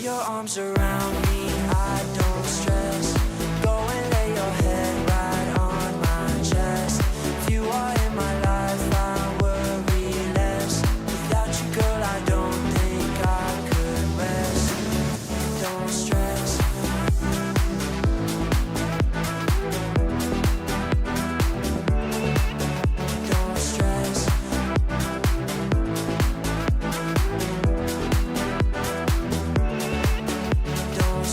your arms around me, I don't stress. Go and lay your head right on my chest. If you are in my life, I worry less. Without you, girl, I don't think I could rest. Don't stress. Don't stress. Don't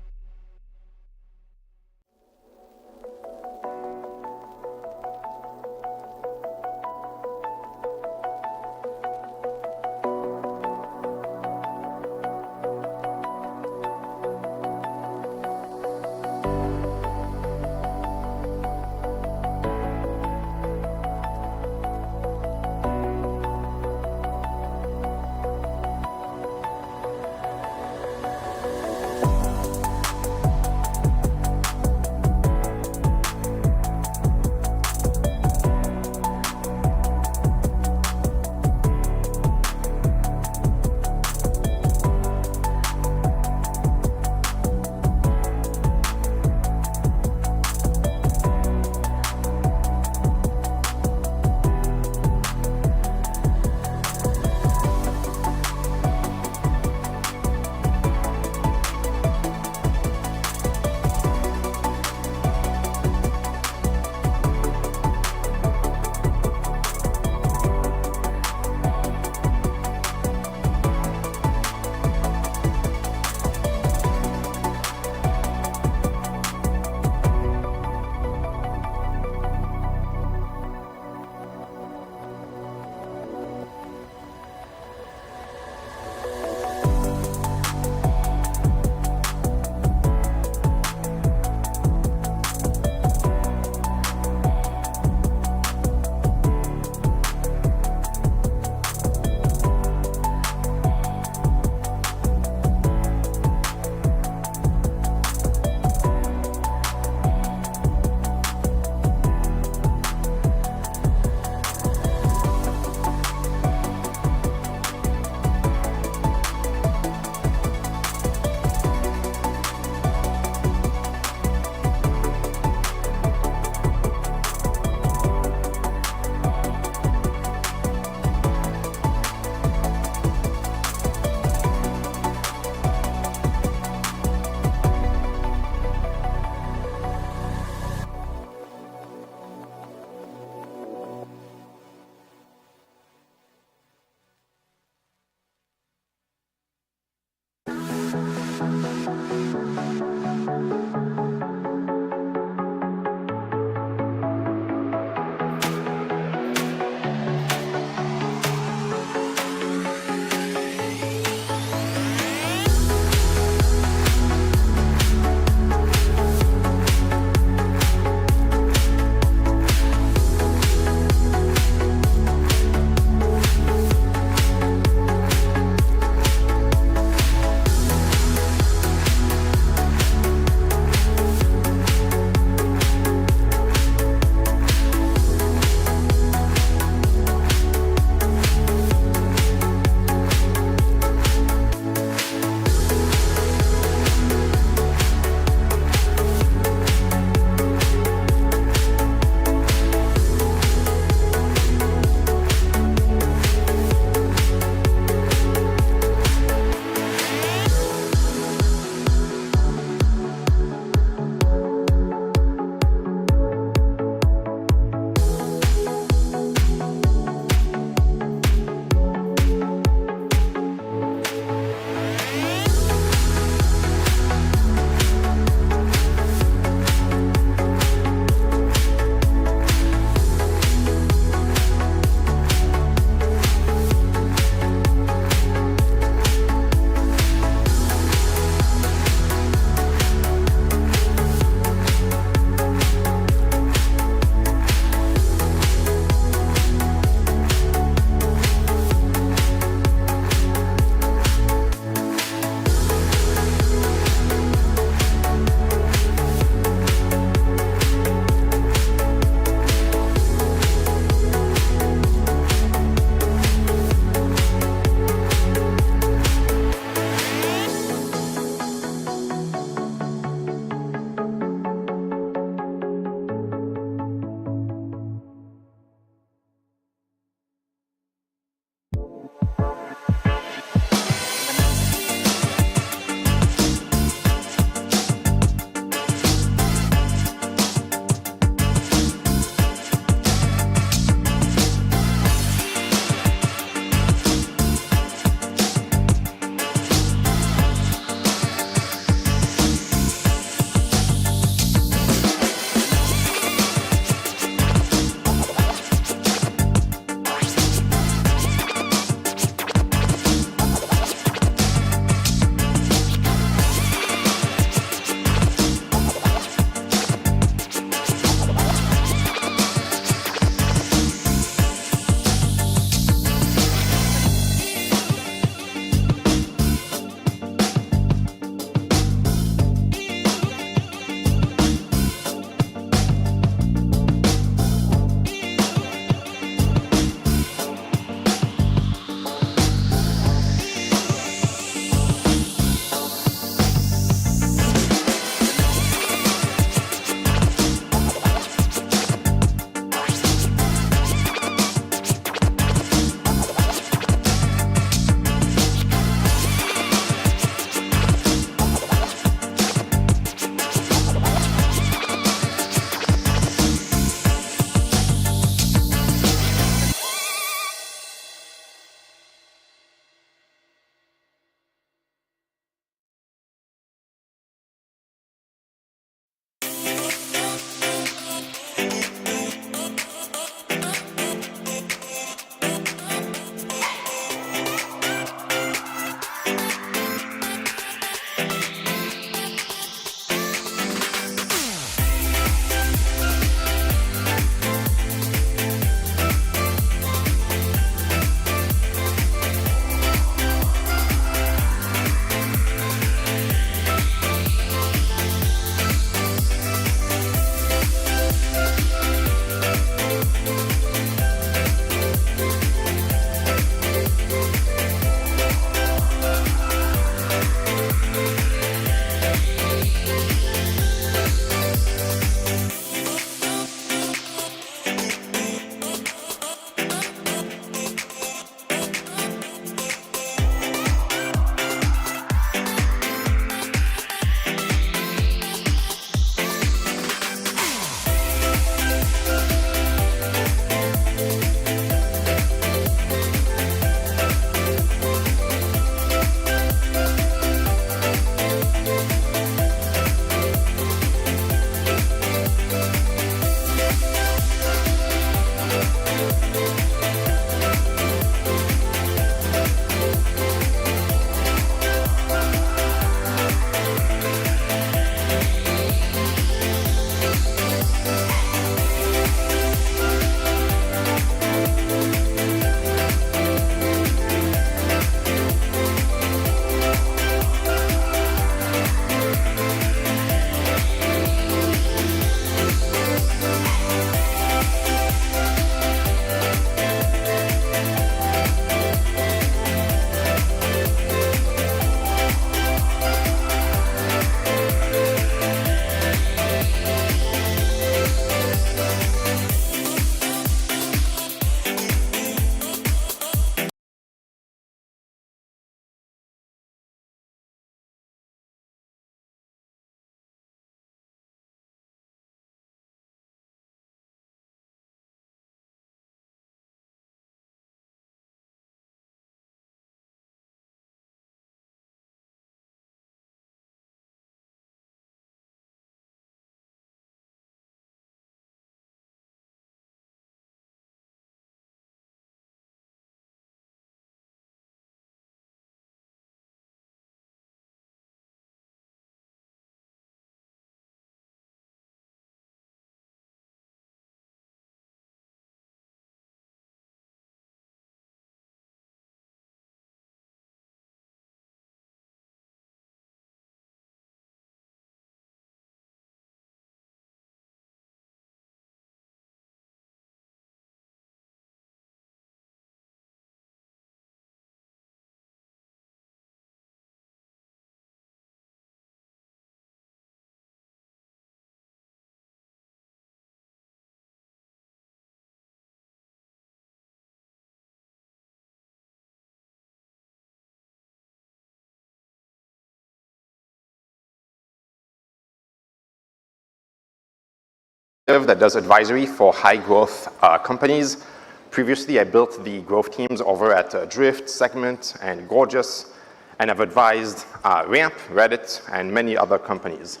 that does advisory for high growth companies. Previously, I built the growth teams over at Drift, Segment, and Gorgeous, and I've advised Ramp, Reddit, and many other companies.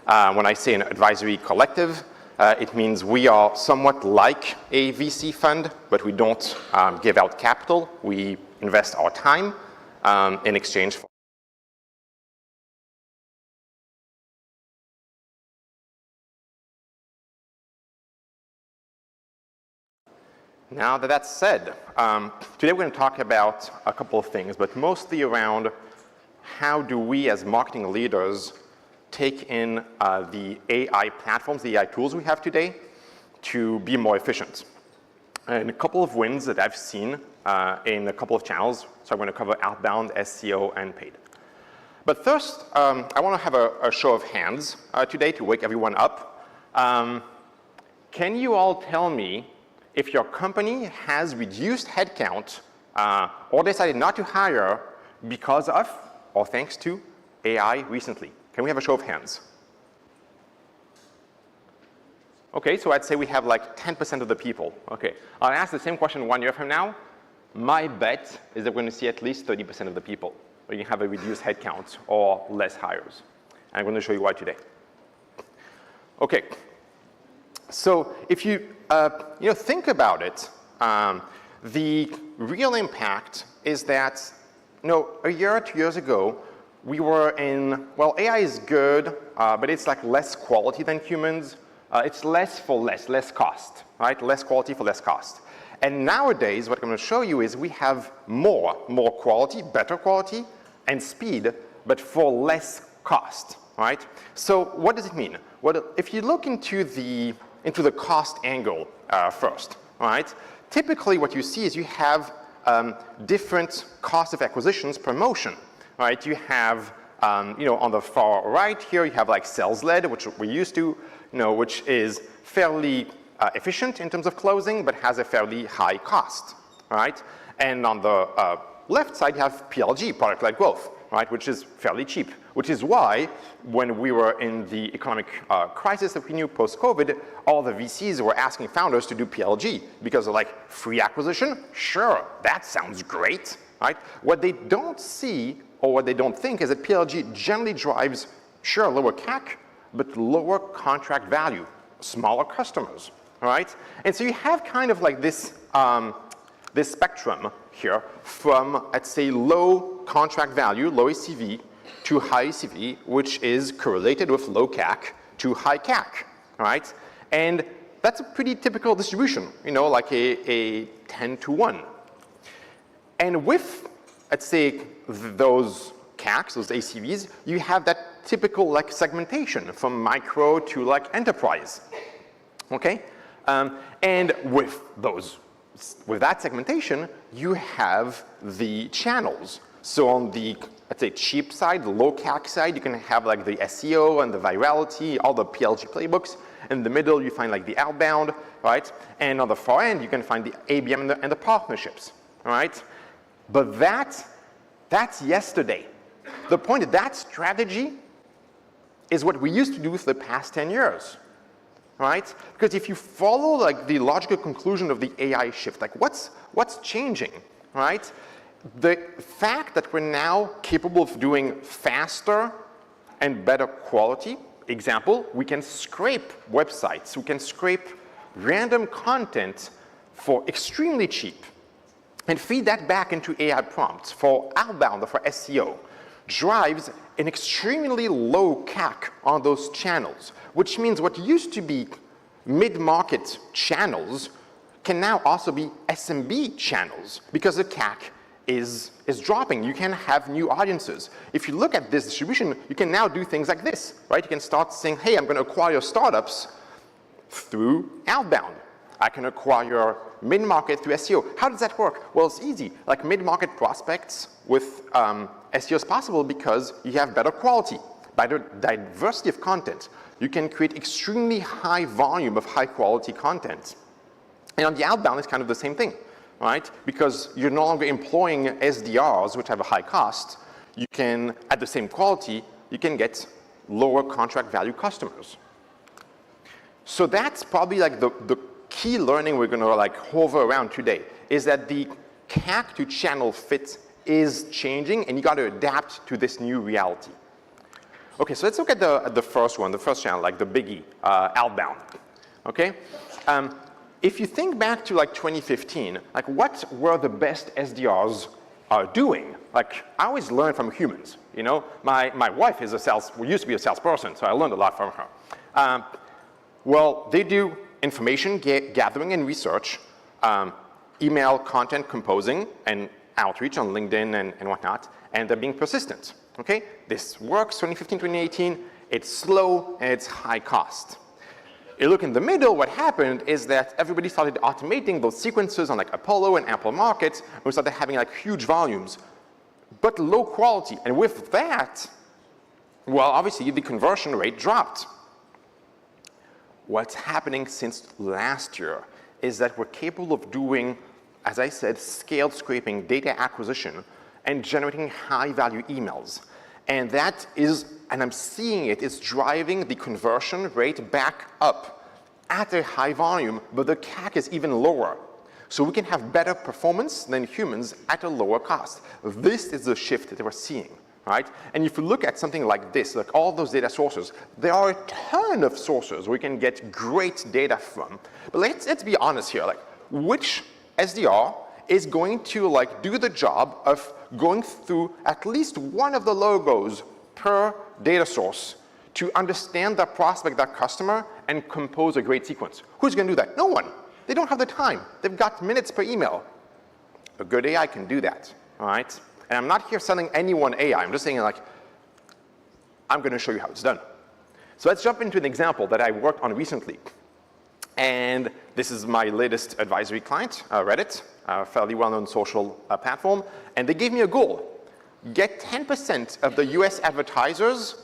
When I say an advisory collective, it means we are somewhat like a VC fund, but we don't give out capital. We invest our time in exchange for. Now that that's said, today we're going to talk about a couple of things, but mostly around how do we as marketing leaders take in the AI platforms, the AI tools we have today to be more efficient. And a couple of wins that I've seen in a couple of channels. So I'm going to cover outbound, SEO, and paid. But first, I want to have a show of hands today to wake everyone up. Can you all tell me if your company has reduced headcount or decided not to hire because of or thanks to AI recently? Can we have a show of hands? Okay, so I'd say we have like 10% of the people. Okay, I'll ask the same question 1 year from now. My bet is that we're going to see at least 30% of the people where you have a reduced headcount or less hires. And I'm going to show you why today. Okay, so if you think about it, the real impact is that a year or 2 years ago, we were in, well, AI is good, but it's like less quality than humans. It's less for less cost, right? Less quality for less cost. And nowadays, what I'm going to show you is we have more quality, better quality, and speed, but for less cost, right? So what does it mean? Well, if you look into the cost angle first, right? Typically, what you see is you have different cost of acquisitions per motion, right? You have, on the far right here, you have like sales-led, which we're used to, which is fairly efficient in terms of closing, but has a fairly high cost, right? And on the left side, you have PLG, product-led growth, right? Which is fairly cheap, which is why when we were in the economic crisis that we knew post-COVID, all the VCs were asking founders to do PLG because they're like, free acquisition? Sure, that sounds great, right? What they don't see or what they don't think is that PLG generally drives, sure, lower CAC, but lower contract value, smaller customers, all right? And so you have kind of like this spectrum here from, let's say, low contract value, low ACV, to high ACV, which is correlated with low CAC to high CAC, all right? And that's a pretty typical distribution, like a 10 to 1. And with, let's say, those CACs, those ACVs, you have that typical like segmentation from micro to like enterprise, okay? And with that segmentation, you have the channels. So on the, let's say, cheap side, the low CAC side, you can have like the SEO and the virality, all the PLG playbooks. In the middle, you find like the outbound, right? And on the far end, you can find the ABM and the partnerships, all right? But that's yesterday. The point is that strategy is what we used to do for the past 10 years, right? Because if you follow like the logical conclusion of the AI shift, like what's changing, right? The fact that we're now capable of doing faster and better quality, example, we can scrape websites, we can scrape random content for extremely cheap and feed that back into AI prompts for outbound or for SEO, drives an extremely low CAC on those channels, which means what used to be mid-market channels can now also be SMB channels because the CAC is dropping. You can have new audiences. If you look at this distribution, you can now do things like this, right? You can start saying, hey, I'm going to acquire startups through outbound. I can acquire mid-market through SEO. How does that work? Well, it's easy. Like mid-market prospects with SEO is possible because you have better quality. By the diversity of content, you can create extremely high volume of high-quality content. And on the outbound, it's kind of the same thing, right? Because you're no longer employing SDRs, which have a high cost. You can, at the same quality, you can get lower contract value customers. So that's probably like the key learning we're gonna like hover around today, is that the CAC to channel fit is changing and you gotta adapt to this new reality. Okay, so let's look at the first one, the first channel, like the biggie, outbound, okay? If you think back to like 2015, like what were the best SDRs doing? Like I always learn from humans, you know? My wife is used to be a salesperson, so I learned a lot from her. Well, they do information gathering and research, email content composing and outreach on LinkedIn and whatnot, and they're being persistent, okay? This works 2015, 2018, it's slow and it's high cost. You look in the middle, what happened is that everybody started automating those sequences on like Apollo and Apple Markets, and we started having like huge volumes, but low quality. And with that, well, obviously the conversion rate dropped. What's happening since last year is that we're capable of doing, as I said, scaled scraping, data acquisition, and generating high value emails. And that is, and I'm seeing it, is driving the conversion rate back up at a high volume, but the CAC is even lower. So we can have better performance than humans at a lower cost. This is the shift that we're seeing, right? And if you look at something like this, like all those data sources, there are a ton of sources we can get great data from. But let's be honest here, like which SDR is going to like do the job of going through at least one of the logos per data source to understand that prospect, that customer, and compose a great sequence? Who's going to do that? No one. They don't have the time. They've got minutes per email. A good AI can do that, all right? And I'm not here selling anyone AI. I'm just saying like, I'm going to show you how it's done. So let's jump into an example that I worked on recently. And this is my latest advisory client, Reddit, a fairly well-known social platform. And they gave me a goal. Get 10% of the US advertisers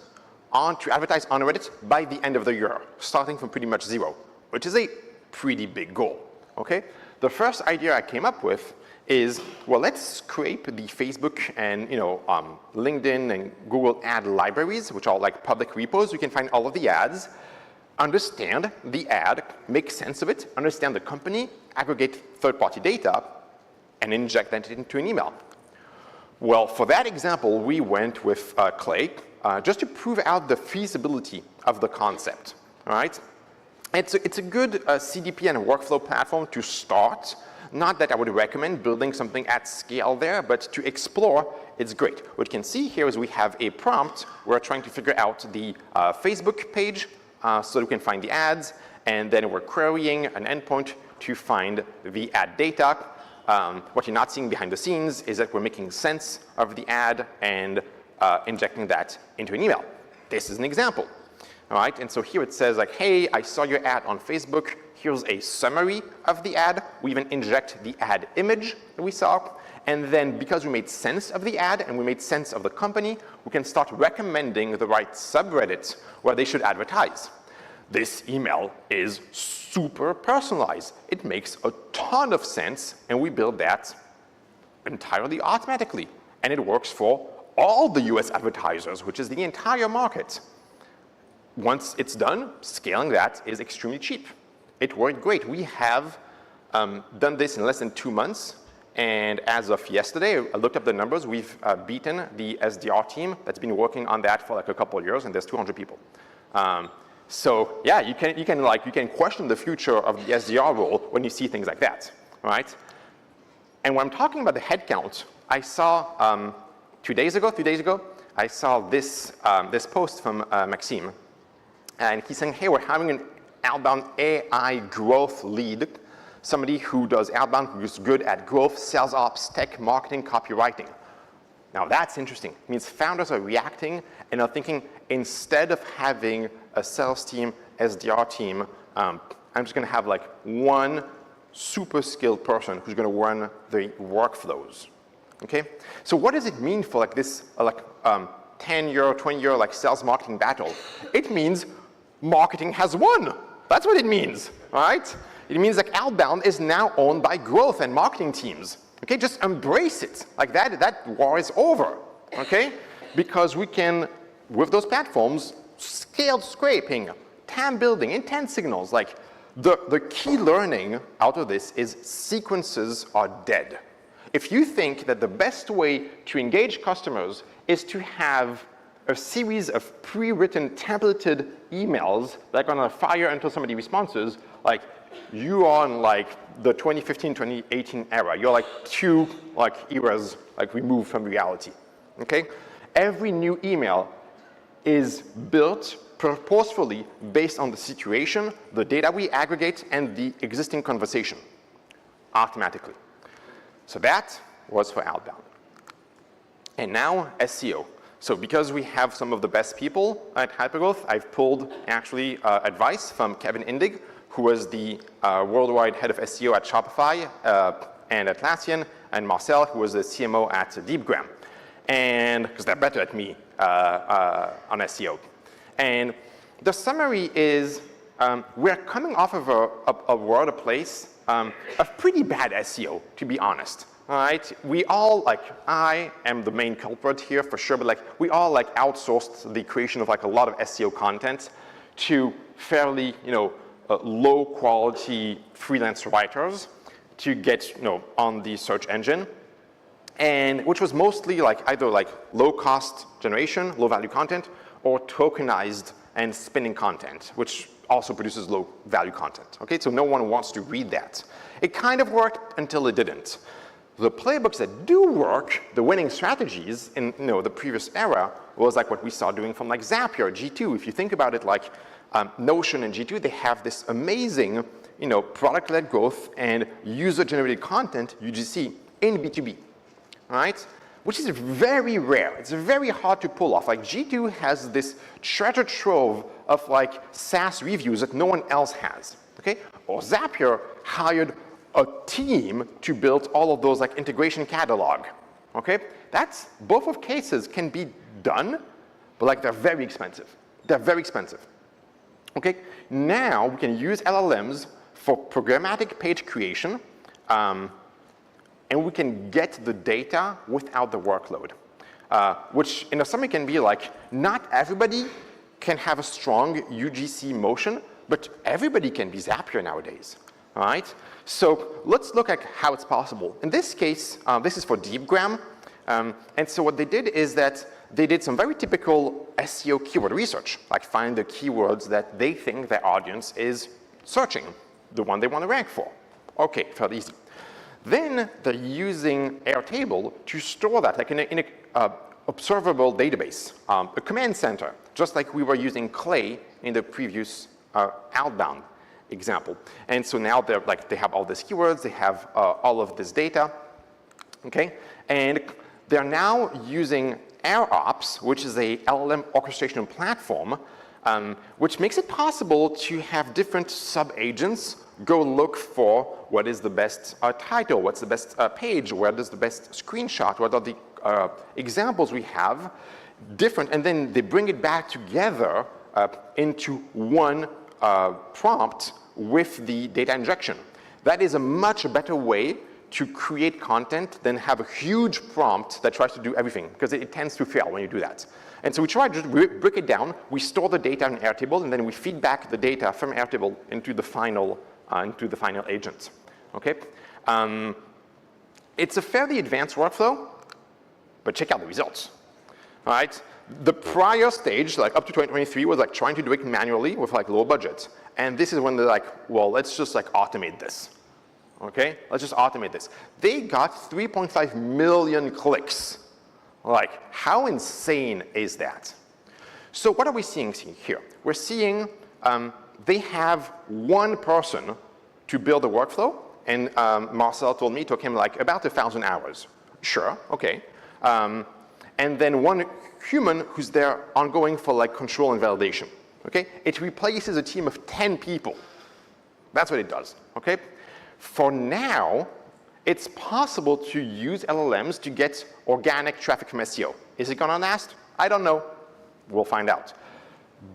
to advertise on Reddit by the end of the year, starting from pretty much zero, which is a pretty big goal, okay? The first idea I came up with is, well, let's scrape the Facebook and LinkedIn and Google ad libraries, which are like public repos. You can find all of the ads, understand the ad, make sense of it, understand the company, aggregate third-party data, and inject that into an email. Well, for that example, we went with Clay just to prove out the feasibility of the concept, all right? It's a good CDP and workflow platform to start. Not that I would recommend building something at scale there, but to explore, it's great. What you can see here is we have a prompt. We're trying to figure out the Facebook page so that we can find the ads, and then we're querying an endpoint to find the ad data. What you're not seeing behind the scenes is that we're making sense of the ad and injecting that into an email. This is an example. All right, and so here it says like, hey, I saw your ad on Facebook. Here's a summary of the ad. We even inject the ad image that we saw. And then because we made sense of the ad and we made sense of the company, we can start recommending the right subreddits where they should advertise. This email is super personalized. It makes a ton of sense, and we build that entirely automatically. And it works for all the US advertisers, which is the entire market. Once it's done, scaling that is extremely cheap. It worked great. We have done this in less than 2 months. And as of yesterday, I looked up the numbers. We've beaten the SDR team that's been working on that for like a couple of years, and there's 200 people. So yeah, you can question the future of the SDR role when you see things like that, right? And when I'm talking about the headcount, I saw 3 days ago, I saw this post from Maxime. And he's saying, hey, we're having an outbound AI growth lead, somebody who does outbound, who's good at growth, sales ops, tech, marketing, copywriting. Now that's interesting. It means founders are reacting and are thinking, instead of having a sales team, SDR team, I'm just going to have like one super skilled person who's going to run the workflows. Okay? So what does it mean for like this 10-year, 20-year like sales marketing battle? It means marketing has won. That's what it means, all right? It means like outbound is now owned by growth and marketing teams. Okay, just embrace it. Like that war is over, okay? Because we can, with those platforms, scaled scraping, TAM building, intent signals. Like the key learning out of this is sequences are dead. If you think that the best way to engage customers is to have a series of pre-written templated emails that are gonna fire until somebody responds, like you are in like the 2015, 2018 era. You're like two like eras like removed from reality, okay? Every new email is built purposefully based on the situation, the data we aggregate, and the existing conversation automatically. So that was for outbound. And now SEO. So because we have some of the best people at Hypergrowth, I've pulled actually advice from Kevin Indig, who was the worldwide head of SEO at Shopify and Atlassian, and Marcel, who was the CMO at DeepGram. And because they're better at me on SEO. And the summary is we're coming off of a world, a place of pretty bad SEO, to be honest. All right, we all, like, I am the main culprit here for sure, but like we all like outsourced the creation of like a lot of SEO content to fairly, low quality freelance writers to get, on the search engine, and which was mostly like either like low cost generation, low value content, or tokenized and spinning content, which also produces low value content. Okay, so no one wants to read that. It kind of worked until it didn't. The playbooks that do work, the winning strategies in the previous era, was like what we saw doing from like Zapier, G2. If you think about it, like Notion and G2, they have this amazing product-led growth and user-generated content, UGC, in B2B, all right? Which is very rare. It's very hard to pull off. Like G2 has this treasure trove of like SaaS reviews that no one else has, okay? Or Zapier hired a team to build all of those like integration catalog, okay? That's, both of cases can be done, but like they're very expensive. They're very expensive, okay? Now we can use LLMs for programmatic page creation, and we can get the data without the workload, which in a summary can be like, not everybody can have a strong UGC motion, but everybody can be Zapier nowadays. All right, so let's look at how it's possible. In this case, this is for DeepGram. And so what they did is that they did some very typical SEO keyword research, like find the keywords that they think their audience is searching, the one they want to rank for. Okay, felt easy. Then they're using Airtable to store that like in an observable database, a command center, just like we were using Clay in the previous outbound example. And so now they have all these keywords, they have all of this data, okay? And they're now using AirOps, which is a LLM orchestration platform, which makes it possible to have different sub-agents go look for what is the best title, what's the best page, where is the best screenshot, what are the examples we have, different, and then they bring it back together into one prompt with the data injection. That is a much better way to create content than have a huge prompt that tries to do everything, because it tends to fail when you do that. And so we try to just break it down. We store the data in Airtable, and then we feed back the data from Airtable into the final agent. Okay? It's a fairly advanced workflow, but check out the results. All right? The prior stage, like up to 2023, was like trying to do it manually with like low budget. And this is when they're like, well, let's just like automate this. Okay? Let's just automate this. They got 3.5 million clicks. Like, how insane is that? So what are we seeing here? We're seeing they have one person to build a workflow, and Marcel told me it took him like about 1,000 hours. Sure, okay. And then one human who's there ongoing for like control and validation. Okay? It replaces a team of 10 people. That's what it does. Okay? For now, it's possible to use LLMs to get organic traffic from SEO. Is it gonna last? I don't know. We'll find out.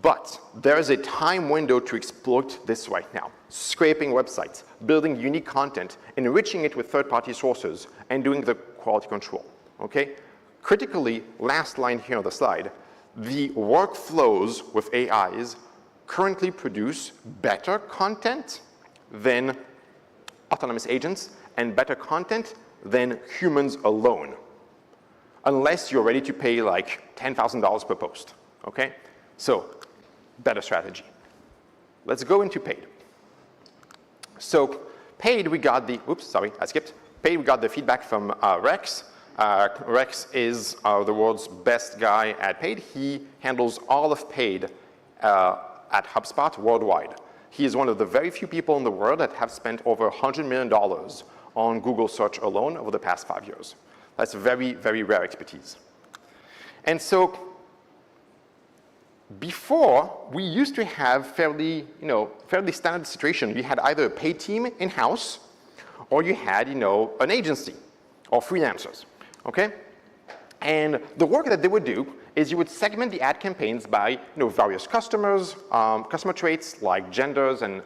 But there is a time window to exploit this right now. Scraping websites, building unique content, enriching it with third-party sources, and doing the quality control. Okay? Critically, last line here on the slide, the workflows with AIs currently produce better content than autonomous agents and better content than humans alone, unless you're ready to pay like $10,000 per post, okay? So, better strategy. Let's go into paid. So, paid, we got the, oops, sorry, I skipped. Paid, we got the feedback from Rex. Rex is the world's best guy at paid. He handles all of paid at HubSpot worldwide. He is one of the very few people in the world that have spent over $100 million on Google search alone over the past 5 years. That's very, very rare expertise. And so before, we used to have fairly standard situation. You had either a paid team in-house or you had, an agency or freelancers, okay? And the work that they would do is you would segment the ad campaigns by, various customers, customer traits like genders and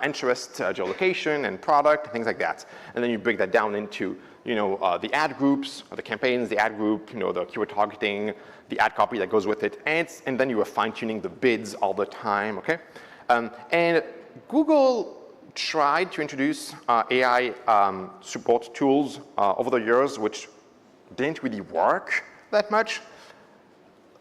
interest, geolocation and product, things like that. And then you break that down into, the ad groups, or the campaigns, the ad group, the keyword targeting, the ad copy that goes with it, and then you were fine-tuning the bids all the time, okay? And Google tried to introduce AI support tools over the years, which didn't really work that much.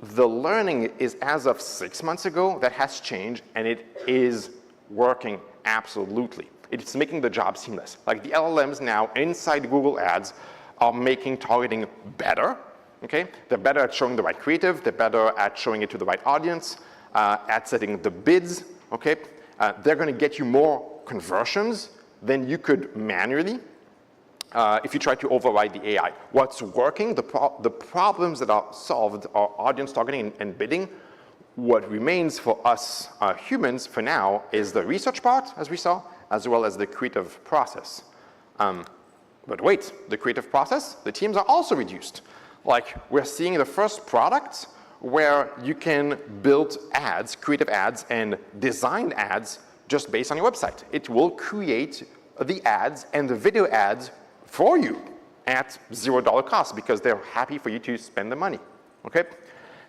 The learning is, as of 6 months ago, that has changed, and it is working absolutely. It's making the job seamless. Like the LLMs now inside Google Ads are making targeting better, okay? They're better at showing the right creative. They're better at showing it to the right audience, at setting the bids, okay? They're going to get you more conversions than you could manually if you try to override the AI. What's working, the problems that are solved are audience targeting and bidding. What remains for us humans for now is the research part, as we saw, as well as the creative process. But wait, the creative process, the teams are also reduced. Like, we're seeing the first products where you can build ads, creative ads, and design ads just based on your website. It will create the ads and the video ads for you at $0 cost because they're happy for you to spend the money, okay?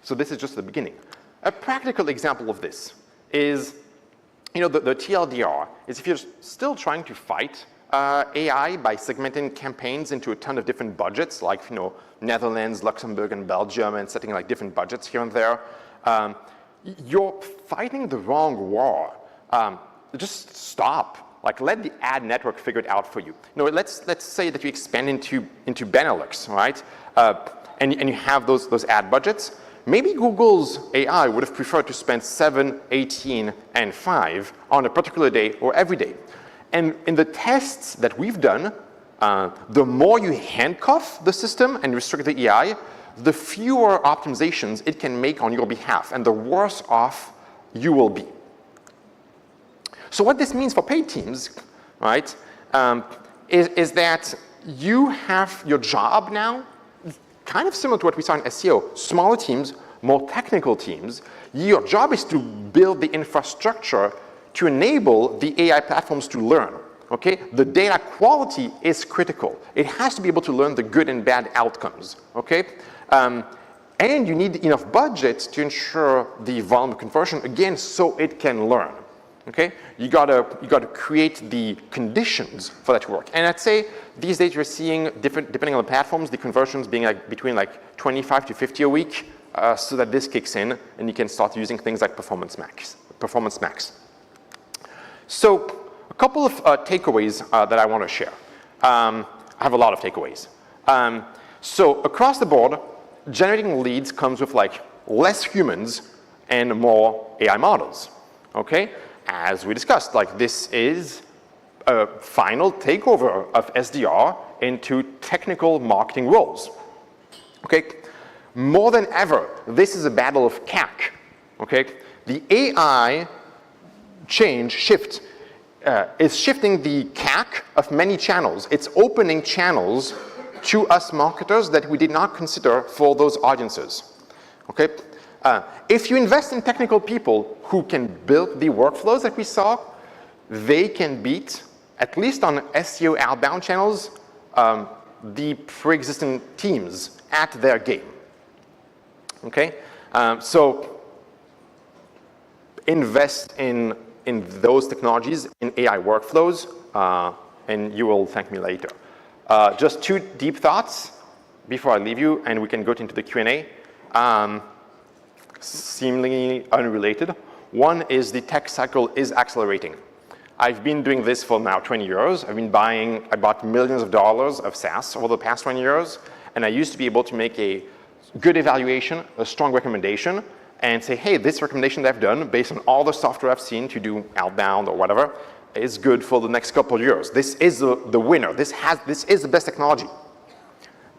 So this is just the beginning. A practical example of this is, the TLDR is if you're still trying to fight AI by segmenting campaigns into a ton of different budgets, like, Netherlands, Luxembourg, and Belgium, and setting like different budgets here and there, you're fighting the wrong war. Just stop. Like, let the ad network figure it out for you. Let's say that you expand into Benelux, right? And you have those ad budgets. Maybe Google's AI would have preferred to spend 7, 18, and 5 on a particular day or every day. And in the tests that we've done, the more you handcuff the system and restrict the AI, the fewer optimizations it can make on your behalf, and the worse off you will be. So what this means for paid teams, right, is that you have your job now, kind of similar to what we saw in SEO, smaller teams, more technical teams. Your job is to build the infrastructure to enable the AI platforms to learn, okay? The data quality is critical. It has to be able to learn the good and bad outcomes, okay? And you need enough budget to ensure the volume of conversion, again, so it can learn. Okay, you gotta create the conditions for that to work. And I'd say these days you're seeing depending on the platforms, the conversions being like between like 25 to 50 a week, so that this kicks in and you can start using things like Performance Max. So a couple of takeaways that I want to share. I have a lot of takeaways. So across the board, generating leads comes with like less humans and more AI models. Okay. As we discussed, like this is a final takeover of SDR into technical marketing roles. Okay, more than ever, this is a battle of CAC. Okay, the AI shift is shifting the CAC of many channels. It's opening channels to us marketers that we did not consider for those audiences. Okay. If you invest in technical people who can build the workflows that we saw, they can beat, at least on SEO outbound channels, the pre-existing teams at their game. Okay? So invest in those technologies, in AI workflows, and you will thank me later. Just 2 deep thoughts before I leave you, and we can go into the Q&A. Seemingly unrelated. One is the tech cycle is accelerating. I've been doing this for now 20 years. I bought millions of dollars of SaaS over the past 20 years, and I used to be able to make a good evaluation, a strong recommendation, and say, hey, this recommendation that I've done based on all the software I've seen to do outbound or whatever is good for the next couple of years. This is the winner. This is the best technology.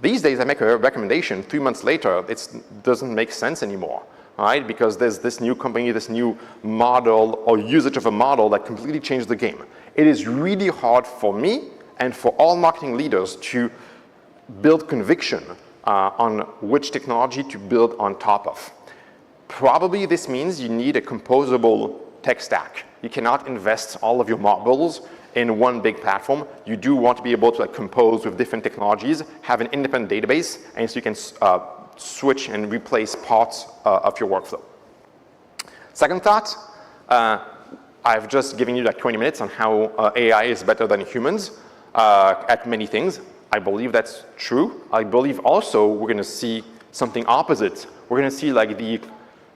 These days, I make a recommendation. 3 months later, it doesn't make sense anymore, right? Because there's this new company, this new model or usage of a model that completely changed the game. It is really hard for me and for all marketing leaders to build conviction on which technology to build on top of. Probably this means you need a composable tech stack. You cannot invest all of your marbles in one big platform. You do want to be able to compose with different technologies, have an independent database, and so you can switch and replace parts of your workflow. Second thought, I've just given you like 20 minutes on how AI is better than humans at many things. I believe that's true. I believe also we're going to see something opposite. We're going to see like the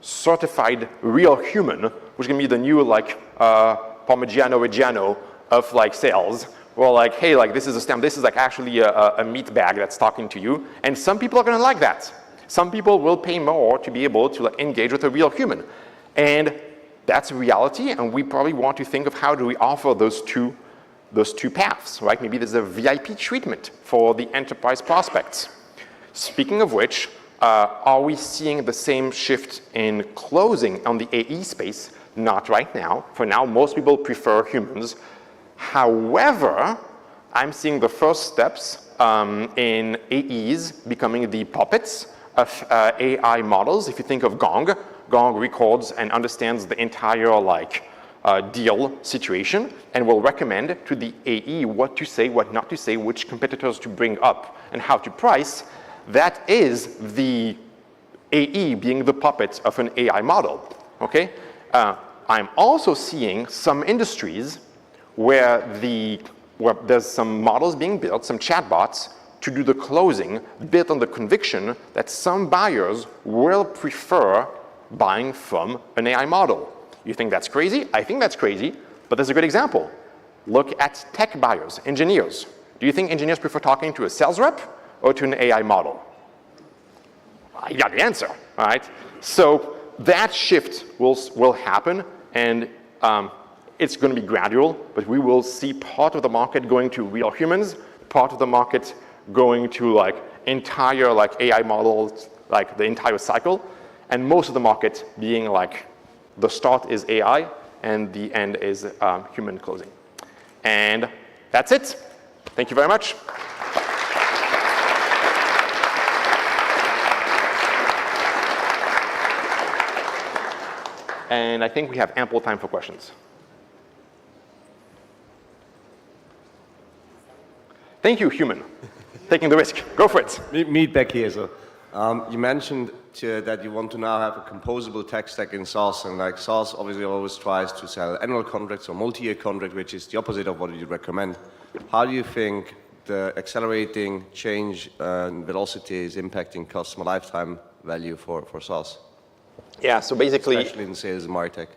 certified real human, which is going to be the new like Parmigiano Reggiano of like sales. Well, like, hey, like this is a stamp. This is like actually a meat bag that's talking to you. And some people are going to like that. Some people will pay more to be able to like, engage with a real human. And that's a reality. And we probably want to think of how do we offer those two paths, right? Maybe there's a VIP treatment for the enterprise prospects. Speaking of which, are we seeing the same shift in closing on the AE space? Not right now. For now, most people prefer humans. However, I'm seeing the first steps in AEs becoming the puppets of AI models. If you think of Gong records and understands the entire like deal situation and will recommend to the AE what to say, what not to say, which competitors to bring up, and how to price. That is the AE being the puppet of an AI model, okay? I'm also seeing some industries where there's some models being built, some chatbots, to do the closing built on the conviction that some buyers will prefer buying from an AI model. You think that's crazy? I think that's crazy, but there's a good example. Look at tech buyers, engineers. Do you think engineers prefer talking to a sales rep or to an AI model? You got the answer, all right? So that shift will happen, and it's going to be gradual, but we will see part of the market going to real humans, part of the market going to like entire like AI models, like the entire cycle, and most of the market being like the start is AI and the end is human closing. And that's it. Thank you very much. And I think we have ample time for questions. Thank you, human. Taking the risk. Go for it. Meet back here. So, you mentioned that you want to now have a composable tech stack in SaaS, and like SaaS obviously always tries to sell annual contracts or multi-year contract, which is the opposite of what you recommend. How do you think the accelerating change and velocity is impacting customer lifetime value for SaaS? Yeah, so basically, especially in sales and martech.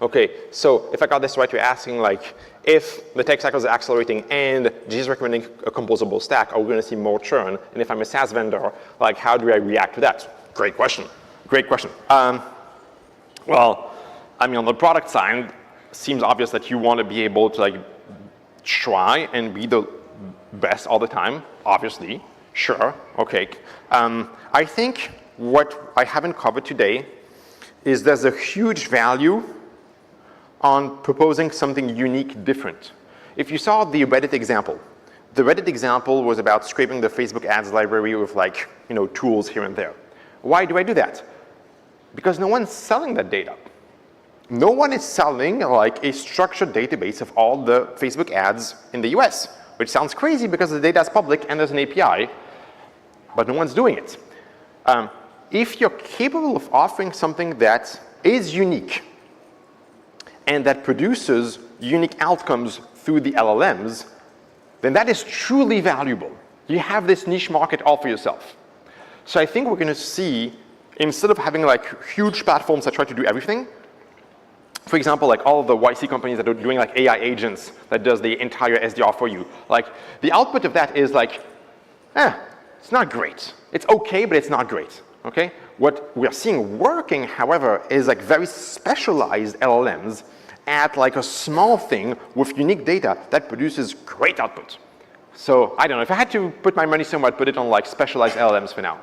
Okay, so if I got this right, you're asking like, if the tech cycle is accelerating and G is recommending a composable stack, are we going to see more churn? And if I'm a SaaS vendor, like, how do I react to that? Great question. Great question. Well, I mean, on the product side, it seems obvious that you want to be able to like try and be the best all the time. Obviously, sure. Okay. I think what I haven't covered today is there's a huge value on proposing something unique, different. If you saw the Reddit example, the Reddit example was about scraping the Facebook ads library with like, tools here and there. Why do I do that? Because no one's selling that data. No one is selling like a structured database of all the Facebook ads in the US, which sounds crazy because the data is public and there's an API, but no one's doing it. If you're capable of offering something that is unique, and that produces unique outcomes through the LLMs, then that is truly valuable. You have this niche market all for yourself. So I think we're going to see, instead of having like huge platforms that try to do everything, for example, like all of the YC companies that are doing like AI agents that does the entire SDR for you, like the output of that is like, it's not great. It's okay, but it's not great, okay? What we are seeing working, however, is like very specialized LLMs at like a small thing with unique data that produces great output. So I don't know, if I had to put my money somewhere, I'd put it on like specialized LLMs for now.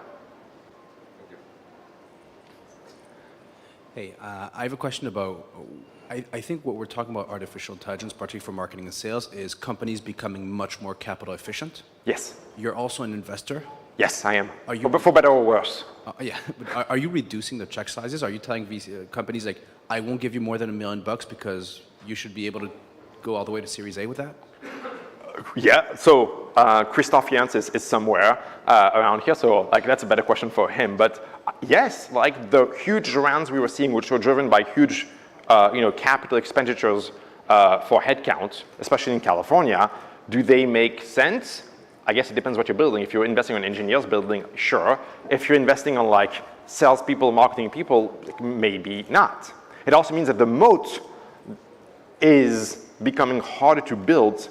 Hey, I have a question about, I think what we're talking about artificial intelligence, particularly for marketing and sales, is companies becoming much more capital efficient. Yes. You're also an investor. Yes, I am. Are you, for better or worse. Yeah, but are you reducing the check sizes? Are you telling companies like, I won't give you more than $1 million because you should be able to go all the way to Series A with that? Yeah, so Christoph Jans is somewhere around here, so like that's a better question for him. But yes, like the huge rounds we were seeing, which were driven by huge capital expenditures for headcount, especially in California, do they make sense? I guess it depends what you're building. If you're investing on engineers building, sure. If you're investing on like salespeople, marketing people, maybe not. It also means that the moat is becoming harder to build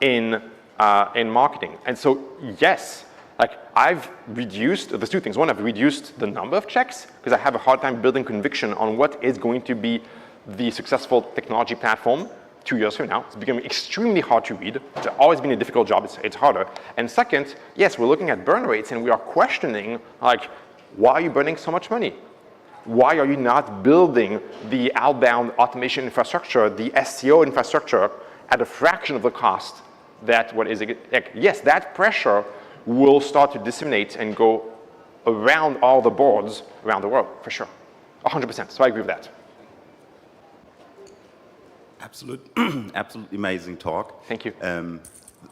in marketing. And so, yes, like I've reduced, there's two things. One, I've reduced the number of checks because I have a hard time building conviction on what is going to be the successful technology platform 2 years from now. It's becoming extremely hard to read. It's always been a difficult job. It's harder. And second, yes, we're looking at burn rates and we are questioning, like, why are you burning so much money? Why are you not building the outbound automation infrastructure, the SEO infrastructure at a fraction of the cost that what is it? Like, yes, that pressure will start to disseminate and go around all the boards around the world, for sure. 100%. So I agree with that. Absolutely amazing talk. Thank you.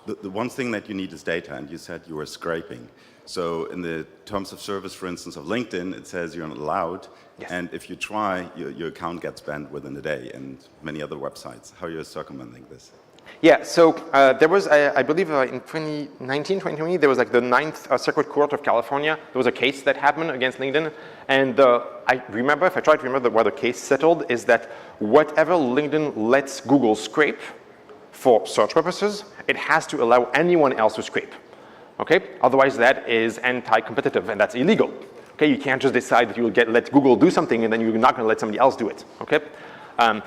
The one thing that you need is data, and you said you were scraping. So in the terms of service, for instance, of LinkedIn, it says you're not allowed. Yes. And if you try, your account gets banned within a day, and many other websites. How are you circumventing this? Yeah, so there was, I believe in 2019, 2020, there was like the 9th Circuit Court of California. There was a case that happened against LinkedIn. And I remember, if I try to remember where the case settled, is that whatever LinkedIn lets Google scrape for search purposes, it has to allow anyone else to scrape. Okay? Otherwise, that is anti-competitive, and that's illegal. Okay? You can't just decide that you will let Google do something, and then you're not going to let somebody else do it. Okay?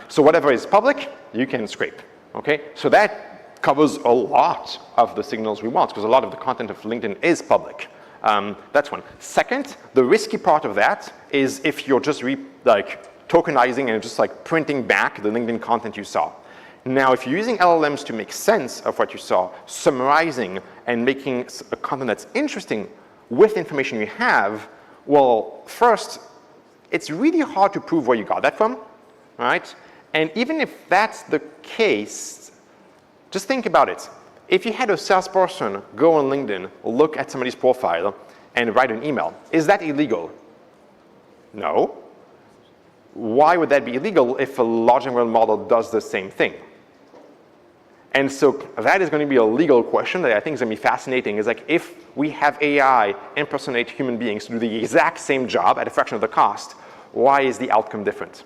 So whatever is public, you can scrape. Okay, so that covers a lot of the signals we want because a lot of the content of LinkedIn is public. That's one. Second, the risky part of that is if you're just tokenizing and just like printing back the LinkedIn content you saw. Now, if you're using LLMs to make sense of what you saw, summarizing and making a content that's interesting with information you have, well, first, it's really hard to prove where you got that from, right? And even if that's the case, just think about it. If you had a salesperson go on LinkedIn, look at somebody's profile, and write an email, is that illegal? No. Why would that be illegal if a large language model does the same thing? And so that is going to be a legal question that I think is going to be fascinating. Is like if we have AI impersonate human beings to do the exact same job at a fraction of the cost, why is the outcome different?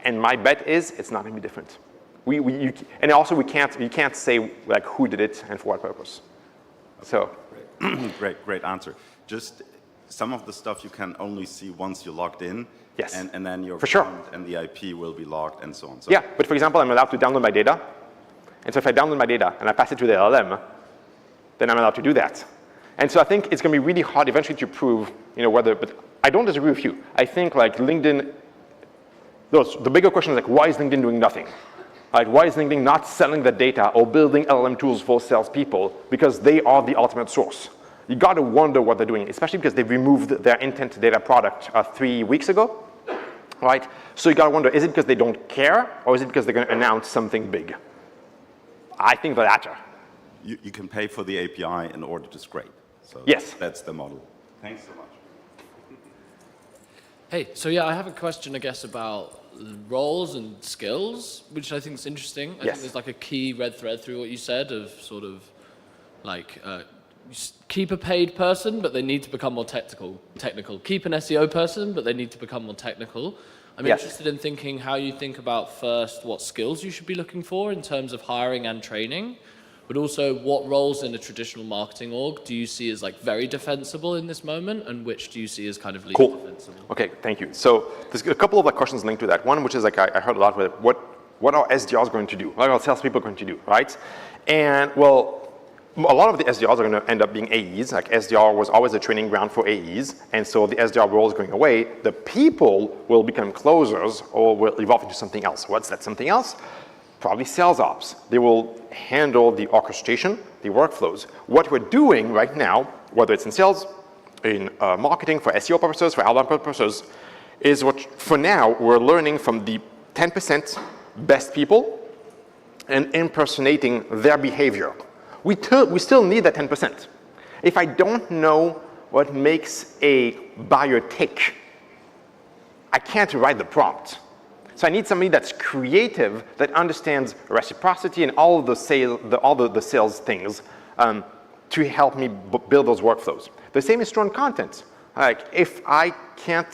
And my bet is it's not going to be different. And also you can't say like who did it and for what purpose. So, great answer. Just some of the stuff you can only see once you're logged in. Yes. And then your for sure. And the IP will be logged and so on. So yeah, but for example, I'm allowed to download my data. And so if I download my data and I pass it to the LLM, then I'm allowed to do that. And so I think it's going to be really hard eventually to prove, whether. But I don't disagree with you. I think like LinkedIn. The bigger question is like, why is LinkedIn doing nothing? Like, why is LinkedIn not selling the data or building LLM tools for salespeople? Because they are the ultimate source. You got to wonder what they're doing, especially because they removed their intent data product 3 weeks ago, right? So you got to wonder, is it because they don't care, or is it because they're going to announce something big? I think the latter. You can pay for the API in order to scrape. So yes. That's the model. Thanks so much. Hey, so yeah, I have a question, I guess, about roles and skills, which I think is interesting. I think there's like a key red thread through what you said of sort of like keep a paid person, but they need to become more technical. Keep an SEO person, but they need to become more technical. I'm interested in thinking how you think about first what skills you should be looking for in terms of hiring and training, but also what roles in a traditional marketing org do you see as like very defensible in this moment, and which do you see as kind of least defensible? Okay, thank you. So there's a couple of like questions linked to that. One, which is like I heard a lot with what are SDRs going to do? What are salespeople going to do, right? And well, a lot of the SDRs are going to end up being AEs. Like SDR was always a training ground for AEs, and so the SDR role is going away. The people will become closers or will evolve into something else. What's that something else? Probably sales ops. They will handle the orchestration, the workflows. What we're doing right now, whether it's in sales, in marketing, for SEO purposes, for outbound purposes, is what for now we're learning from the 10% best people and impersonating their behavior. We still need that 10%. If I don't know what makes a buyer tick, I can't write the prompt. So I need somebody that's creative, that understands reciprocity and all of the sales things to help me build those workflows. The same is true on content. Like if I can't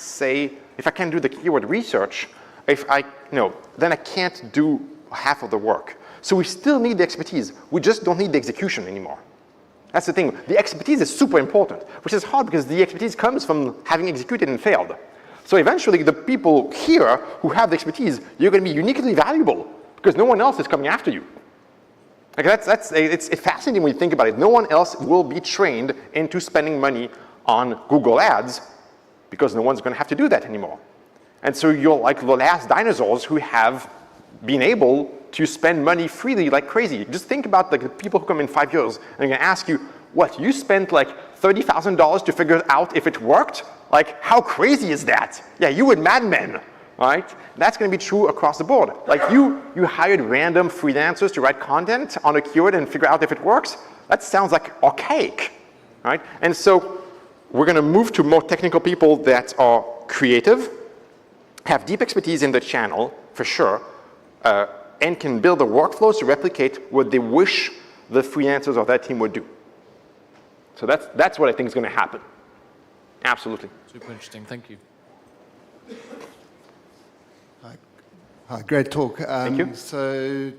do the keyword research, then I can't do half of the work. So we still need the expertise. We just don't need the execution anymore. That's the thing. The expertise is super important, which is hard because the expertise comes from having executed and failed. So eventually, the people here who have the expertise, you're going to be uniquely valuable because no one else is coming after you. Like it's fascinating when you think about it. No one else will be trained into spending money on Google Ads because no one's going to have to do that anymore. And so you're like the last dinosaurs who have been able to spend money freely like crazy. Just think about the people who come in 5 years and they're going to ask you, what, you spent like $30,000 to figure out if it worked? Like, how crazy is that? Yeah, you were madmen, right? That's going to be true across the board. Like you hired random freelancers to write content on a keyword and figure out if it works. That sounds like archaic, right? And so we're going to move to more technical people that are creative, have deep expertise in the channel, for sure, and can build the workflows to replicate what they wish the freelancers of that team would do. So that's what I think is going to happen. Absolutely. Super interesting. Thank you. Hi, great talk. Thank you. So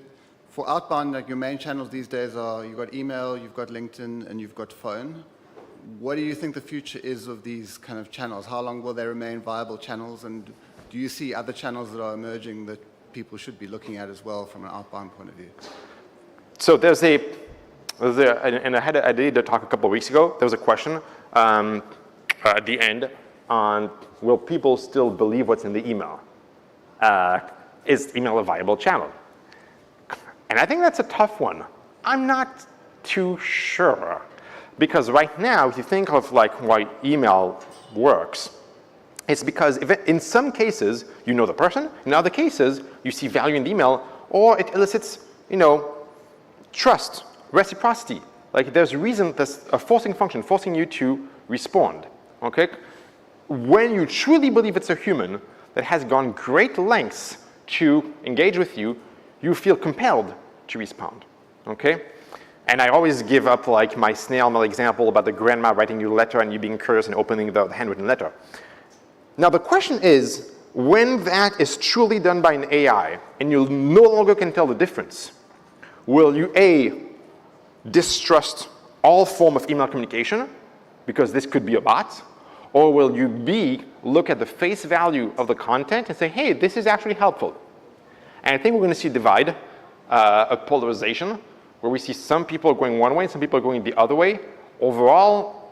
for outbound, like your main channels these days are, you've got email, you've got LinkedIn, and you've got phone. What do you think the future is of these kind of channels? How long will they remain viable channels? And do you see other channels that are emerging that people should be looking at as well from an outbound point of view? So and I did a talk a couple of weeks ago. There was a question at the end on, will people still believe what's in the email? Is email a viable channel? And I think that's a tough one. I'm not too sure. Because right now, if you think of like why email works, it's because in some cases, you know the person. In other cases, you see value in the email, or it elicits, trust, reciprocity. Like there's a reason, there's a forcing function, forcing you to respond, okay? When you truly believe it's a human that has gone great lengths to engage with you, you feel compelled to respond, okay? And I always give up like my snail mail example about the grandma writing you a letter and you being curious and opening the handwritten letter. Now the question is, when that is truly done by an AI and you no longer can tell the difference, will you A, distrust all form of email communication because this could be a bot, or will you B, look at the face value of the content and say, hey, this is actually helpful? And I think we're going to see a divide, a polarization, where we see some people going one way and some people going the other way. Overall,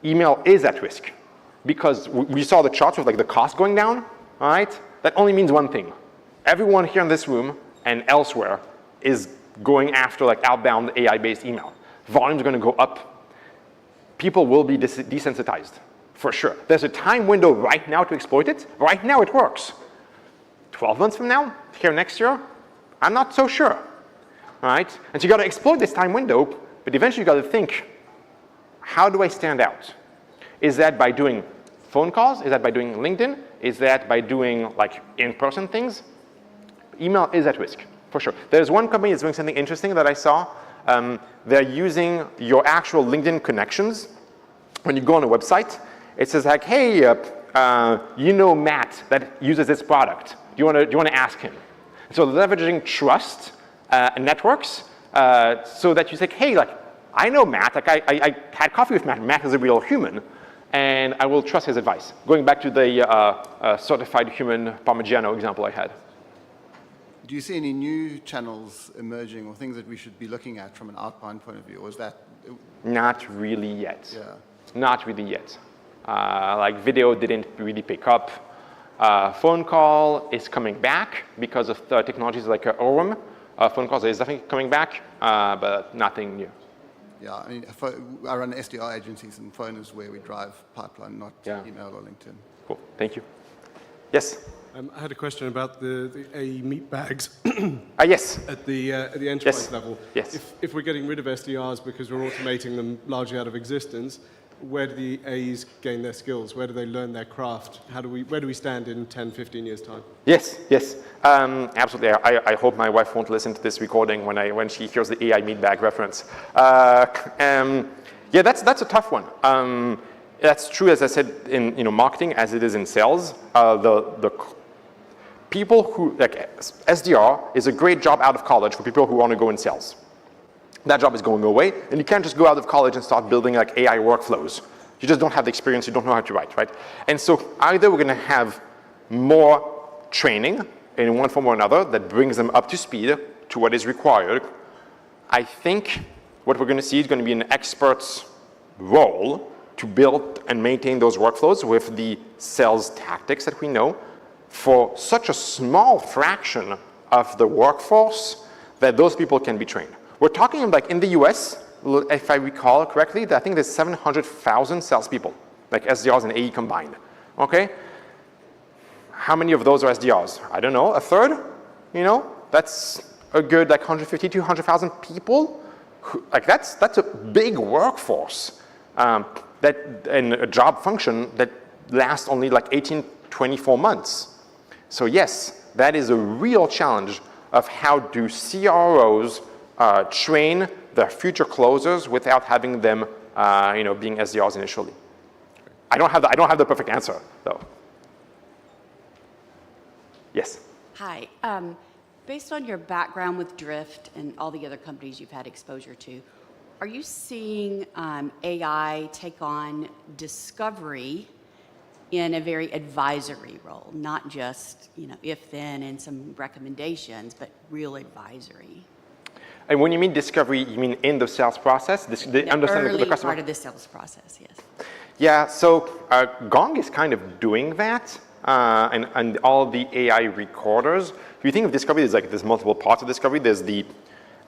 email is at risk because we saw the charts with like the cost going down, all right? That only means one thing. Everyone here in this room and elsewhere is going after like outbound AI-based email. Volume's going to go up. People will be desensitized, for sure. There's a time window right now to exploit it. Right now it works. 12 months from now, here next year, I'm not so sure. All right? And so you got to exploit this time window, but eventually you got to think, how do I stand out? Is that by doing phone calls? Is that by doing LinkedIn? Is that by doing like in-person things? Email is at risk, for sure. There's one company that's doing something interesting that I saw. They're using your actual LinkedIn connections. When you go on a website, it says like, hey, you know Matt that uses this product. Do you want to ask him? So leveraging trust networks so that you say, hey, like, I know Matt. Like I had coffee with Matt. Matt is a real human, and I will trust his advice. Going back to the certified human Parmigiano example I had. Do you see any new channels emerging or things that we should be looking at from an outbound point of view, or is that? Not really yet. Yeah. Not really yet. Like video didn't really pick up. Phone call is coming back because of the technologies like Orem. Phone calls is definitely coming back, but nothing new. Yeah, I mean, I run SDR agencies, and phone is where we drive pipeline, not email or LinkedIn. Cool, thank you. Yes? I had a question about the AE meat bags. Yes. At the enterprise level. Yes. If we're getting rid of SDRs because we're automating them largely out of existence, where do the AEs gain their skills? Where do they learn their craft? Where do we stand in 10, 15 years' time? Yes, yes. Absolutely. I hope my wife won't listen to this recording when she hears the AI meat bag reference. Yeah, that's a tough one. That's true, as I said, in marketing as it is in sales. The people who, like SDR is a great job out of college for people who want to go in sales. That job is going away, and you can't just go out of college and start building like AI workflows. You just don't have the experience, you don't know how to write, right? And so either we're gonna have more training in one form or another that brings them up to speed to what is required. I think what we're gonna see is gonna be an expert's role to build and maintain those workflows with the sales tactics that we know for such a small fraction of the workforce that those people can be trained. We're talking like in the US, if I recall correctly, I think there's 700,000 salespeople, like SDRs and AE combined, okay? How many of those are SDRs? I don't know, a third? You know, that's a good like 150, 200,000 people. Like that's a big workforce and a job function that lasts only like 18, 24 months. So yes, that is a real challenge of how do CROs train their future closers without having them, being SDRs initially. I don't have the perfect answer though. Yes. Hi. Based on your background with Drift and all the other companies you've had exposure to, are you seeing AI take on discovery in a very advisory role, not just if then and some recommendations, but real advisory? And when you mean discovery, you mean in the sales process? The early part of the sales process, yes. Yeah, so Gong is kind of doing that, and all the AI recorders. If you think of discovery, there's multiple parts of discovery. There's the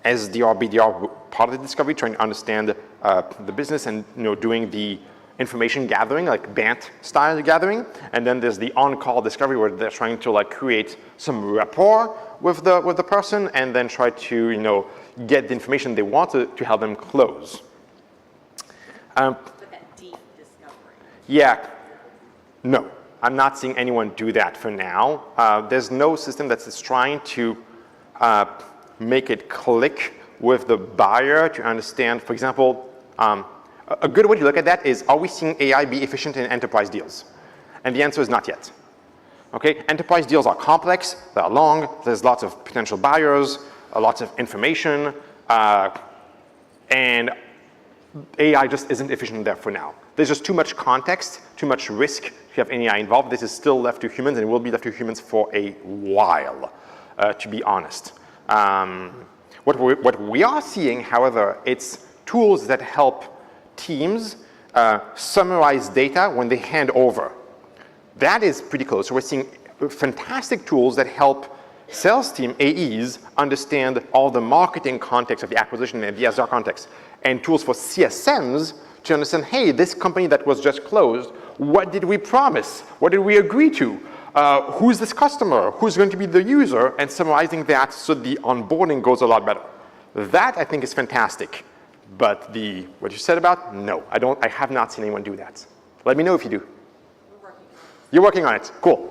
SDR, BDR part of the discovery, trying to understand the business and doing the information gathering, like BANT style gathering. And then there's the on-call discovery where they're trying to like create some rapport with the person and then try to get the information they want to help them close. But that deep discovery. Yeah, no, I'm not seeing anyone do that for now. There's no system that's trying to make it click with the buyer to understand, for example, a good way to look at that is, are we seeing AI be efficient in enterprise deals? And the answer is not yet. Okay, enterprise deals are complex, they're long, there's lots of potential buyers, lots of information, and AI just isn't efficient there for now. There's just too much context, too much risk to have any AI involved. This is still left to humans and will be left to humans for a while, to be honest. What we are seeing, however, it's tools that help teams summarize data when they hand over. That is pretty close. So we're seeing fantastic tools that help sales team, AEs, understand all the marketing context of the acquisition and the SDR context, and tools for CSMs to understand, hey, this company that was just closed, what did we promise? What did we agree to? Who's this customer? Who's going to be the user? And summarizing that so the onboarding goes a lot better. That, I think, is fantastic. But what you said about, no, I have not seen anyone do that. Let me know if you do. You're working on it. Cool.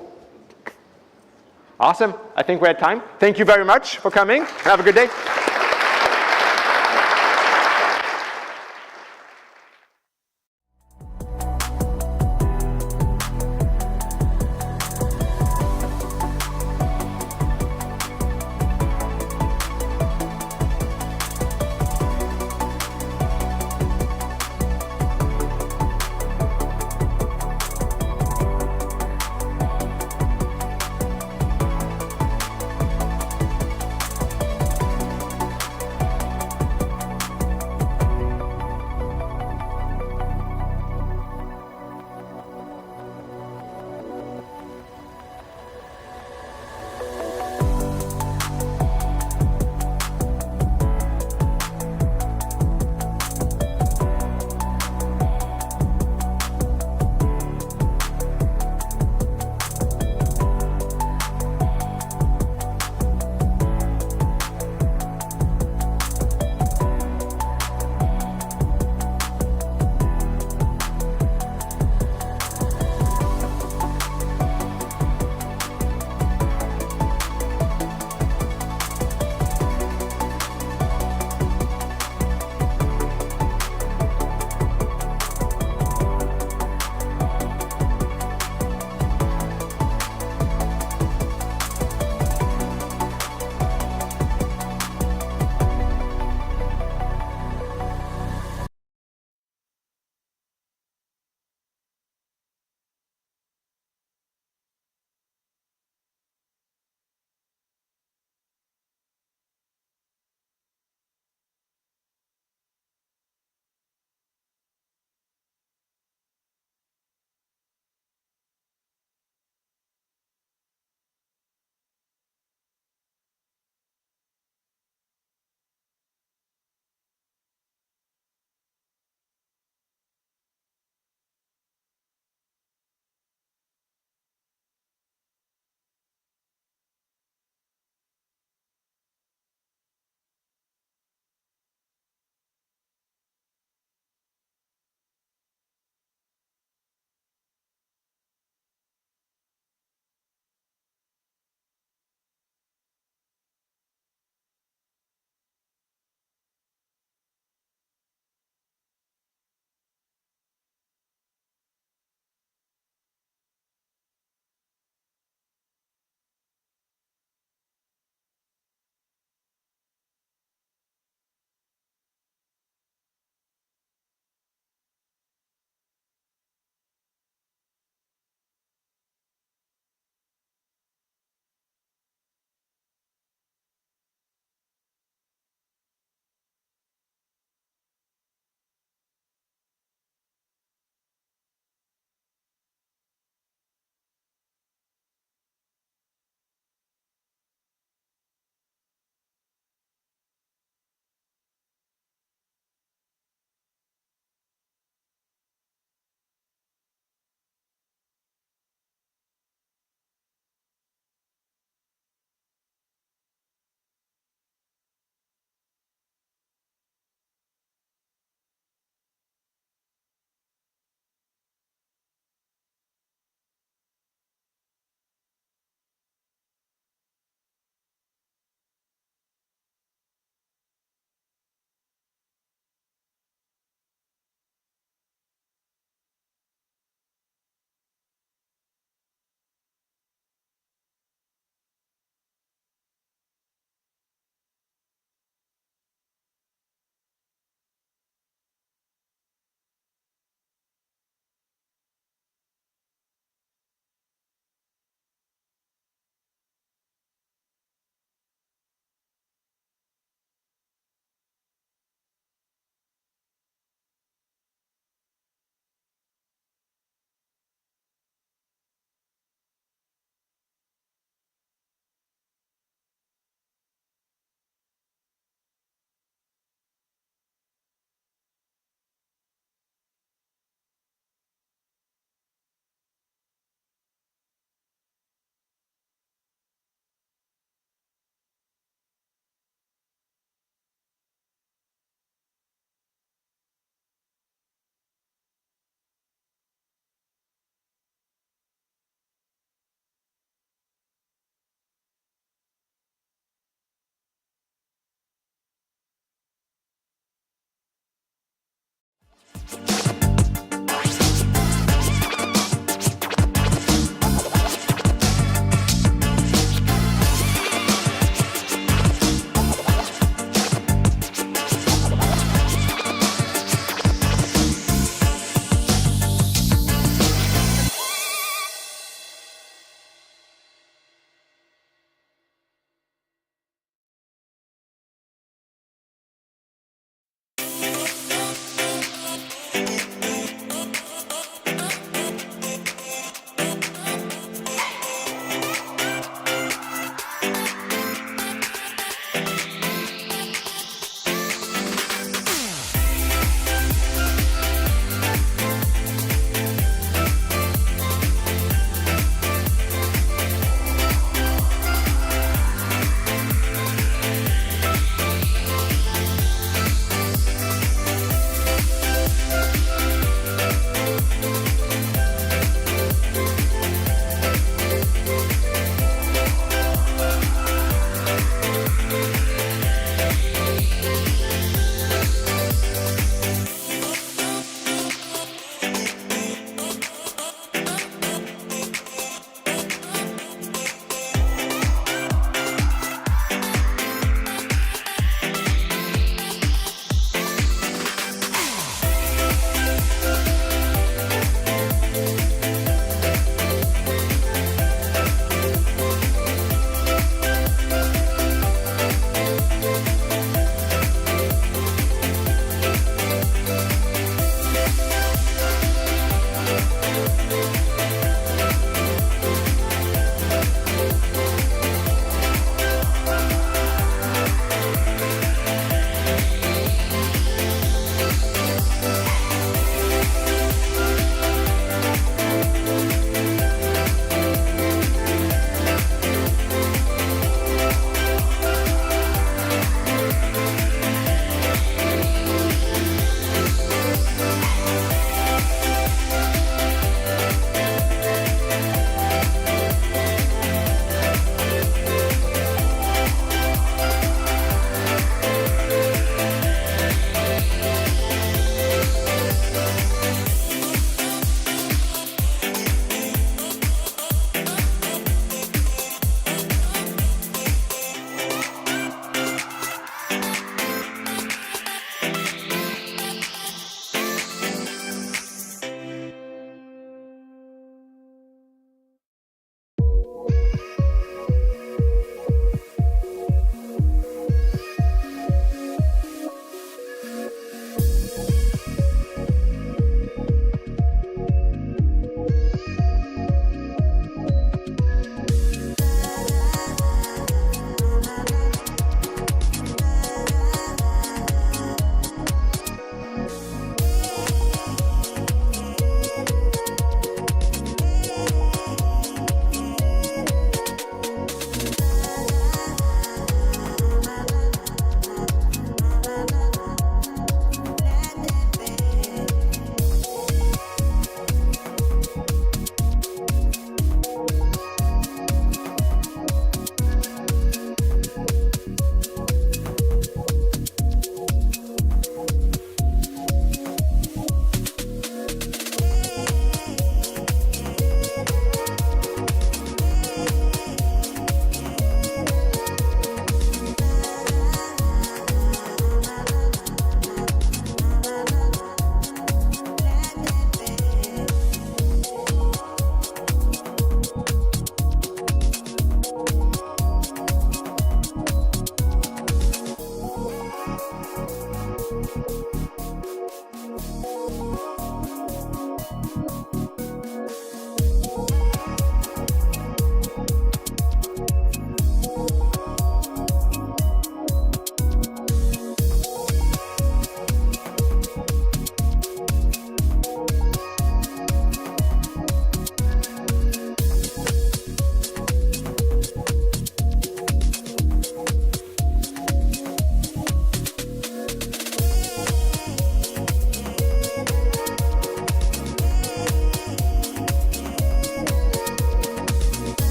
Awesome. I think we're at time. Thank you very much for coming. Have a good day.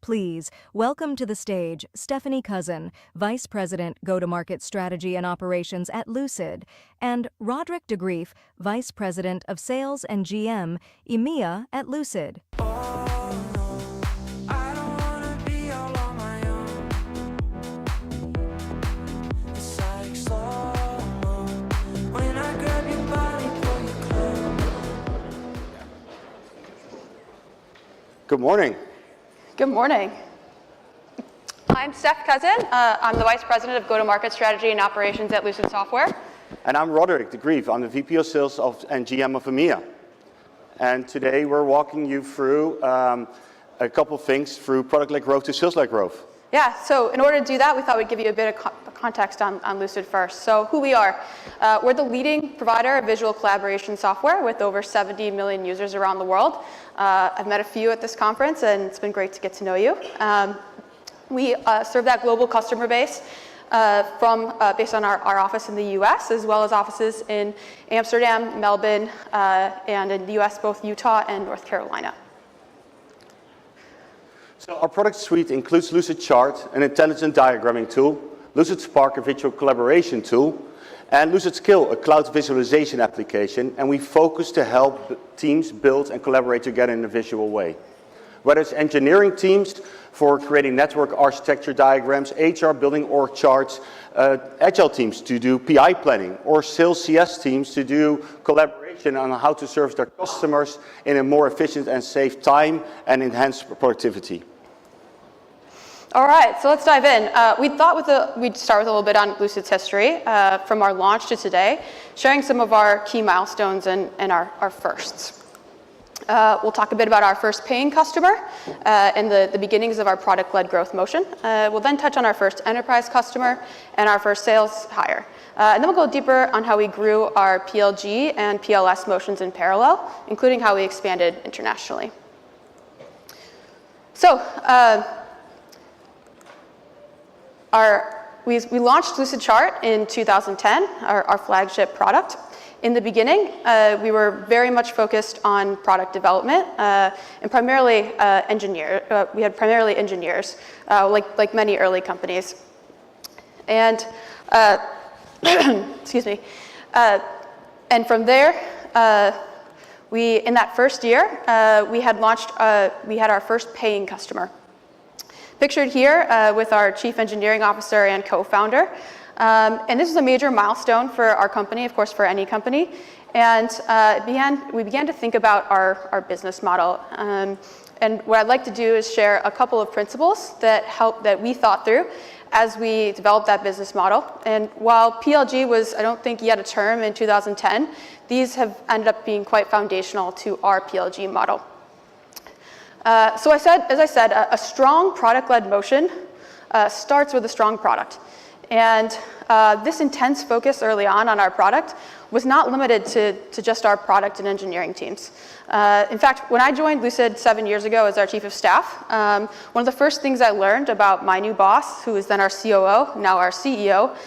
Please welcome to the stage Stephanie Cousin, Vice President, Go-to-Market Strategy and Operations at Lucid, and Roderick DeGrief, Vice President of Sales and GM, EMEA at Lucid. Good morning. Good morning. I'm Steph Cousin. I'm the Vice President of Go-to-Market Strategy and Operations at Lucid Software. And I'm Roderick DeGrief. I'm the VP of Sales and GM of EMEA. And today we're walking you through a couple things through product-led growth to sales-led growth. Yeah, so in order to do that, we thought we'd give you a bit of context on Lucid first. So who we are. We're the leading provider of visual collaboration software with over 70 million users around the world. I've met a few at this conference, and it's been great to get to know you. We serve that global customer base based on our office in the US, as well as offices in Amsterdam, Melbourne, and in the US, both Utah and North Carolina. So our product suite includes Lucid Chart, an intelligent diagramming tool, Lucid Spark, a visual collaboration tool, and Lucid Skill, a cloud visualization application, and we focus to help teams build and collaborate together in a visual way. Whether it's engineering teams for creating network architecture diagrams, HR building org charts, agile teams to do PI planning, or sales CS teams to do collaboration on how to serve their customers in a more efficient and safe time and enhance productivity. All right, so let's dive in. We thought we'd start with a little bit on Lucid's history from our launch to today, sharing some of our key milestones and our firsts. We'll talk a bit about our first paying customer and the beginnings of our product-led growth motion. We'll then touch on our first enterprise customer and our first sales hire. And then we'll go deeper on how we grew our PLG and PLS motions in parallel, including how we expanded internationally. So, we launched Lucid Chart in 2010, our flagship product. In the beginning, we were very much focused on product development and primarily we had primarily engineers, like many early companies. And excuse me. And from there, in that first year, we had our first paying customer. Pictured here with our Chief Engineering Officer and co-founder. And this is a major milestone for our company, of course, for any company. And we began to think about our business model. And what I'd like to do is share a couple of principles that we thought through as we developed that business model. And while PLG was, I don't think, yet a term in 2010, these have ended up being quite foundational to our PLG model. So as I said, a strong product-led motion starts with a strong product. And this intense focus early on our product was not limited to just our product and engineering teams. In fact, when I joined Lucid 7 years ago as our chief of staff, one of the first things I learned about my new boss, who was then our COO, now our CEO,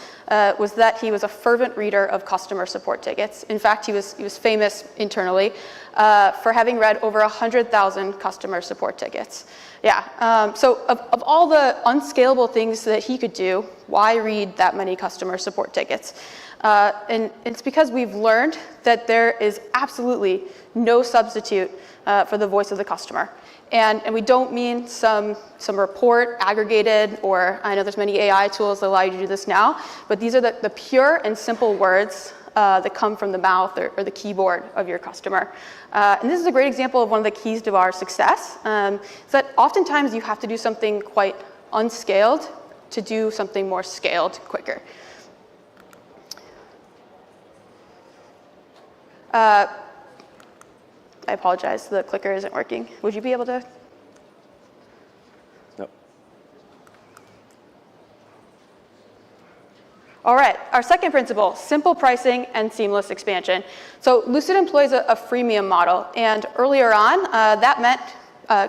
was that he was a fervent reader of customer support tickets. In fact, he was famous internally for having read over 100,000 customer support tickets. Yeah, so of all the unscalable things that he could do, why read that many customer support tickets? And it's because we've learned that there is absolutely no substitute for the voice of the customer. And we don't mean some report aggregated, or I know there's many AI tools that allow you to do this now, but these are the pure and simple words that come from the mouth or the keyboard of your customer. And this is a great example of one of the keys to our success, is that oftentimes you have to do something quite unscaled to do something more scaled quicker. I apologize, the clicker isn't working. Would you be able to? No. All right, our second principle, simple pricing and seamless expansion. So Lucid employs a freemium model, and earlier on, that meant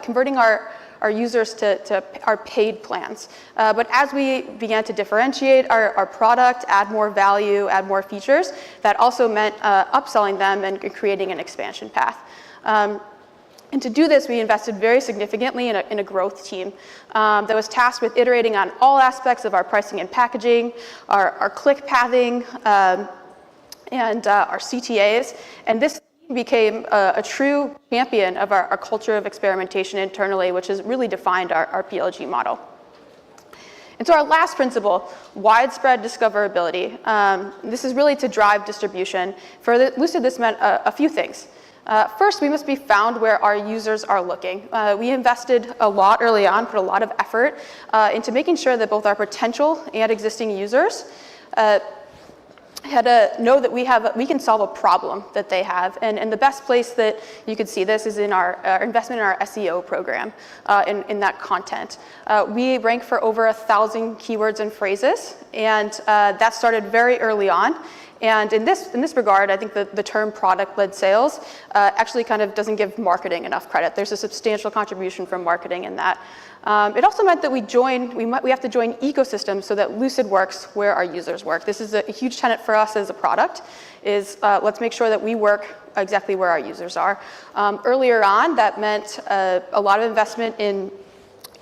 converting our users to our paid plans. But as we began to differentiate our product, add more value, add more features, that also meant upselling them and creating an expansion path. And to do this, we invested very significantly in a growth team that was tasked with iterating on all aspects of our pricing and packaging, our click pathing, and our CTAs. And this became a true champion of our culture of experimentation internally, which has really defined our PLG model. And so our last principle, widespread discoverability. This is really to drive distribution. For Lucid, this meant a few things. First, we must be found where our users are looking. We invested a lot early on, put a lot of effort into making sure that both our potential and existing users had to know that we can solve a problem that they have. And the best place that you could see this is in our investment in our SEO program, in that content. We rank for over 1,000 keywords and phrases, and that started very early on. And in this regard, I think the term product-led sales actually kind of doesn't give marketing enough credit. There's a substantial contribution from marketing in that. It also meant that we have to join ecosystems so that Lucid works where our users work. This is a huge tenet for us as a product, is let's make sure that we work exactly where our users are. Earlier on, that meant a lot of investment in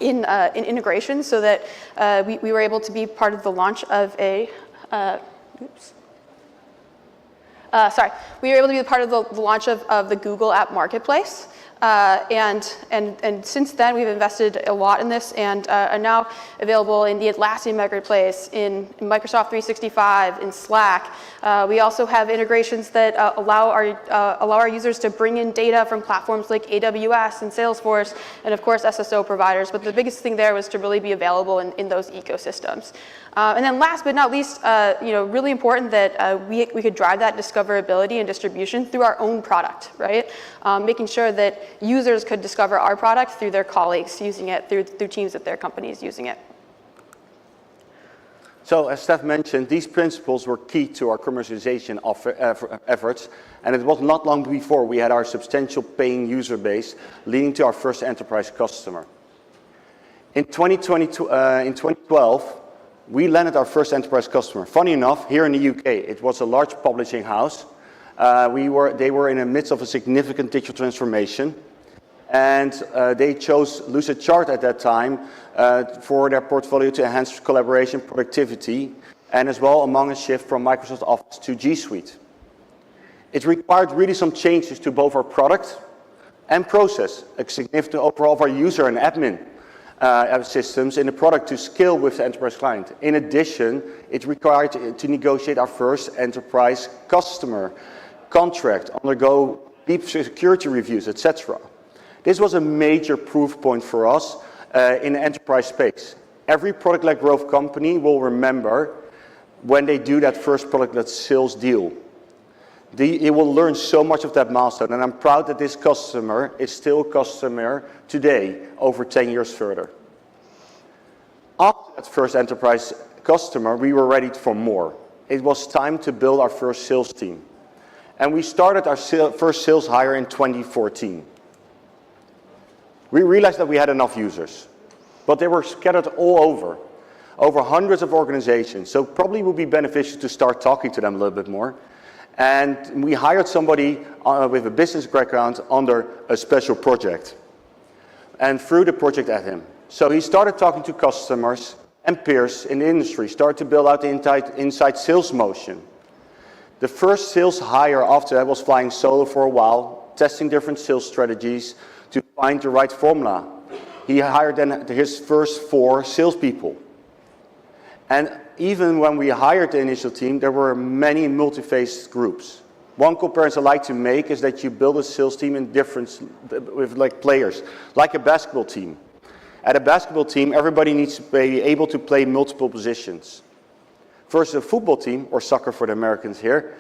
integration so that we were able to be part of the launch of we were able to be part of the launch of the Google App Marketplace. And since then, we've invested a lot in this and are now available in the Atlassian Marketplace, in Microsoft 365, in Slack. We also have integrations that allow our users to bring in data from platforms like AWS and Salesforce, and of course SSO providers. But the biggest thing there was to really be available in those ecosystems. And then last but not least, really important that we could drive that discoverability and distribution through our own product, right? Making sure that users could discover our product through their colleagues using it, through teams at their companies using it. So as Steph mentioned, these principles were key to our commercialization efforts, and it was not long before we had our substantial paying user base, leading to our first enterprise customer. In 2012, we landed our first enterprise customer. Funny enough, here in the UK, it was a large publishing house. They were in the midst of a significant digital transformation, and they chose Lucid Chart at that time for their portfolio to enhance collaboration, productivity, and as well among a shift from Microsoft Office to G Suite. It required really some changes to both our product and process, a significant overhaul of our user and admin systems in the product to scale with the enterprise client. In addition, it required to negotiate our first enterprise customer contract, undergo deep security reviews, etc. This was a major proof point for us in the enterprise space. Every product-led growth company will remember when they do that first product-led sales deal. It will learn so much of that milestone, and I'm proud that this customer is still a customer today, over 10 years further. After that first enterprise customer, we were ready for more. It was time to build our first sales team. And we started our first sales hire in 2014. We realized that we had enough users, but they were scattered all over hundreds of organizations, so probably would be beneficial to start talking to them a little bit more. And we hired somebody with a business background under a special project and threw the project at him. So he started talking to customers and peers in the industry, started to build out the inside sales motion. The first sales hire after that was flying solo for a while, testing different sales strategies to find the right formula. He hired then his first 4 salespeople. And even when we hired the initial team, there were many multi-phase groups. One comparison I like to make is that you build a sales team in with like players, like a basketball team. At a basketball team, everybody needs to be able to play multiple positions. Versus a football team, or soccer for the Americans here,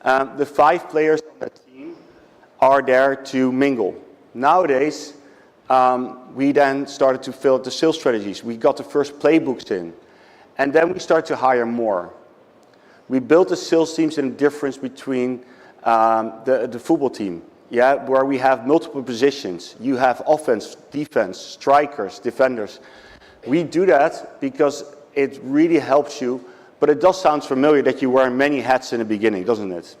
the 5 players on that team are there to mingle. Nowadays, we then started to fill out the sales strategies. We got the first playbooks in. And then we started to hire more. We built the sales teams in a difference between the football team, where we have multiple positions. You have offense, defense, strikers, defenders. We do that because it really helps you, but it does sound familiar that you wear many hats in the beginning, doesn't it?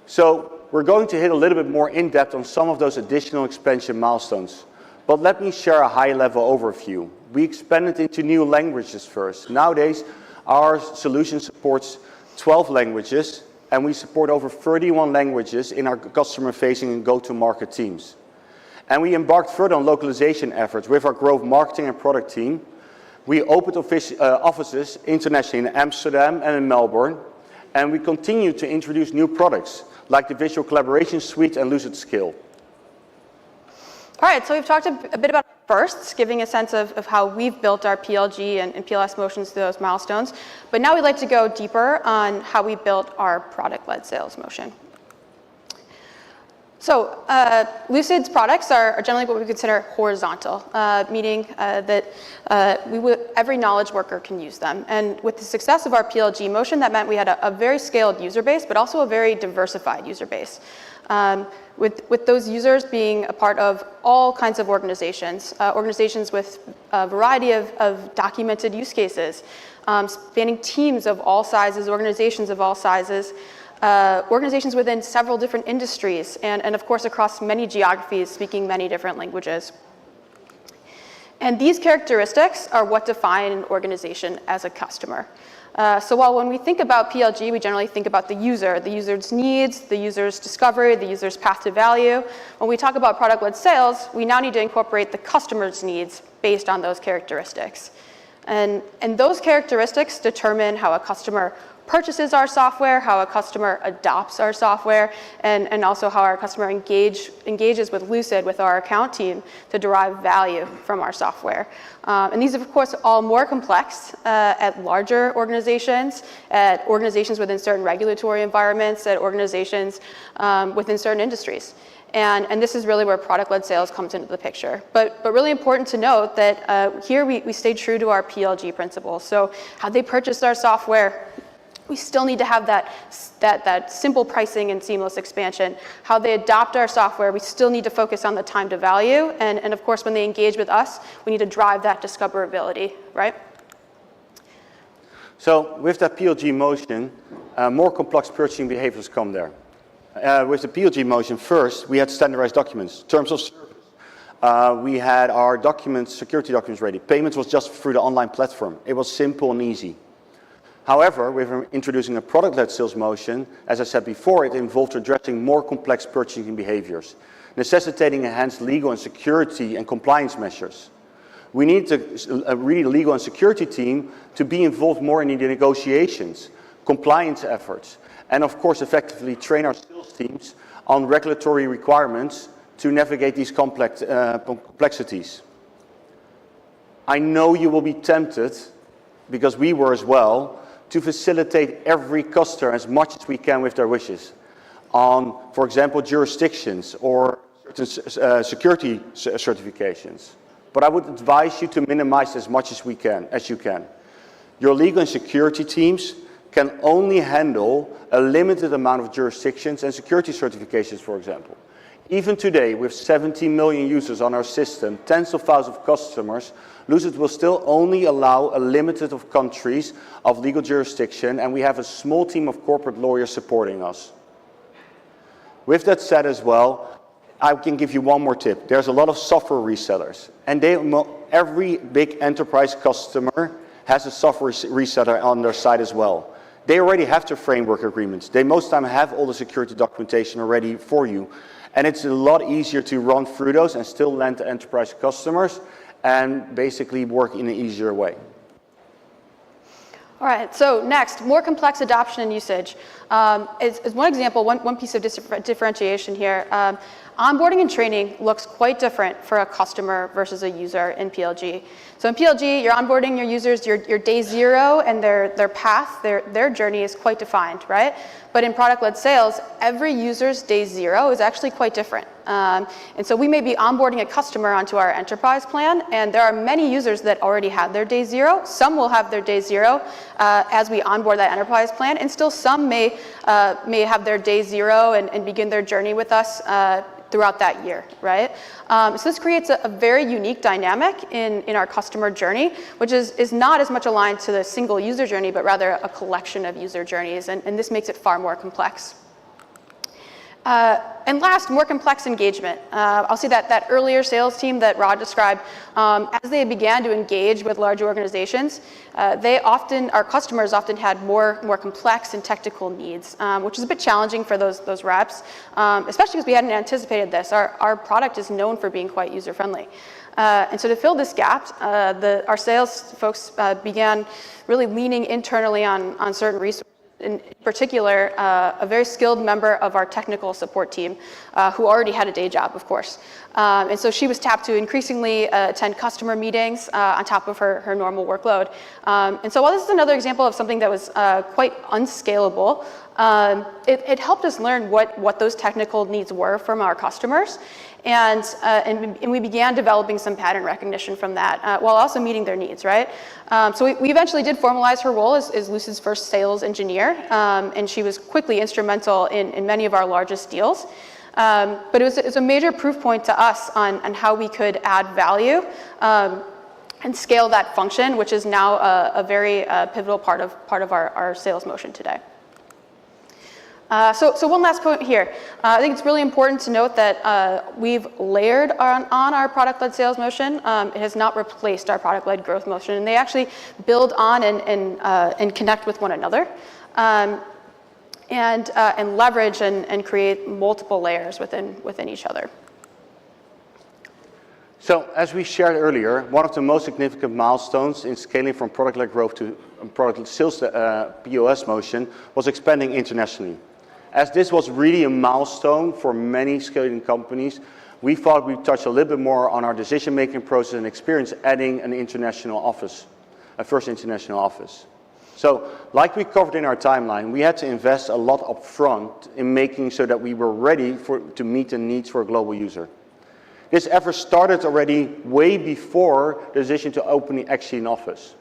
So we're going to hit a little bit more in depth on some of those additional expansion milestones. But let me share a high-level overview. We expanded into new languages first. Nowadays, our solution supports 12 languages, and we support over 31 languages in our customer-facing and go-to-market teams. And we embarked further on localization efforts with our growth marketing and product team. We opened offices internationally in Amsterdam and in Melbourne, and we continue to introduce new products like the Visual Collaboration Suite and Lucid Skill. All right, so we've talked a bit about firsts, giving a sense of how we've built our PLG and PLS motions to those milestones. But now we'd like to go deeper on how we built our product-led sales motion. So Lucid's products are generally what we consider horizontal, meaning that every knowledge worker can use them. And with the success of our PLG motion, that meant we had a very scaled user base, but also a very diversified user base. With those users being a part of all kinds of organizations, organizations with a variety of documented use cases, spanning teams of all sizes, organizations of all sizes, organizations within several different industries, and of course across many geographies, speaking many different languages. And these characteristics are what define an organization as a customer. So while when we think about PLG, we generally think about the user's needs, the user's discovery, the user's path to value. When we talk about product-led sales, we now need to incorporate the customer's needs based on those characteristics. And those characteristics determine how a customer purchases our software, how a customer adopts our software, and also how our customer engages with Lucid, with our account team, to derive value from our software. And these are, of course, all more complex at larger organizations, at organizations within certain regulatory environments, at organizations within certain industries. And this is really where product-led sales comes into the picture. But really important to note that here we stayed true to our PLG principles. So how they purchased our software, we still need to have that simple pricing and seamless expansion. How they adopt our software, we still need to focus on the time to value. And of course, when they engage with us, we need to drive that discoverability, right? So with that PLG motion, more complex purchasing behaviors come there. With the PLG motion, first, we had standardized documents, terms of service. We had our documents, security documents ready. Payments was just through the online platform. It was simple and easy. However, with introducing a product-led sales motion, as I said before, it involved addressing more complex purchasing behaviors, necessitating enhanced legal and security and compliance measures. We need a really legal and security team to be involved more in the negotiations, compliance efforts, and of course effectively train our sales teams on regulatory requirements to navigate these complexities. I know you will be tempted, because we were as well, to facilitate every customer as much as we can with their wishes on, for example, jurisdictions or security certifications. But I would advise you to minimize as much as you can. Your legal and security teams can only handle a limited amount of jurisdictions and security certifications, for example. Even today, with 70 million users on our system, tens of thousands of customers, Lucid will still only allow a limited of countries of legal jurisdiction, and we have a small team of corporate lawyers supporting us. With that said as well, I can give you one more tip. There's a lot of software resellers, and every big enterprise customer has a software reseller on their side as well. They already have their framework agreements. They most of the time have all the security documentation already for you. And it's a lot easier to run through those and still land to enterprise customers and basically work in an easier way. All right, so next, more complex adoption and usage. Is one example, one piece of differentiation here. Onboarding and training looks quite different for a customer versus a user in PLG. So in PLG, you're onboarding your users, your day zero and their path, their journey is quite defined, right? But in product-led sales, every user's day zero is actually quite different. And so we may be onboarding a customer onto our enterprise plan, and there are many users that already have their day zero. Some will have their day zero as we onboard that enterprise plan, and still some may have their day zero and begin their journey with us throughout that year, right? So this creates a very unique dynamic in our customer journey, which is not as much aligned to the single user journey, but rather a collection of user journeys, and this makes it far more complex. And last, more complex engagement. I'll see that earlier sales team that Rod described, as they began to engage with large organizations, our customers often had more complex and technical needs, which is a bit challenging for those reps, especially because we hadn't anticipated this. Our product is known for being quite user-friendly. And so to fill this gap, our sales folks began really leaning internally on certain resources. In particular, a very skilled member of our technical support team who already had a day job, of course. And so she was tapped to increasingly attend customer meetings on top of her normal workload. And so while this is another example of something that was quite unscalable, it helped us learn what those technical needs were from our customers. And we began developing some pattern recognition from that while also meeting their needs, right? So we eventually did formalize her role as Lucid's first sales engineer, and she was quickly instrumental in many of our largest deals. But it was a major proof point to us on how we could add value and scale that function, which is now a very pivotal part of our sales motion today. So one last point here. I think it's really important to note that we've layered on our product-led sales motion. It has not replaced our product-led growth motion, and they actually build on and connect with one another, and leverage and create multiple layers within each other. So, as we shared earlier, one of the most significant milestones in scaling from product-led growth to product-led sales POS motion was expanding internationally. As this was really a milestone for many scaling companies, we thought we'd touch a little bit more on our decision-making process and experience adding an international office, a first international office. So, like we covered in our timeline, we had to invest a lot up front in making sure that we were ready to meet the needs for a global user. This effort started already way before the decision to open actually an office.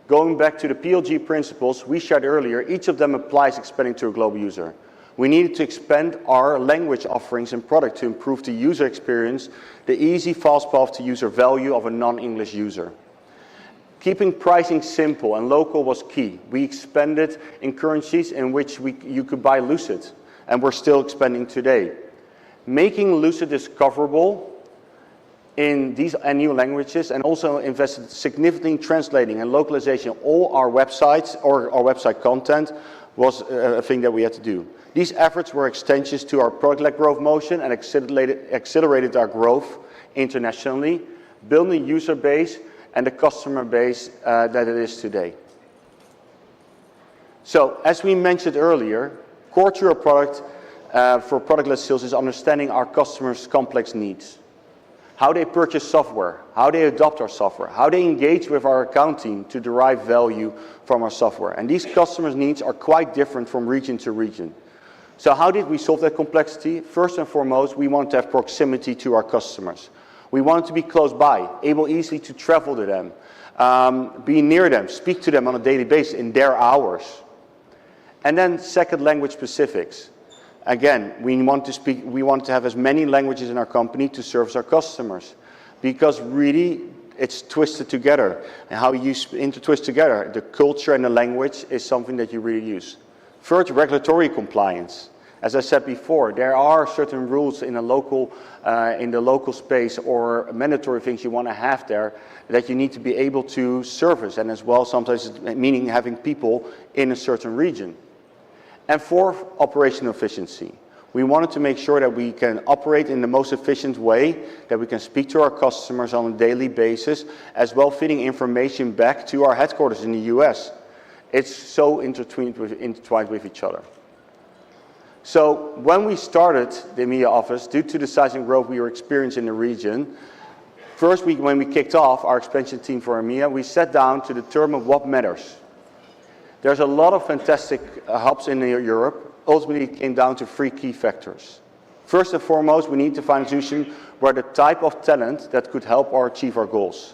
Going back to the PLG principles we shared earlier, each of them applies expanding to a global user. We needed to expand our language offerings and product to improve the user experience, the easy, fast path to user value of a non-English user. Keeping pricing simple and local was key. We expanded in currencies in which you could buy Lucid, and we're still expanding today. Making Lucid discoverable in these new languages, and also invested significantly in translating and localization of all our websites or our website content was a thing that we had to do. These efforts were extensions to our product-led growth motion and accelerated our growth internationally, building a user base and the customer base that it is today. So, as we mentioned earlier, core to our product for product-led sales is understanding our customers' complex needs. How they purchase software, how they adopt our software, how they engage with our account team to derive value from our software. And these customers' needs are quite different from region to region. So how did we solve that complexity? First and foremost, we want to have proximity to our customers. We want to be close by, able easily to travel to them, be near them, speak to them on a daily basis in their hours. And then second, language specifics. Again, we want to have as many languages in our company to service our customers, because really it's twisted together. And how you intertwist together, the culture and the language is something that you really use. Third, regulatory compliance. As I said before, there are certain rules in the local space or mandatory things you want to have there that you need to be able to service, and as well sometimes meaning having people in a certain region. And fourth, operational efficiency. We wanted to make sure that we can operate in the most efficient way, that we can speak to our customers on a daily basis, as well feeding information back to our headquarters in the US. It's so intertwined with each other. So when we started the EMEA office, due to the size and growth we were experiencing in the region, first when we kicked off our expansion team for EMEA, we sat down to determine what matters. There's a lot of fantastic hubs in Europe. Ultimately, it came down to three key factors. First and foremost, we need to find a solution where the type of talent that could help us achieve our goals.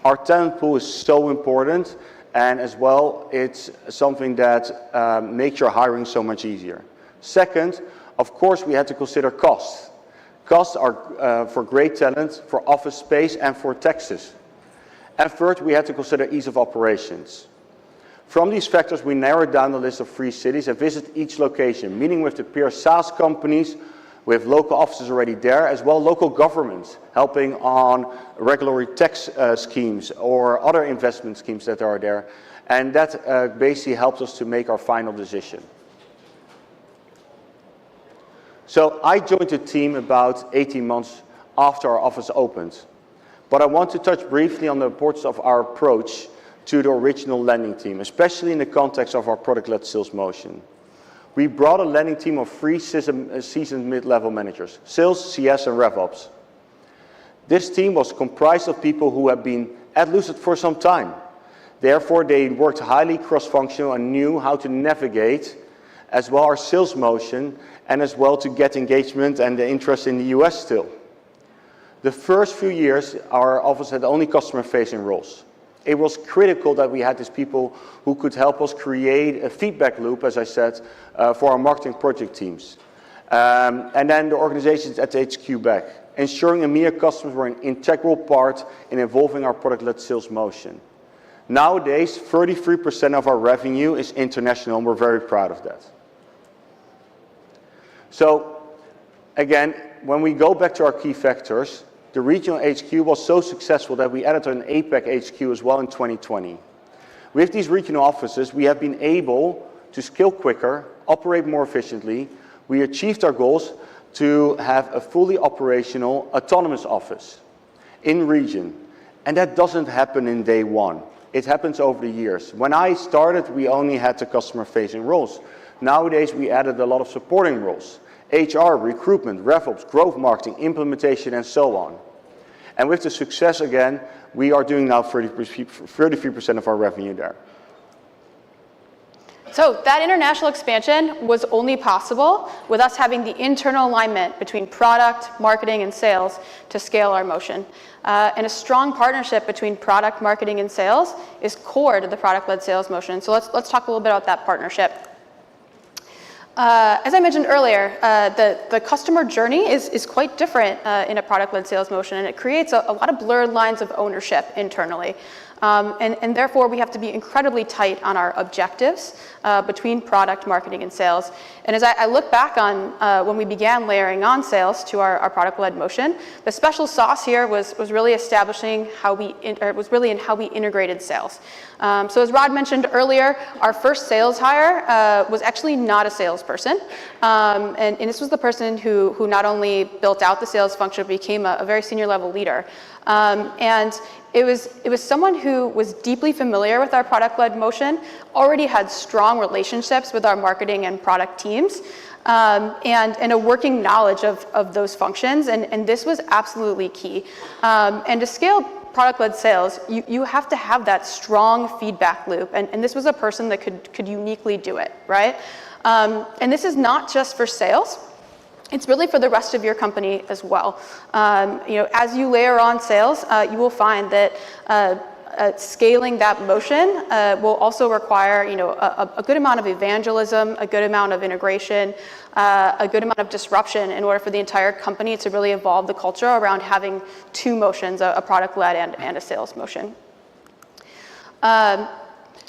Our talent pool is so important, and as well, it's something that makes your hiring so much easier. Second, of course, we had to consider costs. Costs are for great talent, for office space, and for taxes. And third, we had to consider ease of operations. From these factors, we narrowed down the list of free cities and visit each location, meeting with the peer SaaS companies with local offices already there, as well local governments, helping on regulatory tax schemes or other investment schemes that are there. And that basically helps us to make our final decision. So I joined the team about 18 months after our office opened. But I want to touch briefly on the importance of our approach to the original landing team, especially in the context of our product-led sales motion. We brought a landing team of 3 seasoned mid-level managers, sales, CS, and RevOps. This team was comprised of people who had been at Lucid for some time. Therefore, they worked highly cross-functional and knew how to navigate as well our sales motion and as well to get engagement and the interest in the US still. The first few years, our office had only customer-facing roles. It was critical that we had these people who could help us create a feedback loop, as I said, for our marketing project teams. And then the organizations at the HQ back, ensuring EMEA customers were an integral part in evolving our product-led sales motion. Nowadays, 33% of our revenue is international, and we're very proud of that. So, again, when we go back to our key factors, the regional HQ was so successful that we added an APAC HQ as well in 2020. With these regional offices, we have been able to scale quicker, operate more efficiently. We achieved our goals to have a fully operational, autonomous office in region. And that doesn't happen in day one. It happens over the years. When I started, we only had the customer-facing roles. Nowadays, we added a lot of supporting roles. HR, recruitment, RevOps, growth marketing, implementation, and so on. And with the success, again, we are doing now 33% of our revenue there. So that international expansion was only possible with us having the internal alignment between product, marketing, and sales to scale our motion. And a strong partnership between product, marketing, and sales is core to the product-led sales motion. So let's talk a little bit about that partnership. As I mentioned earlier, the customer journey is quite different in a product-led sales motion, and it creates a lot of blurred lines of ownership internally. And therefore, we have to be incredibly tight on our objectives between product, marketing, and sales. And as I look back on when we began layering on sales to our product-led motion, the special sauce here was really establishing how we integrated sales. So as Rod mentioned earlier, our first sales hire was actually not a salesperson. And this was the person who not only built out the sales function, but became a very senior level leader. And it was someone who was deeply familiar with our product-led motion, already had strong relationships with our marketing and product teams, and a working knowledge of those functions. And this was absolutely key. And to scale product-led sales, you have to have that strong feedback loop. And this was a person that could uniquely do it, right? And this is not just for sales. It's really for the rest of your company as well. As you layer on sales, you will find that scaling that motion will also require, a good amount of evangelism, a good amount of integration, a good amount of disruption in order for the entire company to really evolve the culture around having two motions, a product-led and a sales motion.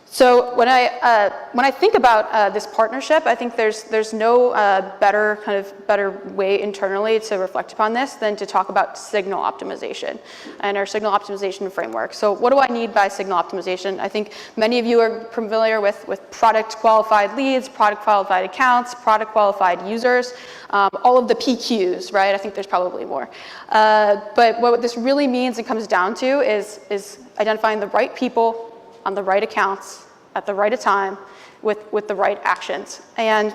So when I think about this partnership, I think there's no better way internally to reflect upon this than to talk about signal optimization and our signal optimization framework. So what do I need by signal optimization? I think many of you are familiar with product qualified leads, product qualified accounts, product qualified users, all of the PQs, right? I think there's probably more. But what this really means and comes down to is identifying the right people on the right accounts at the right time with the right actions. And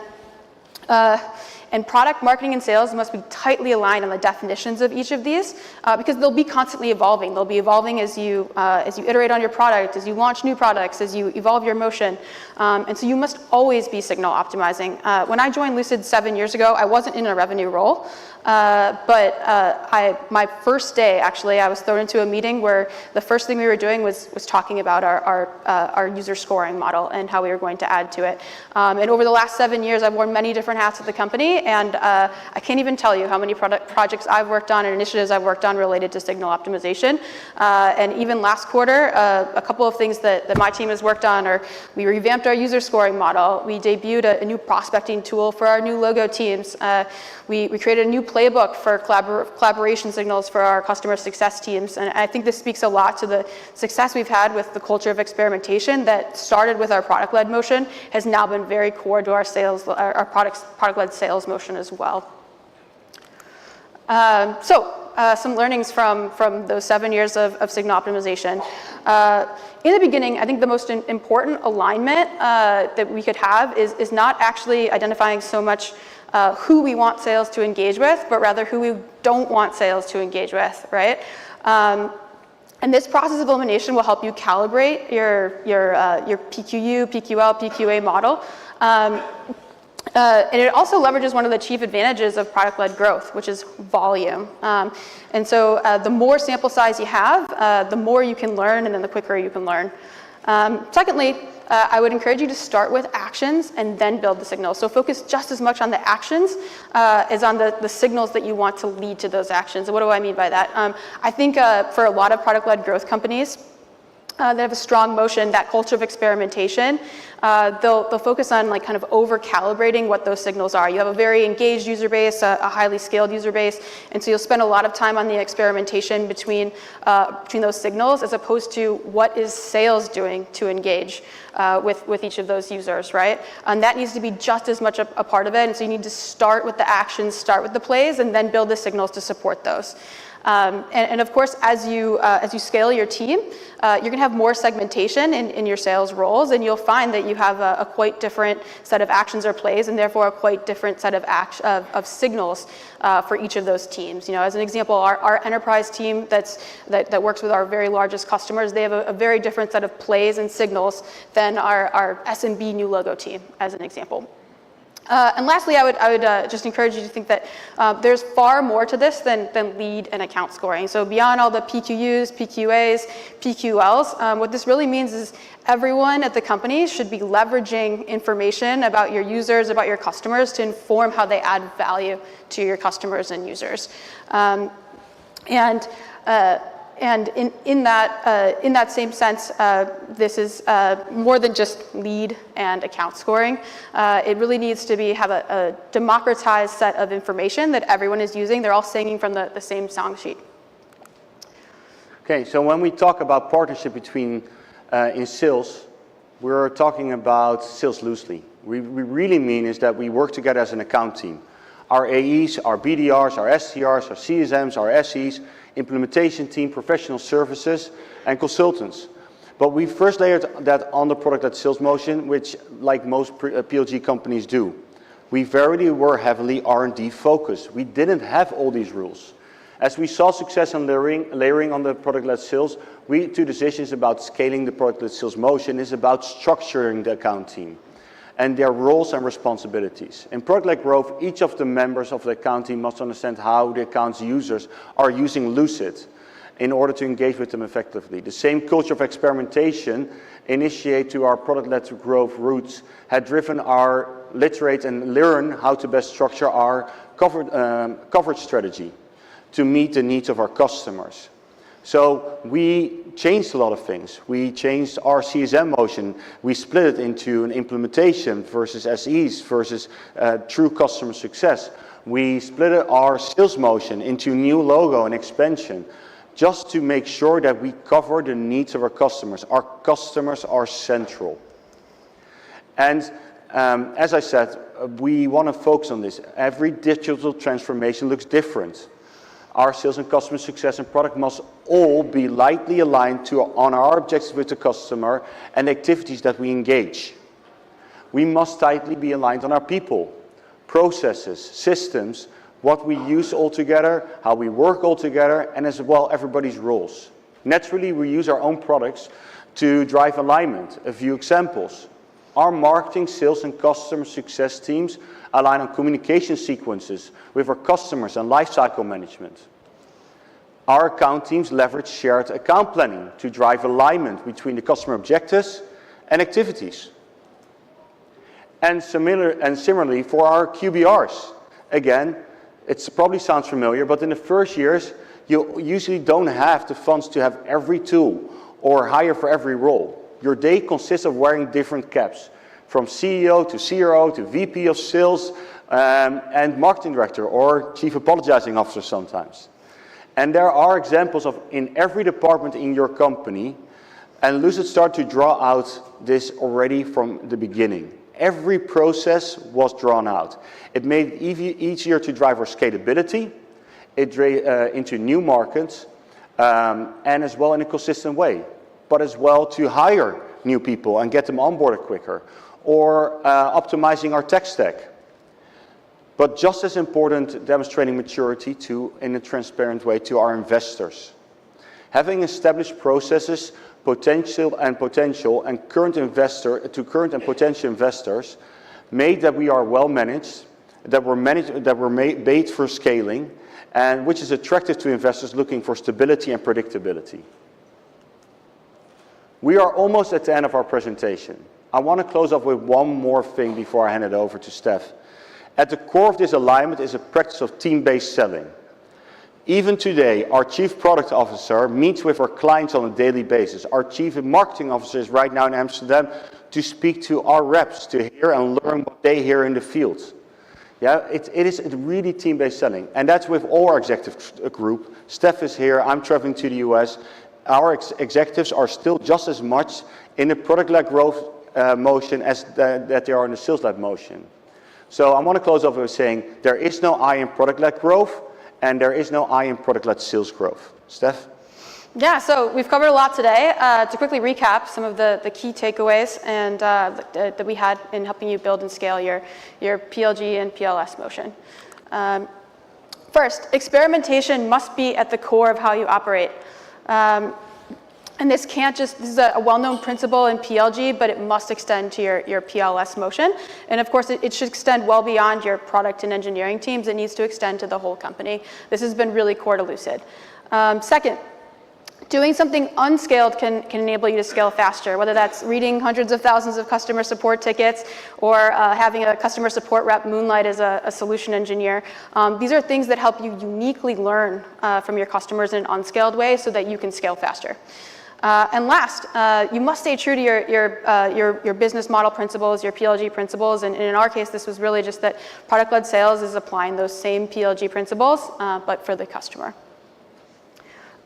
product, marketing, and sales must be tightly aligned on the definitions of each of these because they'll be constantly evolving. They'll be evolving as you iterate on your product, as you launch new products, as you evolve your motion. And so you must always be signal optimizing. When I joined Lucid 7 years ago, I wasn't in a revenue role. My first day, actually, I was thrown into a meeting where the first thing we were doing was talking about our user scoring model and how we were going to add to it. And over the last 7 years, I've worn many different hats at the company, and I can't even tell you how many projects I've worked on and initiatives I've worked on related to signal optimization. And even last quarter, a couple of things that my team has worked on are we revamped our user scoring model. We debuted a new prospecting tool for our new logo teams. We created a new playbook for collaboration signals for our customer success teams. And I think this speaks a lot to the success we've had with the culture of experimentation that started with our product-led motion, has now been very core to our sales, our product-led sales motion as well. Some learnings from those 7 years of signal optimization. In the beginning, I think the most important alignment that we could have is not actually identifying so much who we want sales to engage with, but rather who we don't want sales to engage with, right? And this process of elimination will help you calibrate your PQU, PQL, PQA model. And it also leverages one of the chief advantages of product-led growth, which is volume. And so the more sample size you have, the more you can learn, and then the quicker you can learn. Secondly, I would encourage you to start with actions and then build the signals. So focus just as much on the actions as on the signals that you want to lead to those actions. And what do I mean by that? I think for a lot of product-led growth companies that have a strong motion, that culture of experimentation, they'll focus on like kind of over-calibrating what those signals are. You have a very engaged user base, a highly scaled user base, and so you'll spend a lot of time on the experimentation between those signals as opposed to what is sales doing to engage with each of those users, right? And that needs to be just as much a part of it, and so you need to start with the actions, start with the plays, and then build the signals to support those. And of course, as you scale your team, you're going to have more segmentation in your sales roles, and you'll find that you have a quite different set of actions or plays, and therefore a quite different set of signals for each of those teams. You know, as an example, our enterprise team that works with our very largest customers, they have a very different set of plays and signals than our SMB new logo team, as an example. And lastly, I would just encourage you to think that there's far more to this than lead and account scoring. So beyond all the PQUs, PQAs, PQLs, what this really means is everyone at the company should be leveraging information about your users, about your customers to inform how they add value to your customers and users. And in that same sense, this is more than just lead and account scoring. It really needs to have a democratized set of information that everyone is using. They're all singing from the same song sheet. Okay, so when we talk about partnership between in sales, we're talking about sales loosely. We really mean is that we work together as an account team. Our AEs, our BDRs, our SDRs, our CSMs, our SEs, implementation team, professional services, and consultants. But we first layered that on the product-led sales motion, which, like most PLG companies do, we were heavily R&D focused. We didn't have all these rules. As we saw success on layering on the product-led sales, we took decisions about scaling the product-led sales motion is about structuring the account team and their roles and responsibilities. In product-led growth, each of the members of the account team must understand how the account's users are using Lucid in order to engage with them effectively. The same culture of experimentation initiate to our product-led growth roots had driven our literate and learn how to best structure our coverage strategy to meet the needs of our customers. So we changed a lot of things. We changed our CSM motion. We split it into an implementation versus SEs versus true customer success. We split our sales motion into new logo and expansion just to make sure that we cover the needs of our customers. Our customers are central. And as I said, we want to focus on this. Every digital transformation looks different. Our sales and customer success and product must all be lightly aligned on our objectives with the customer and activities that we engage. We must tightly be aligned on our people, processes, systems, what we use all together, how we work all together, and as well everybody's roles. Naturally, we use our own products to drive alignment. A few examples. Our marketing, sales, and customer success teams align on communication sequences with our customers and lifecycle management. Our account teams leverage shared account planning to drive alignment between the customer objectives and activities. And similarly for our QBRs. Again, it probably sounds familiar, but in the first years, you usually don't have the funds to have every tool or hire for every role. Your day consists of wearing different caps, from CEO to CRO to VP of sales and marketing director or chief apologizing officer sometimes. And there are examples of in every department in your company, and Lucid started to draw out this already from the beginning. Every process was drawn out. It made it easier to drive our scalability, into new markets, and as well in a consistent way, but as well to hire new people and get them onboarded quicker, or optimizing our tech stack. But just as important, demonstrating maturity in a transparent way to our investors. Having established processes, potential and current and potential investors, made that we are well managed, that we're made for scaling, and which is attractive to investors looking for stability and predictability. We are almost at the end of our presentation. I want to close off with one more thing before I hand it over to Steph. At the core of this alignment is a practice of team-based selling. Even today, our Chief Product Officer meets with our clients on a daily basis. Our Chief Marketing Officer is right now in Amsterdam to speak to our reps, to hear and learn what they hear in the field. Yeah, it is really team-based selling. And that's with all our executive group. Steph is here, I'm traveling to the US. Our executives are still just as much in the product-led growth motion as that they are in the sales-led motion. So I want to close off with saying there is no I in product-led growth, and there is no I in product-led sales growth. Steph? Yeah, so we've covered a lot today. To quickly recap some of the key takeaways and that we had in helping you build and scale your PLG and PLS motion. First, experimentation must be at the core of how you operate. And this is a well-known principle in PLG, but it must extend to your PLS motion. And of course, it should extend well beyond your product and engineering teams. It needs to extend to the whole company. This has been really core to Lucid. Second, doing something unscaled can enable you to scale faster, whether that's reading hundreds of thousands of customer support tickets or having a customer support rep moonlight as a solution engineer. These are things that help you uniquely learn from your customers in an unscaled way so that you can scale faster. And last, you must stay true to your business model principles, your PLG principles, and in our case, this was really just that product-led sales is applying those same PLG principles, but for the customer.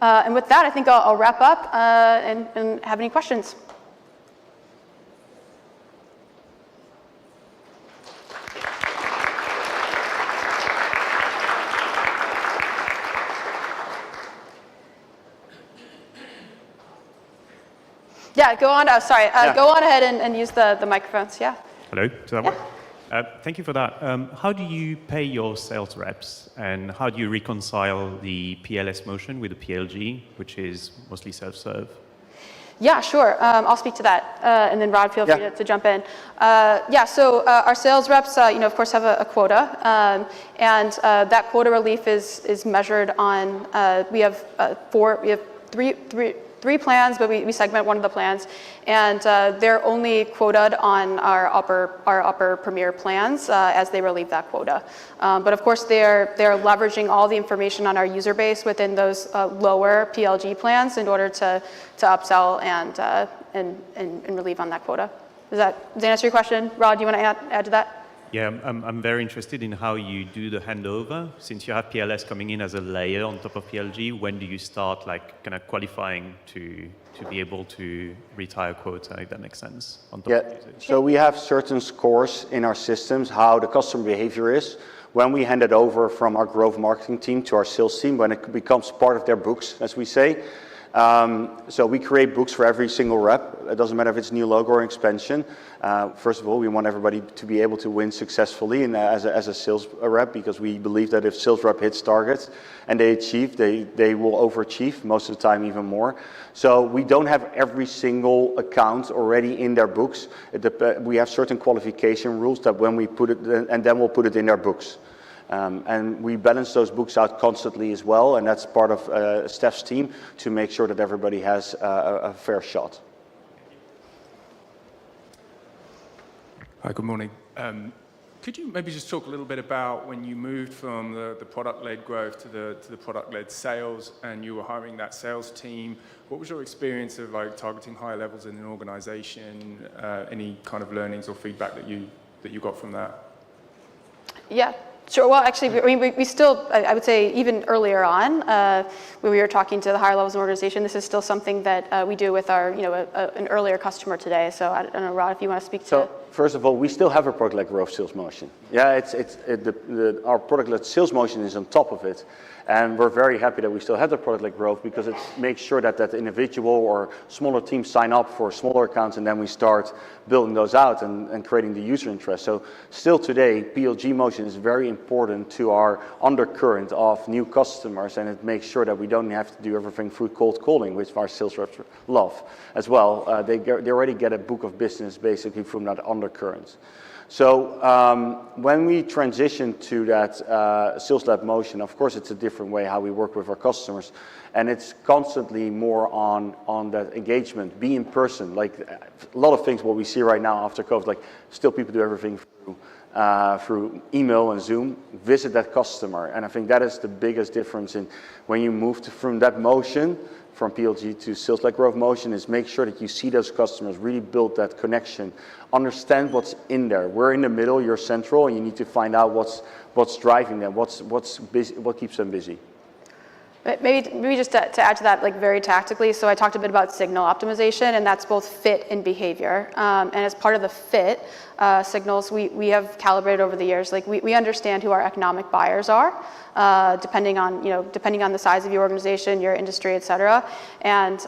And with that, I think I'll wrap up and have any questions. Yeah, go on. Go on ahead and use the microphones. Yeah. Hello. Does that work? Thank you for that. How do you pay your sales reps, and how do you reconcile the PLS motion with the PLG, which is mostly self-serve? Yeah, sure. I'll speak to that, and then Rod, feel free to jump in. So our sales reps, of course, have a quota, and that quota relief is measured on. We have three plans, but we segment one of the plans, and they're only quoted on our upper premier plans as they relieve that quota. But of course, they're leveraging all the information on our user base within those lower PLG plans in order to upsell and relieve on that quota. Does that answer your question? Rod, do you want to add to that? Yeah, I'm very interested in how you do the handover. Since you have PLS coming in as a layer on top of PLG, when do you start kind of qualifying to be able to retire quota, if that makes sense? On top of usage? So we have certain scores in our systems, how the customer behavior is. When we hand it over from our growth marketing team to our sales team, when it becomes part of their books, as we say, So we create books for every single rep. It doesn't matter if it's new logo or expansion. First of all, we want everybody to be able to win successfully as a sales rep, because we believe that if sales rep hits targets and they achieve, they will overachieve, most of the time even more. So we don't have every single account already in their books. We have certain qualification rules that when we put it, and then we'll put it in their books. And we balance those books out constantly as well, and that's part of Steph's team to make sure that everybody has a fair shot. Hi, good morning. Could you maybe just talk a little bit about when you moved from the product-led growth to the product-led sales, and you were hiring that sales team? What was your experience of like targeting higher levels in an organization? Any kind of learnings or feedback that you got from that? Yeah. Sure. Well, actually, I mean, we still, I would say, even earlier on, when we were talking to the higher levels of the organization, this is still something that we do with our, an earlier customer today. So I don't know, Rod, if you want to speak to. So first of all, we still have a product-led growth sales motion. Yeah, our product-led sales motion is on top of it. And we're very happy that we still have the product-led growth, because it makes sure that that individual or smaller teams sign up for smaller accounts, and then we start building those out and creating the user interest. So still today, PLG motion is very important to our undercurrent of new customers, and it makes sure that we don't have to do everything through cold calling, which our sales reps love as well. They already get a book of business basically from that undercurrent. So when we transition to that sales-led motion, of course it's a different way how we work with our customers, and it's constantly more on that engagement, be in person. Like a lot of things what we see right now after COVID, like still people do everything through email and Zoom. Visit that customer, and I think that is the biggest difference in when you move from that motion from PLG to sales-led growth motion, is make sure that you see those customers, really build that connection, understand what's in there. We're in the middle, you're central, and you need to find out what's driving them, what's busy, what keeps them busy. Maybe just to add to that, like very tactically, so I talked a bit about signal optimization, and that's both fit and behavior. And as part of the fit signals, we have calibrated over the years. Like we understand who our economic buyers are, depending on the size of your organization, your industry, et cetera. And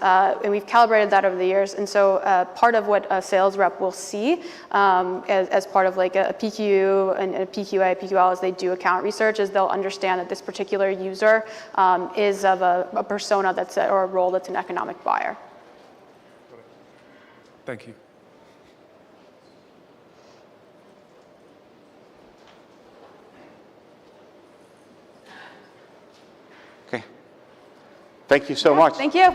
we've calibrated that over the years. And so part of what a sales rep will see as part of like a PQ and a PQA, PQL, as they do account research, is they'll understand that this particular user is of a persona or a role that's an economic buyer. Thank you. Okay. Thank you so much. Thank you.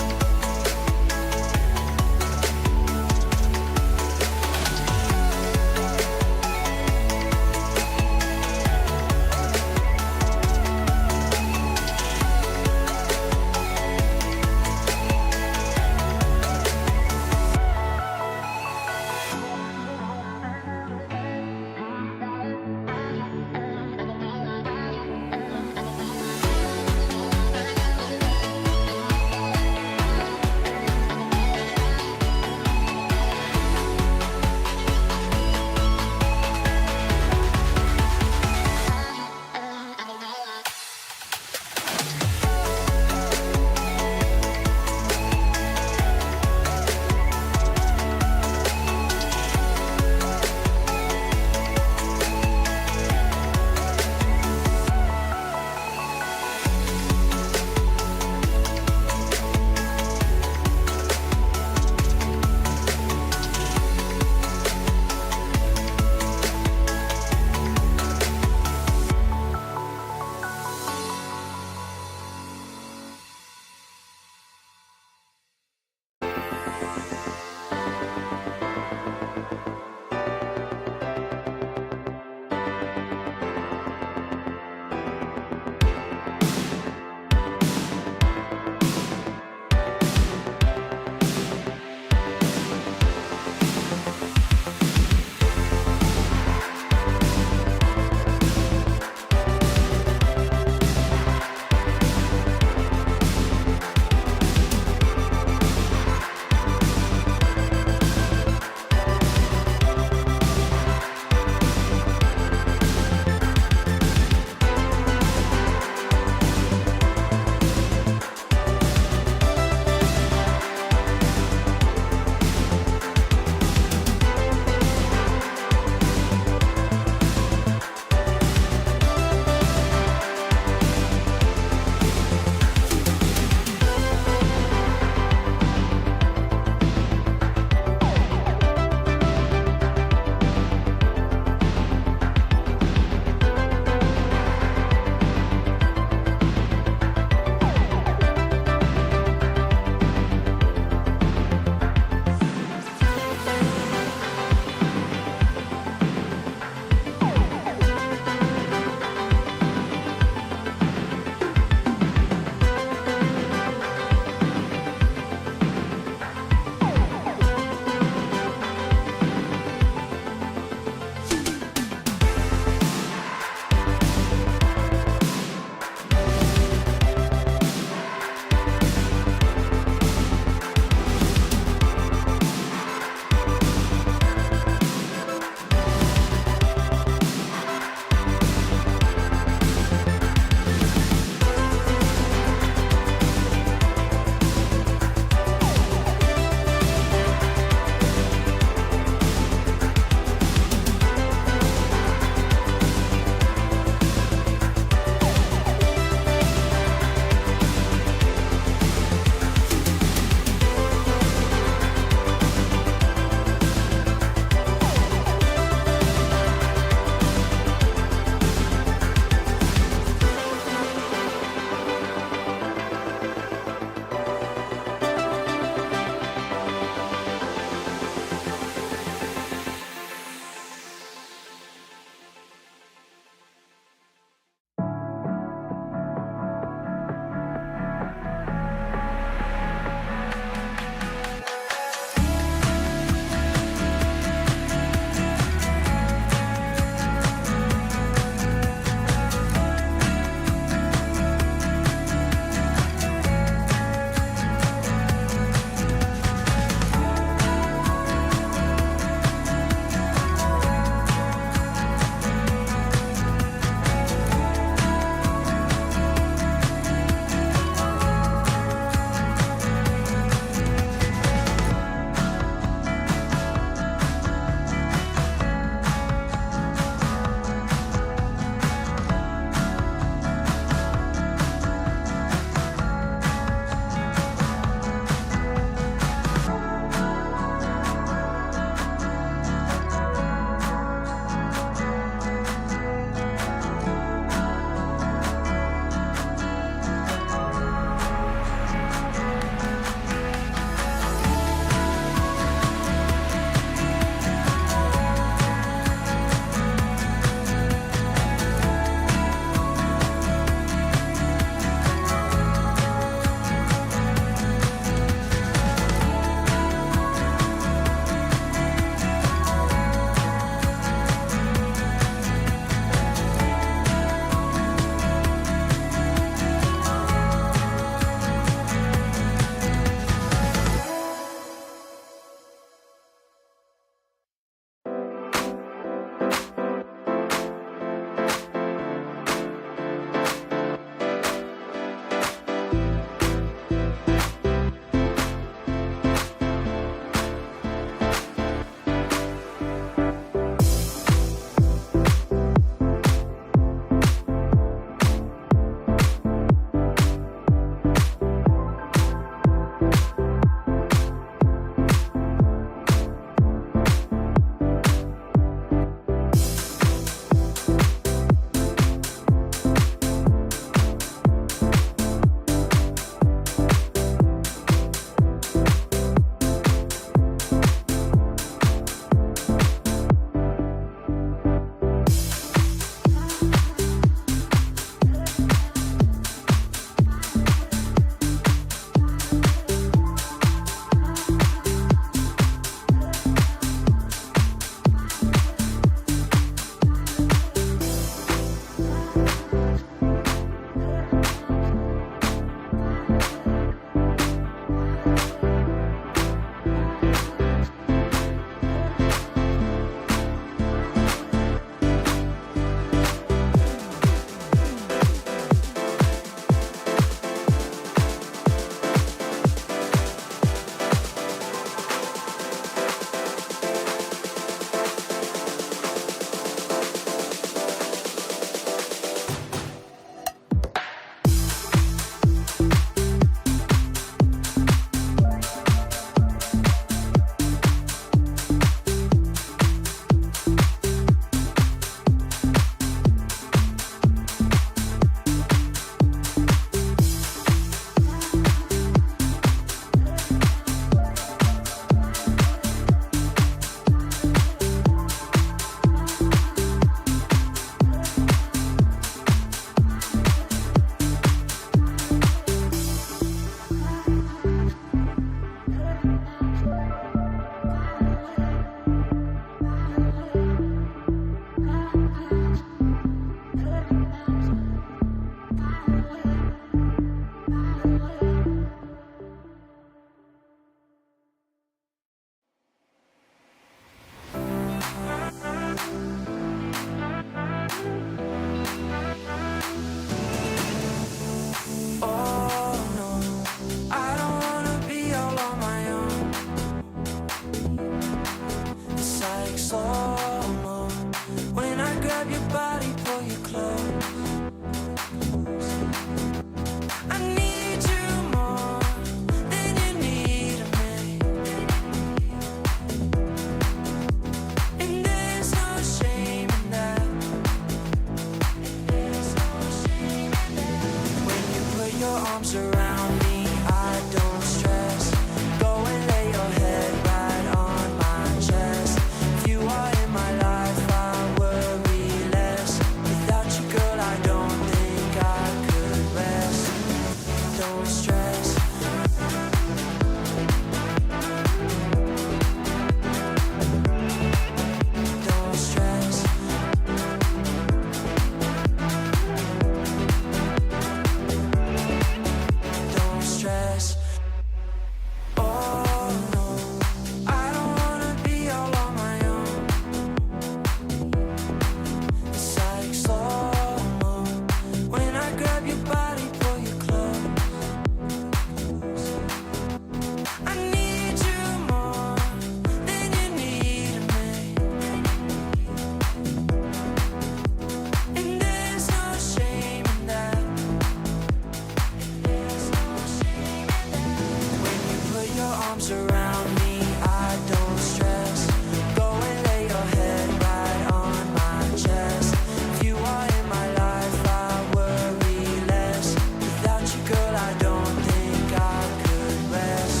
arms around me, I don't stress. Go and lay your head right on my chest. If you are in my life, I worry less. Without you, girl, I don't think I could rest.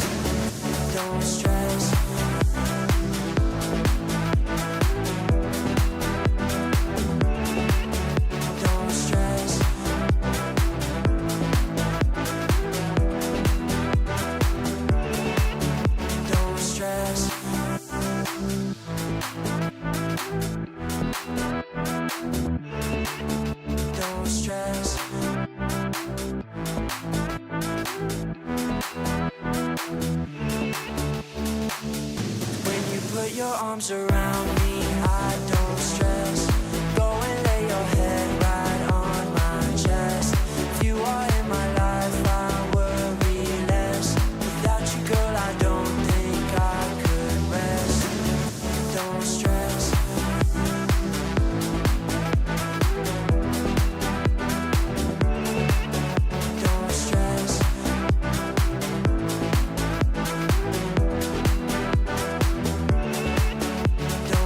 Don't stress. Don't stress. Don't stress. Don't stress. When you put your arms around me, I don't stress. Go and lay your head right on my chest. If you are in my life, I worry less. Without you, girl, I don't think I could rest. Don't stress. Don't stress. Don't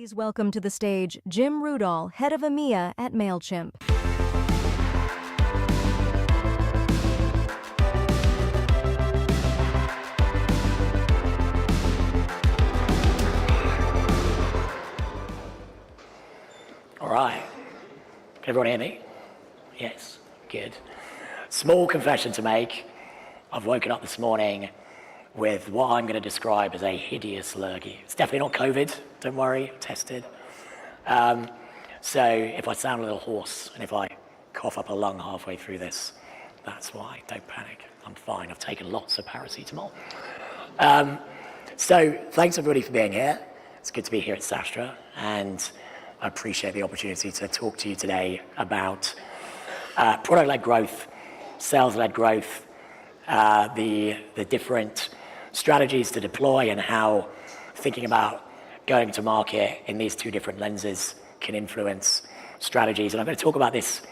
Please welcome to the stage Jim Rudall, head of EMEA at MailChimp. All right. Can everyone hear me? Yes, good. Small confession to make. I've woken up this morning with what I'm going to describe as a hideous lurgy. It's definitely not COVID, don't worry, tested. So if I sound a little hoarse and if I cough up a lung halfway through this, that's why. Don't panic. I'm fine. I've taken lots of paracetamol. So thanks everybody for being here. It's good to be here at SaaStr, and I appreciate the opportunity to talk to you today about product-led growth, sales-led growth, the different strategies to deploy, and how thinking about going to market in these two different lenses can influence strategies. And I'm going to talk about this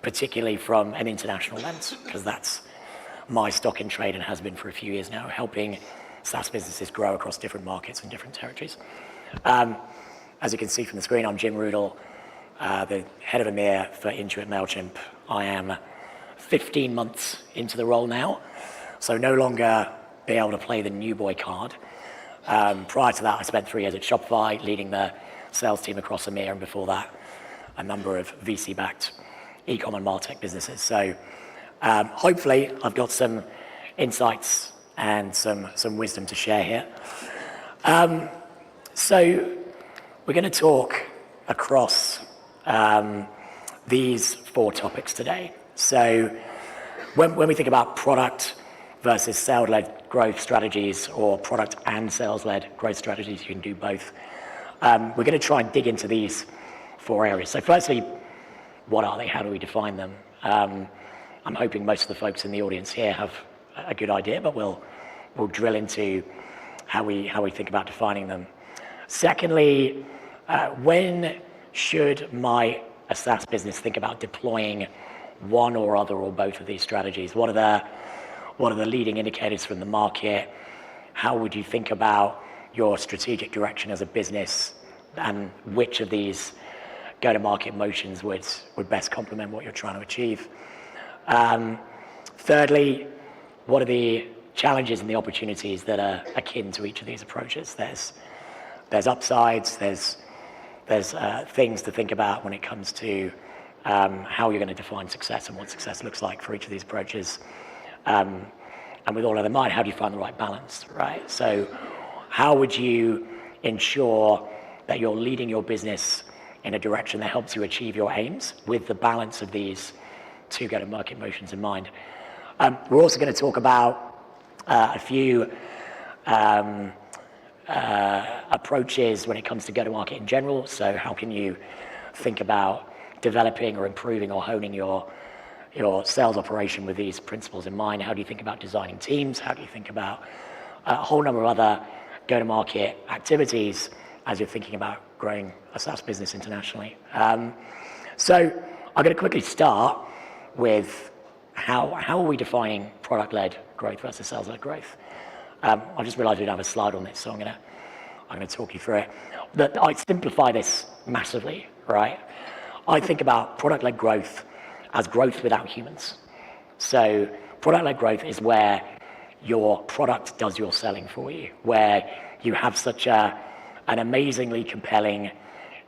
particularly from an international lens, because that's my stock in trade and has been for a few years now, helping SaaS businesses grow across different markets and different territories. As you can see from the screen, I'm Jim Rudall, the head of EMEA for Intuit MailChimp. I am 15 months into the role now, so no longer be able to play the new boy card. Prior to that, I spent 3 years at Shopify, leading the sales team across EMEA, and before that, a number of VC-backed e-com and MarTech businesses. So hopefully, I've got some insights and some wisdom to share here. So we're going to talk across these 4 topics today. So when we think about product versus sales-led growth strategies, or product and sales-led growth strategies, you can do both. We're going to try and dig into these 4 areas. So firstly, what are they? How do we define them? I'm hoping most of the folks in the audience here have a good idea, but we'll drill into how we think about defining them. Secondly, when should a SaaS business think about deploying one or other or both of these strategies? What are the leading indicators from the market? How would you think about your strategic direction as a business, and which of these go-to-market motions would best complement what you're trying to achieve? Thirdly, what are the challenges and the opportunities that are akin to each of these approaches? There's upsides, there's things to think about when it comes to how you're going to define success and what success looks like for each of these approaches. And with all of them in mind, how do you find the right balance, right? So how would you ensure that you're leading your business in a direction that helps you achieve your aims with the balance of these 2 go-to-market motions in mind? We're also going to talk about a few approaches when it comes to go-to-market in general. So how can you think about developing or improving or honing your sales operation with these principles in mind? How do you think about designing teams? How do you think about a whole number of other go-to-market activities as you're thinking about growing a SaaS business internationally? So I'm going to quickly start with how are we defining product-led growth versus sales-led growth? I just realized we don't have a slide on this, so I'm going to talk you through it. I simplify this massively, right? I think about product-led growth as growth without humans. So product-led growth is where your product does your selling for you, where you have such an amazingly compelling,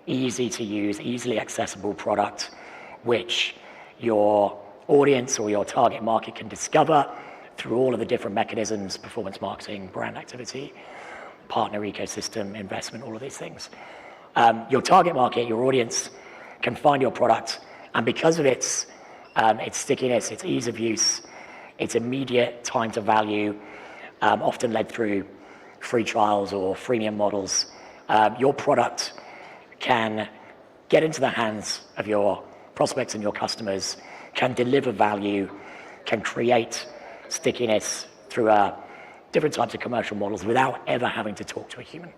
easy to use, easily accessible product, which your audience or your target market can discover through all of the different mechanisms: performance marketing, brand activity, partner ecosystem, investment, all of these things. Your target market, your audience, can find your product, and because of its stickiness, its ease of use, its immediate time to value, often led through free trials or freemium models, your product can get into the hands of your prospects and your customers, can deliver value, can create stickiness through different types of commercial models without ever having to talk to a human.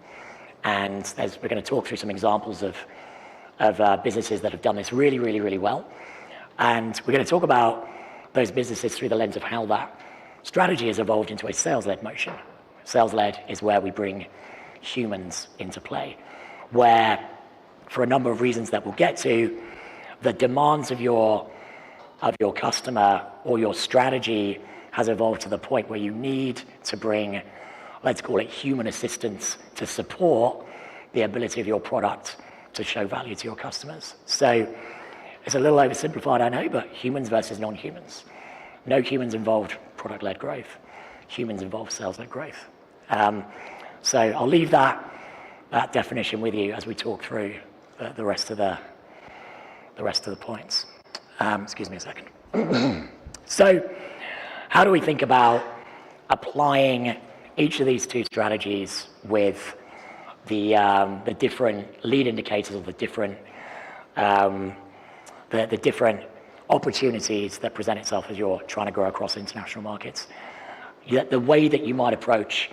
And we're going to talk through some examples of businesses that have done this really, really, really well. And we're going to talk about those businesses through the lens of how that strategy has evolved into a sales-led motion. Sales-led is where we bring humans into play. where, for a number of reasons that we'll get to, the demands of your customer or your strategy has evolved to the point where you need to bring, let's call it human assistance, to support the ability of your product to show value to your customers. So it's a little oversimplified, I know, but humans versus non-humans. No humans involved product-led growth. Humans involved sales-led growth. So I'll leave that definition with you as we talk through the rest of the points. Excuse me a second. So how do we think about applying each of these two strategies with the different lead indicators of the different opportunities that present itself as you're trying to grow across international markets? The way that you might approach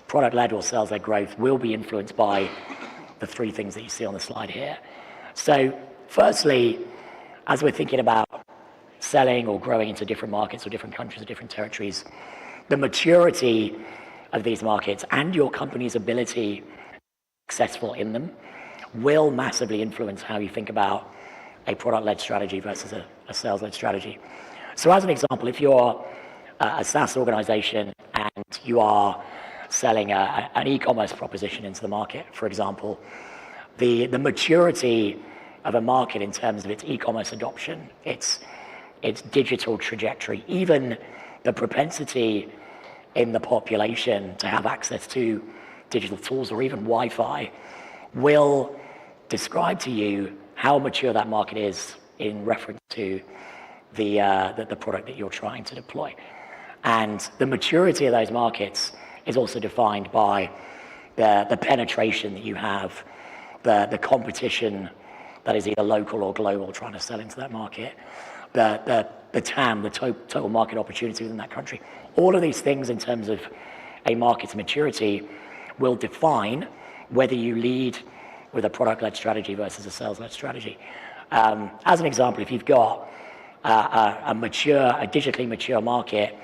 product-led or sales-led growth will be influenced by the three things that you see on the slide here. So firstly, as we're thinking about selling or growing into different markets or different countries or different territories, the maturity of these markets and your company's ability to be successful in them will massively influence how you think about a product-led strategy versus a sales-led strategy. So as an example, if you're a SaaS organization and you are selling an e-commerce proposition into the market, for example, the maturity of a market in terms of its e-commerce adoption, its digital trajectory, even the propensity in the population to have access to digital tools or even Wi-Fi will describe to you how mature that market is in reference to the product that you're trying to deploy. And the maturity of those markets is also defined by the penetration that you have, the competition that is either local or global trying to sell into that market, the TAM, the total market opportunity within that country. All of these things in terms of a market's maturity will define whether you lead with a product-led strategy versus a sales-led strategy. As an example, if you've got a digitally mature market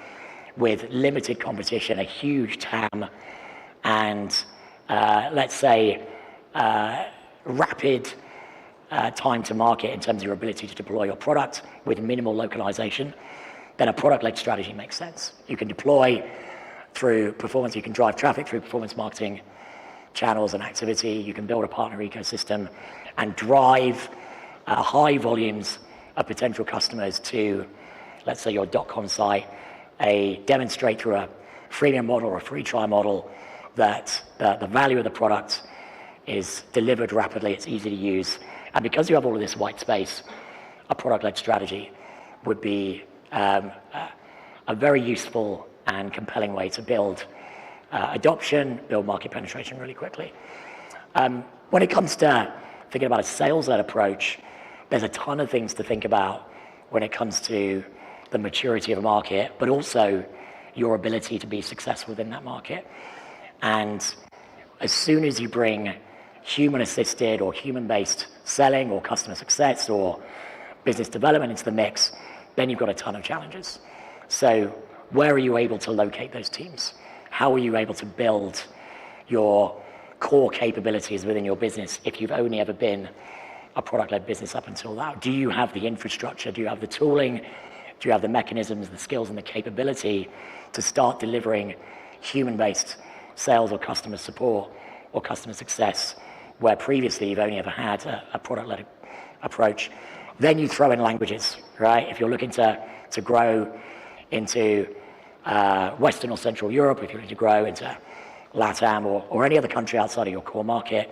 with limited competition, a huge TAM, and let's say rapid time to market in terms of your ability to deploy your product with minimal localization, then a product-led strategy makes sense. You can deploy through performance, you can drive traffic through performance marketing channels and activity, you can build a partner ecosystem and drive high volumes of potential customers to, let's say, your .com site, demonstrate through a freemium model or a free trial model that the value of the product is delivered rapidly, it's easy to use. And because you have all of this white space, a product-led strategy would be a very useful and compelling way to build adoption, build market penetration really quickly. When it comes to thinking about a sales-led approach, there's a ton of things to think about when it comes to the maturity of a market, but also your ability to be successful within that market. And as soon as you bring human-assisted or human-based selling or customer success or business development into the mix, then you've got a ton of challenges. So where are you able to locate those teams? How are you able to build your core capabilities within your business if you've only ever been a product-led business up until now? Do you have the infrastructure? Do you have the tooling? Do you have the mechanisms, the skills, and the capability to start delivering human-based sales or customer support or customer success where previously you've only ever had a product-led approach? Then you throw in languages, right? If you're looking to grow into Western or Central Europe, if you're looking to grow into LATAM or any other country outside of your core market,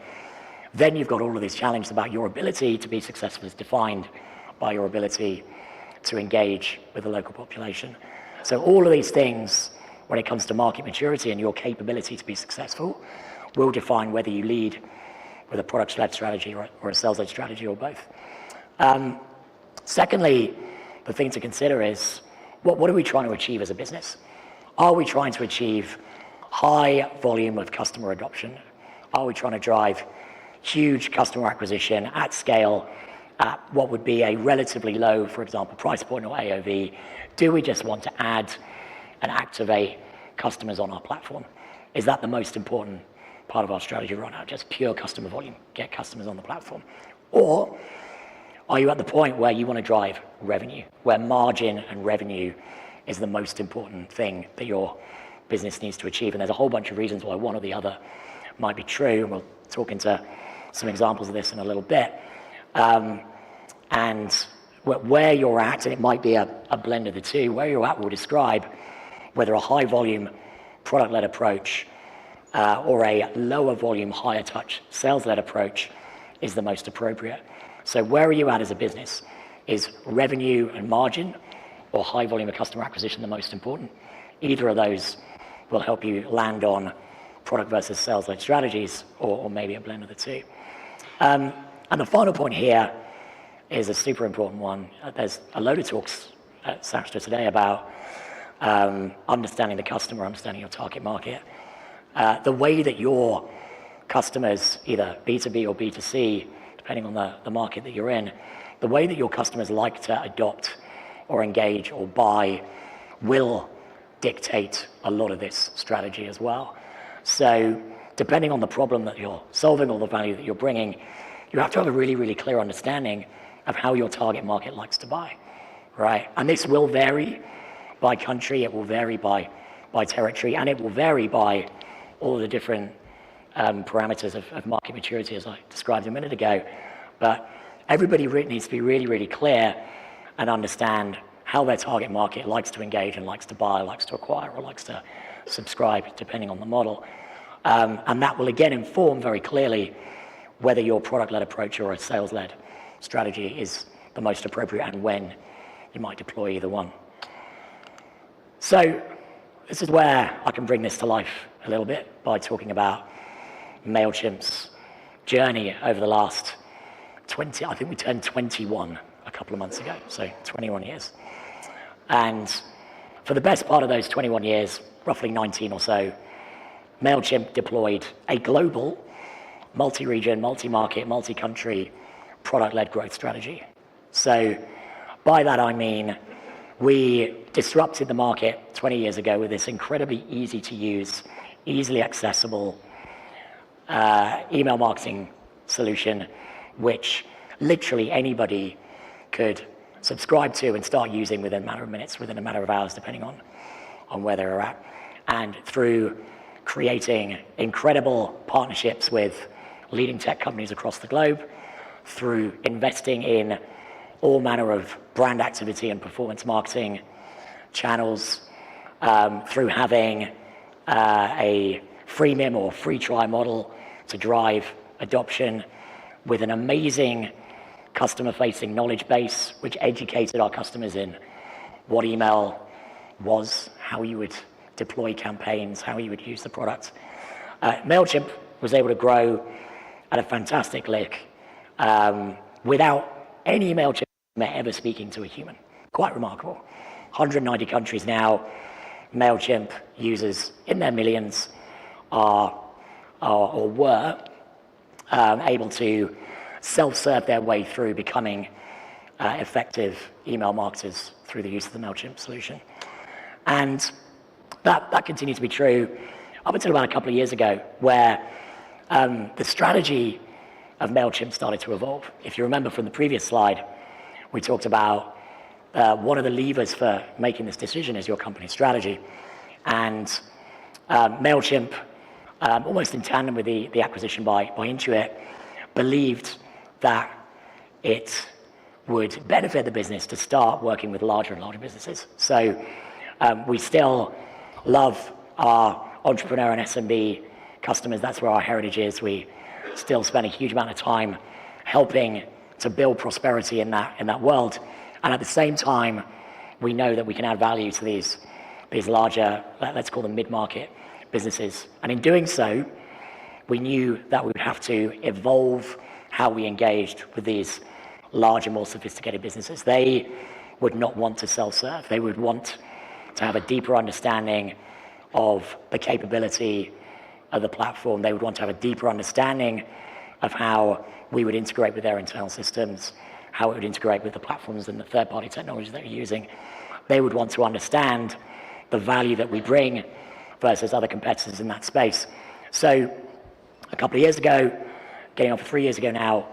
then you've got all of these challenges about your ability to be successful is defined by your ability to engage with the local population. So all of these things, when it comes to market maturity and your capability to be successful, will define whether you lead with a product-led strategy or a sales-led strategy or both. Secondly, the thing to consider is, what are we trying to achieve as a business? Are we trying to achieve high volume of customer adoption? Are we trying to drive huge customer acquisition at scale at what would be a relatively low, for example, price point or AOV? Do we just want to add and activate customers on our platform? Is that the most important part of our strategy right now, just pure customer volume, get customers on the platform? Or are you at the point where you want to drive revenue, where margin and revenue is the most important thing that your business needs to achieve? And there's a whole bunch of reasons why one or the other might be true. We'll talk into some examples of this in a little bit. And where you're at, and it might be a blend of the two, where you're at will describe whether a high volume product-led approach or a lower volume, higher touch sales-led approach is the most appropriate. So where are you at as a business? Is revenue and margin or high volume of customer acquisition the most important? Either of those will help you land on product versus sales-led strategies, or maybe a blend of the two. And the final point here is a super important one. There's a load of talks at SaaStr today about understanding the customer, understanding your target market. The way that your customers, either B2B or B2C, depending on the market that you're in, the way that your customers like to adopt or engage or buy will dictate a lot of this strategy as well. So depending on the problem that you're solving or the value that you're bringing, you have to have a really, really clear understanding of how your target market likes to buy, right? And this will vary by country, it will vary by territory, and it will vary by all the different parameters of market maturity, as I described a minute ago. But everybody needs to be really, really clear and understand how their target market likes to engage and likes to buy, likes to acquire, or likes to subscribe, depending on the model. And that will again inform very clearly whether your product-led approach or a sales-led strategy is the most appropriate and when you might deploy either one. So this is where I can bring this to life a little bit by talking about MailChimp's journey over the last 20, I think we turned 21 a couple of months ago, so 21 years. And for the best part of those 21 years, roughly 19 or so, MailChimp deployed a global, multi-region, multi-market, multi-country product-led growth strategy. So by that I mean we disrupted the market 20 years ago with this incredibly easy to use, easily accessible email marketing solution, which literally anybody could subscribe to and start using within a matter of minutes, within a matter of hours, depending on where they're at. And through creating incredible partnerships with leading tech companies across the globe, through investing in all manner of brand activity and performance marketing channels, through having a freemium or free try model to drive adoption, with an amazing customer-facing knowledge base, which educated our customers in what email was, how you would deploy campaigns, how you would use the product. MailChimp was able to grow at a fantastic lick without any MailChimp ever speaking to a human. Quite remarkable. 190 countries now. MailChimp users in their millions are or were able to self-serve their way through becoming effective email marketers through the use of the MailChimp solution. And that continues to be true up until about a couple of years ago, where the strategy of MailChimp started to evolve. If you remember from the previous slide, we talked about one of the levers for making this decision is your company strategy. And MailChimp, almost in tandem with the acquisition by Intuit, believed that it would benefit the business to start working with larger and larger businesses. So we still love our entrepreneur and SMB customers. That's where our heritage is. We still spend a huge amount of time helping to build prosperity in that world. And at the same time, we know that we can add value to these larger, let's call them mid-market businesses. And in doing so, we knew that we would have to evolve how we engaged with these larger, more sophisticated businesses. They would not want to self-serve. They would want to have a deeper understanding of the capability of the platform. They would want to have a deeper understanding of how we would integrate with their internal systems, how it would integrate with the platforms and the third-party technology that you're using. They would want to understand the value that we bring versus other competitors in that space. So A couple of years ago, getting on for 3 years ago now,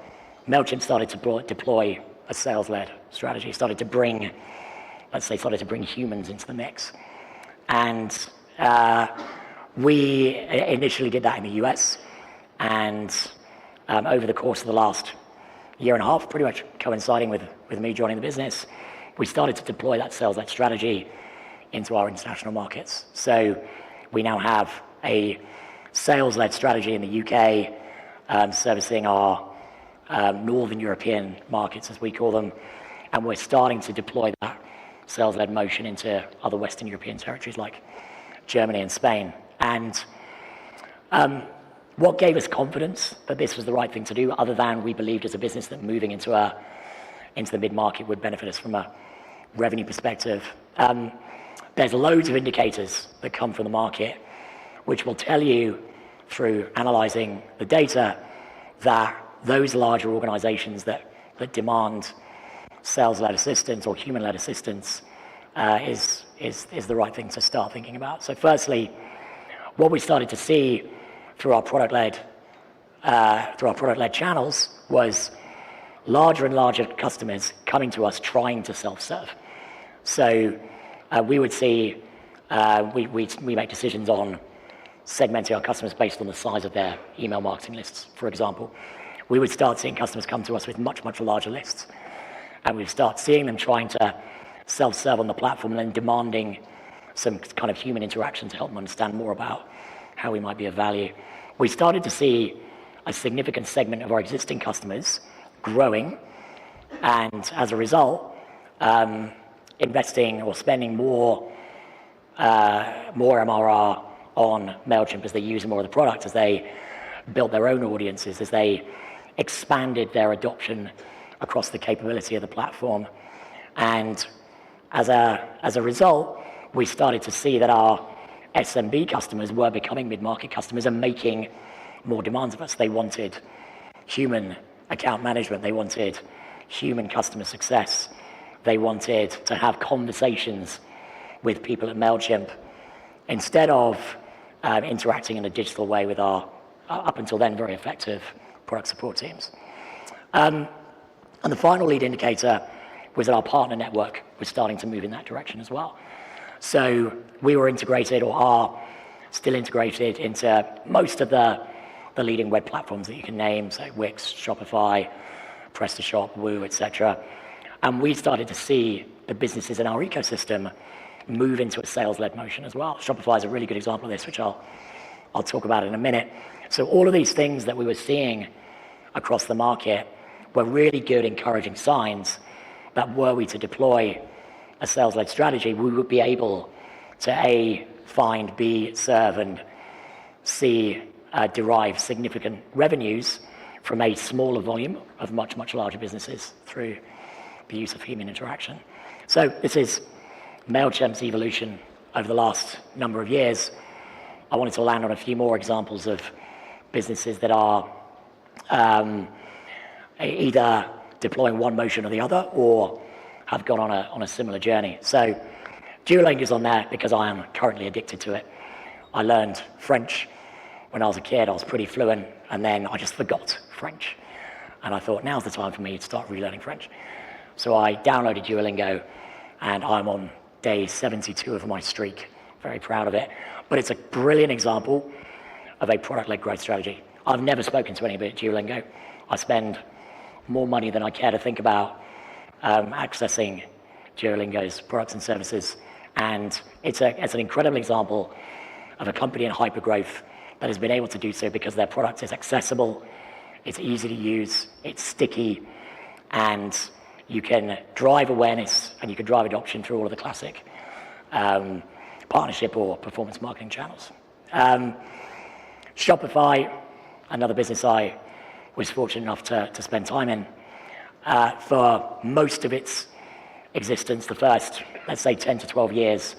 MailChimp started to deploy a sales-led strategy, started to bring humans into the mix. And we initially did that in the US, and over the course of the last year and a half, pretty much coinciding with me joining the business, we started to deploy that sales-led strategy into our international markets. So we now have a sales-led strategy in the UK, servicing our Northern European markets, as we call them, and we're starting to deploy that sales-led motion into other Western European territories like Germany and Spain. And what gave us confidence that this was the right thing to do, other than we believed as a business that moving into the mid-market would benefit us from a revenue perspective? There's loads of indicators that come from the market, which will tell you through analyzing the data that those larger organizations that demand sales-led assistance or human-led assistance is the right thing to start thinking about. So firstly, what we started to see through our product-led channels was larger and larger customers coming to us trying to self-serve. So we would see, we make decisions on segmenting our customers based on the size of their email marketing lists, for example. We would start seeing customers come to us with much, much larger lists. And we'd start seeing them trying to self-serve on the platform and then demanding some kind of human interaction to help them understand more about how we might be of value. We started to see a significant segment of our existing customers growing, and as a result, investing or spending more MRR on MailChimp as they use more of the product, as they built their own audiences, as they expanded their adoption across the capability of the platform. And as a result, we started to see that our SMB customers were becoming mid-market customers and making more demands of us. They wanted human account management. They wanted human customer success. They wanted to have conversations with people at MailChimp instead of interacting in a digital way with our, up until then, very effective product support teams. And the final lead indicator was that our partner network was starting to move in that direction as well. So we were integrated, or are still integrated, into most of the leading web platforms that you can name, so Wix, Shopify, PrestaShop, Woo, etc. And we started to see the businesses in our ecosystem move into a sales-led motion as well. Shopify is a really good example of this, which I'll talk about in a minute. So all of these things that we were seeing across the market were really good, encouraging signs that were we to deploy a sales-led strategy, we would be able to A, find, B, serve, and C, derive significant revenues from a smaller volume of much, much larger businesses through the use of human interaction. So this is MailChimp's evolution over the last number of years. I wanted to land on a few more examples of businesses that are either deploying one motion or the other, or have gone on a similar journey. So Duolingo is on there because I am currently addicted to it. I learned French when I was a kid. I was pretty fluent, and then I just forgot French. And I thought, now's the time for me to start relearning French. So I downloaded Duolingo, and I'm on day 72 of my streak. Very proud of it. But it's a brilliant example of a product-led growth strategy. I've never spoken to anybody at Duolingo. I spend more money than I care to think about accessing Duolingo's products and services. And it's an incredible example of a company in hypergrowth that has been able to do so because their product is accessible, it's easy to use, it's sticky, and you can drive awareness and you can drive adoption through all of the classic partnership or performance marketing channels. Shopify, another business I was fortunate enough to spend time in, for most of its existence, the first, let's say, 10 to 12 years,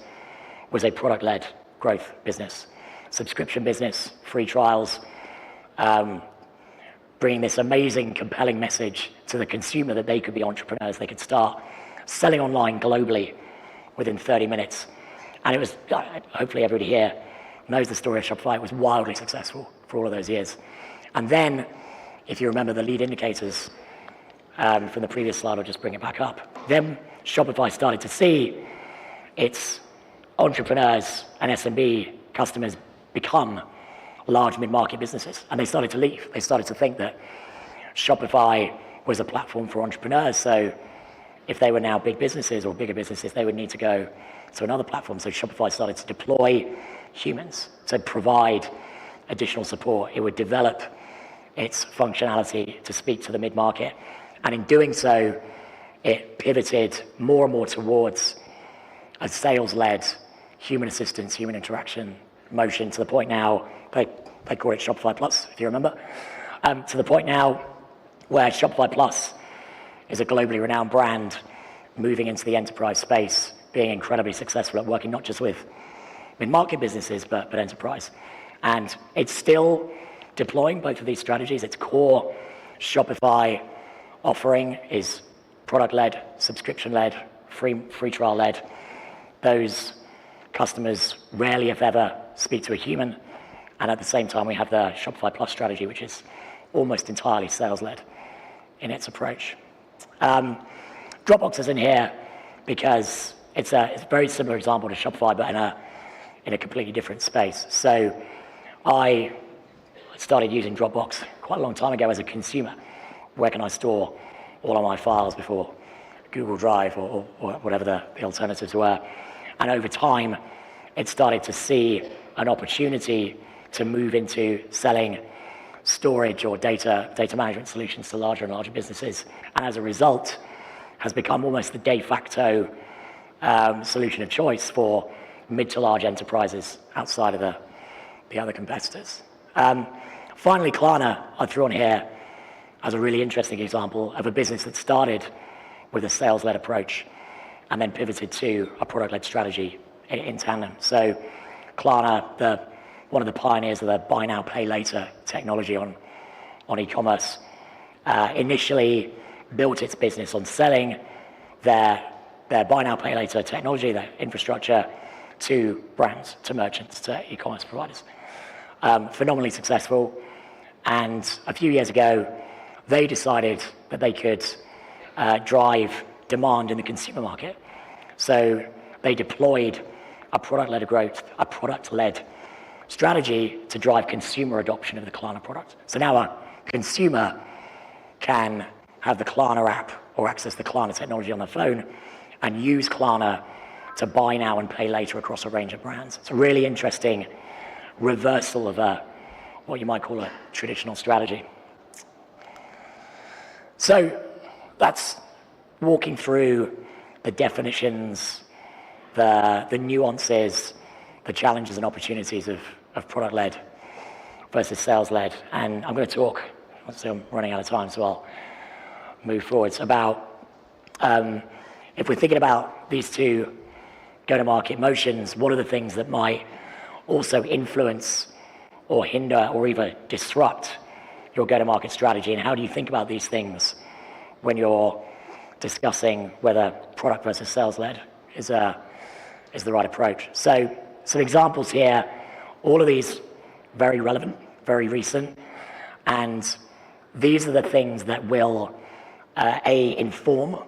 was a product-led growth business. Subscription business, free trials, bringing this amazing, compelling message to the consumer that they could be entrepreneurs. They could start selling online globally within 30 minutes. And it was, hopefully everybody here knows the story of Shopify. It was wildly successful all of those years. And then, if you remember the lead indicators from the previous slide, I'll just bring it back up. Then Shopify started to see its entrepreneurs and SMB customers become large mid-market businesses, and they started to leave. They started to think that Shopify was a platform for entrepreneurs, so if they were now big businesses or bigger businesses, they would need to go to another platform. So Shopify started to deploy humans to provide additional support. It would develop its functionality to speak to the mid-market, and in doing so, it pivoted more and more towards a sales-led human assistance, human interaction motion, to the point now, they call it Shopify Plus, if you remember, to the point now where Shopify Plus is a globally renowned brand moving into the enterprise space, being incredibly successful at working not just with mid-market businesses, but enterprise. And it's still deploying both of these strategies. Its core Shopify offering is product-led, subscription-led, free trial-led. Those customers rarely, if ever, speak to a human. And at the same time, we have the Shopify Plus strategy, which is almost entirely sales-led in its approach. Dropbox is in here because it's a very similar example to Shopify, but in a completely different space. So I started using Dropbox quite a long time ago as a consumer. Where can I store all of my files before Google Drive or whatever the alternatives were? And over time, it started to see an opportunity to move into selling storage or data management solutions to larger and larger businesses. And as a result, has become almost the de facto solution of choice for mid to large enterprises outside of the other competitors. Finally, Klarna, I threw on here as a really interesting example of a business that started with a sales-led approach and then pivoted to a product-led strategy in tandem. So Klarna, one of the pioneers of the buy now, pay later technology on e-commerce, initially built its business on selling their buy now, pay later technology, their infrastructure, to brands, to merchants, to e-commerce providers. Phenomenally successful. And a few years ago, they decided that they could drive demand in the consumer market. So they deployed a product-led growth, a product-led strategy to drive consumer adoption of the Klarna product. So now a consumer can have the Klarna app or access the Klarna technology on their phone and use Klarna to buy now and pay later across a range of brands. It's a really interesting reversal of what you might call a traditional strategy. So that's walking through the definitions, the nuances, the challenges and opportunities of product-led versus sales-led. And I'm going to talk, so I'm running out of time, so I'll move forwards, about if we're thinking about these two go-to-market motions, what are the things that might also influence or hinder or even disrupt your go-to-market strategy, and how do you think about these things when you're discussing whether product versus sales-led is the right approach? So some examples here, all of these very relevant, very recent, and these are the things that will inform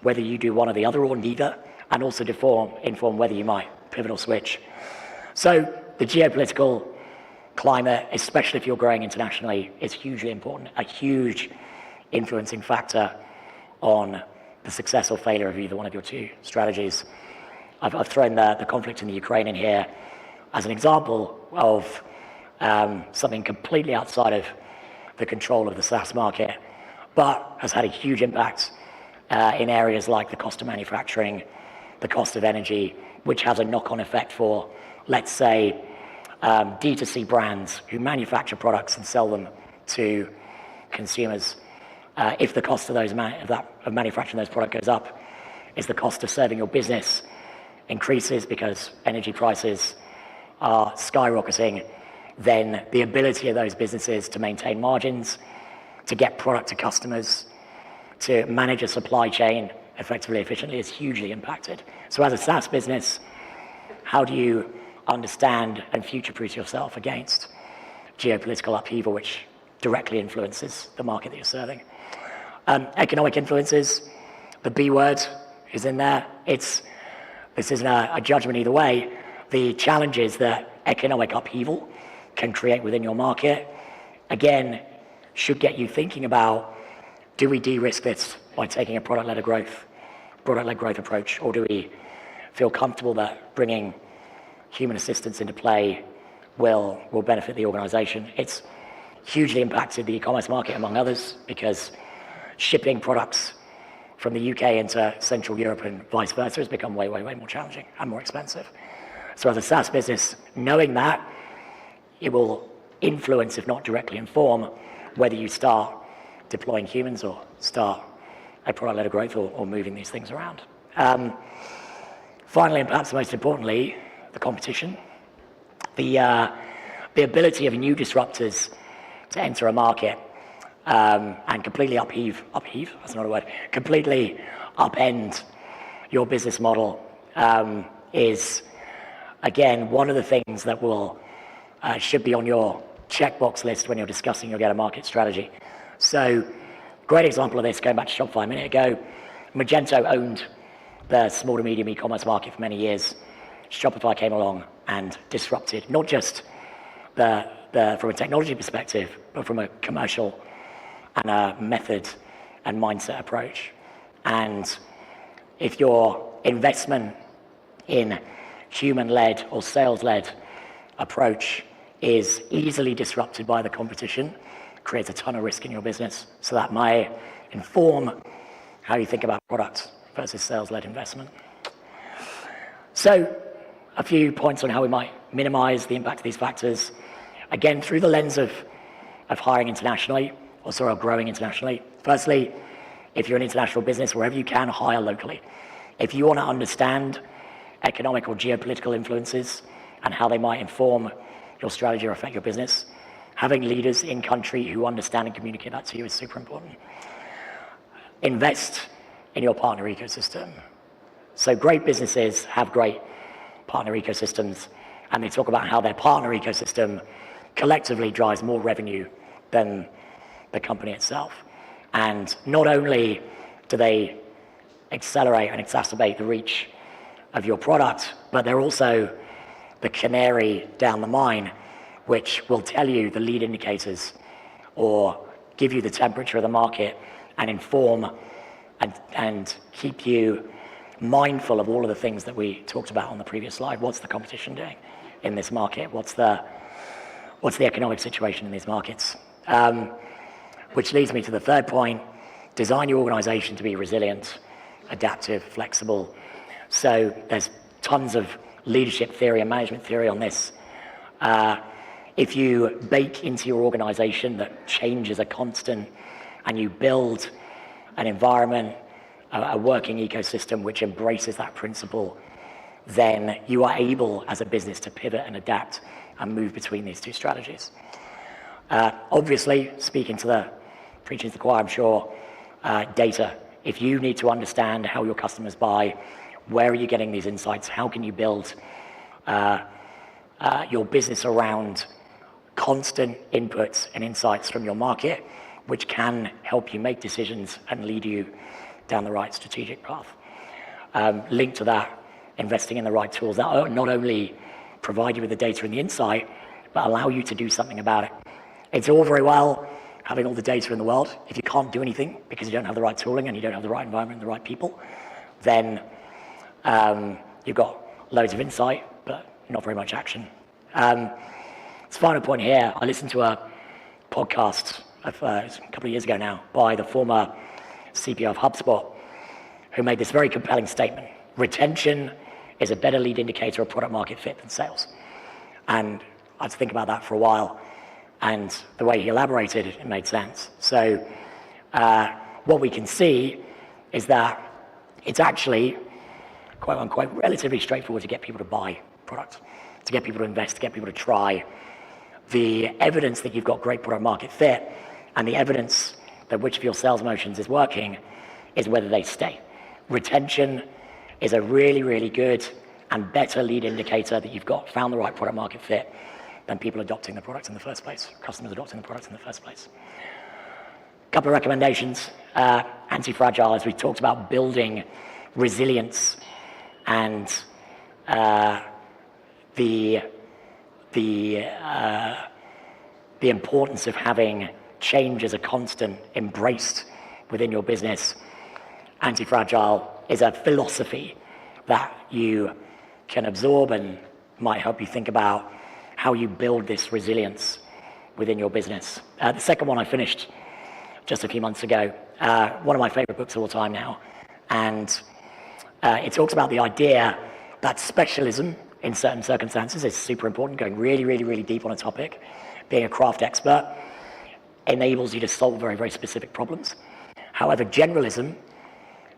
whether you do one or the other or neither, and also inform whether you might pivot or switch. So the geopolitical climate, especially if you're growing internationally, is hugely important, a huge influencing factor on the success or failure of either one of your two strategies. I've thrown the conflict in the Ukraine in here as an example of something completely outside of the control of the SaaS market, but has had a huge impact in areas like the cost of manufacturing, the cost of energy, which has a knock-on effect for, let's say, D2C brands who manufacture products and sell them to consumers. If the cost of of manufacturing those products goes up, is the cost of serving your business increases because energy prices are skyrocketing, then the ability of those businesses to maintain margins, to get product to customers, to manage a supply chain effectively, efficiently is hugely impacted. So as a SaaS business, how do you understand and future-proof yourself against geopolitical upheaval, which directly influences the market that you're serving. Economic influences, the B word is in there. This isn't a judgment either way. The challenges that economic upheaval can create within your market, again, should get you thinking about, do we de-risk this by taking a product-led growth approach, or do we feel comfortable that bringing human assistance into play will benefit the organization? It's hugely impacted the e-commerce market, among others, because shipping products from the UK into Central Europe and vice versa has become way, way, way more challenging and more expensive. So as a SaaS business, knowing that, it will influence, if not directly inform, whether you start deploying humans or start a product-led growth or moving these things around. Finally, and perhaps most importantly, the competition. The ability of new disruptors to enter a market and completely completely upend your business model is, again, one of the things that should be on your checkbox list when you're discussing your go-to-market strategy. So, great example of this, going back to Shopify a minute ago, Magento owned the small to medium e-commerce market for many years. Shopify came along and disrupted, not just from a technology perspective, but from a commercial and a method and mindset approach. And if your investment in human-led or sales-led approach is easily disrupted by the competition, creates a ton of risk in your business. So that might inform how you think about product versus sales-led investment. So a few points on how we might minimize the impact of these factors. Again, through the lens of hiring internationally, or growing internationally. Firstly, if you're an international business, wherever you can, hire locally. If you want to understand economic or geopolitical influences and how they might inform your strategy or affect your business, having leaders in country who understand and communicate that to you is super important. Invest in your partner ecosystem. So great businesses have great partner ecosystems, and they talk about how their partner ecosystem collectively drives more revenue than the company itself. And not only do they accelerate and exacerbate the reach of your product, but they're also the canary down the mine, which will tell you the lead indicators or give you the temperature of the market and inform and keep you mindful of all of the things that we talked about on the previous slide. What's the competition doing in this market? What's the economic situation in these markets? Which leads me to the third point: design your organization to be resilient, adaptive, flexible. So there's tons of leadership theory and management theory on this. If you bake into your organization that change is a constant, and you build an environment, a working ecosystem which embraces that principle, then you are able as a business to pivot and adapt and move between these two strategies. Obviously, preaching to the choir, I'm sure, data. If you need to understand how your customers buy, where are you getting these insights? How can you build your business around constant inputs and insights from your market, which can help you make decisions and lead you down the right strategic path. Linked to that, investing in the right tools that not only provide you with the data and the insight, but allow you to do something about it. It's all very well having all the data in the world. If you can't do anything because you don't have the right tooling and you don't have the right environment and the right people, then you've got loads of insight, but not very much action. This final point here, I listened to a podcast a couple of years ago now by the former CPO of HubSpot, who made this very compelling statement: retention is a better lead indicator of product market fit than sales. And I had to think about that for a while, and the way he elaborated, it made sense. So what we can see is that it's actually, quote unquote, relatively straightforward to get people to buy product, to get people to invest, to get people to try. The evidence that you've got great product market fit and the evidence that which of your sales motions is working is whether they stay. Retention is a really, really good and better lead indicator that you've found the right product market fit than people adopting the product in the first place, customers adopting the product in the first place. A couple of recommendations. Anti-fragile, as we talked about, building resilience and the importance of having change as a constant embraced within your business. Anti-fragile is a philosophy that you can absorb and might help you think about how you build this resilience within your business. The second one I finished just a few months ago, one of my favorite books of all time now, and it talks about the idea that specialism in certain circumstances is super important, going really, really, really deep on a topic. Being a craft expert enables you to solve very, very specific problems. However, generalism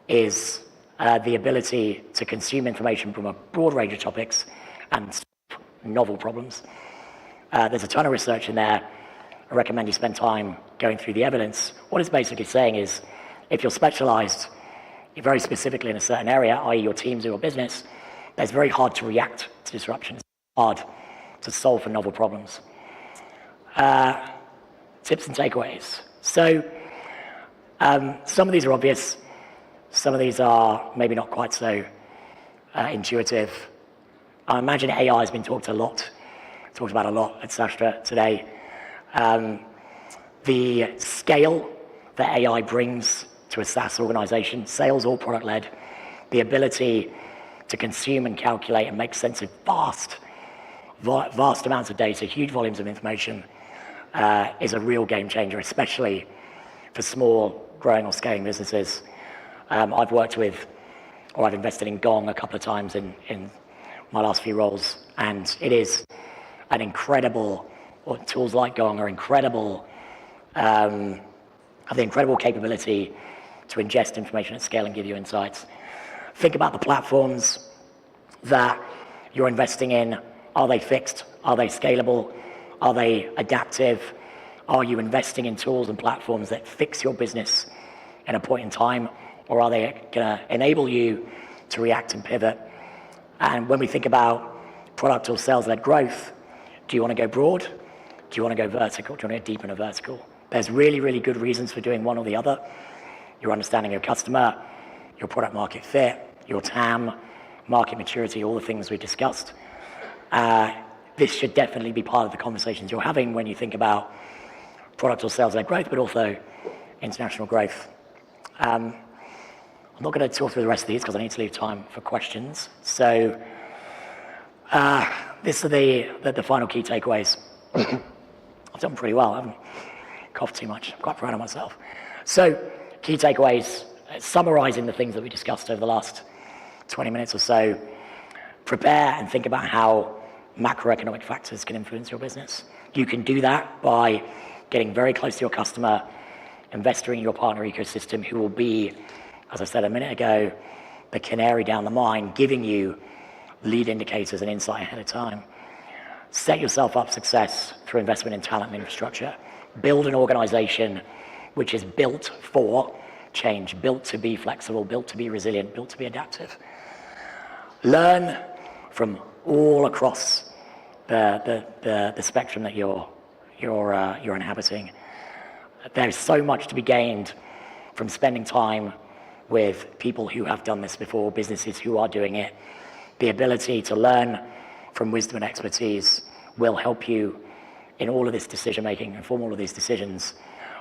is the ability to consume information from a broad range of topics and solve novel problems. There's a ton of research in there. I recommend you spend time going through the evidence. What it's basically saying is, if you're specialized very specifically in a certain area, i.e. your teams or your business, it's very hard to react to disruptions. It's hard to solve for novel problems. Tips and takeaways. So some of these are obvious. Some of these are maybe not quite so intuitive. I imagine AI has been talked about a lot at SaaStr today. The scale that AI brings to a SaaS organization, sales or product-led, the ability to consume and calculate and make sense of vast amounts of data, huge volumes of information, is a real game changer, especially for small, growing or scaling businesses. I've worked with, or I've invested in Gong a couple of times in my last few roles, and it is an incredible, or tools like Gong are incredible, have the incredible capability to ingest information at scale and give you insights. Think about the platforms that you're investing in. Are they fixed? Are they scalable? Are they adaptive? Are you investing in tools and platforms that fix your business in a point in time? Or are they going to enable you to react and pivot? And when we think about product or sales-led growth, do you want to go broad? Do you want to go vertical? Do you want to go deep in a vertical? There's really, really good reasons for doing one or the other. Your understanding of your customer, your product market fit, your TAM, market maturity, all the things we discussed. This should definitely be part of the conversations you're having when you think about product or sales-led growth, but also international growth. I'm not going to talk through the rest of these because I need to leave time for questions. So these are the final key takeaways. I've done pretty well. I haven't coughed too much. I'm quite proud of myself. So key takeaways, summarizing the things that we discussed over the last 20 minutes or so. Prepare and think about how macroeconomic factors can influence your business. You can do that by getting very close to your customer, investing in your partner ecosystem, who will be, as I said a minute ago, the canary down the mine, giving you lead indicators and insight ahead of time. Set yourself up for success through investment in talent and infrastructure. Build an organization which is built for change, built to be flexible, built to be resilient, built to be adaptive. Learn from all across the spectrum that you're inhabiting. There's so much to be gained from spending time with people who have done this before, businesses who are doing it. The ability to learn from wisdom and expertise will help you in all of this decision making and form all of these decisions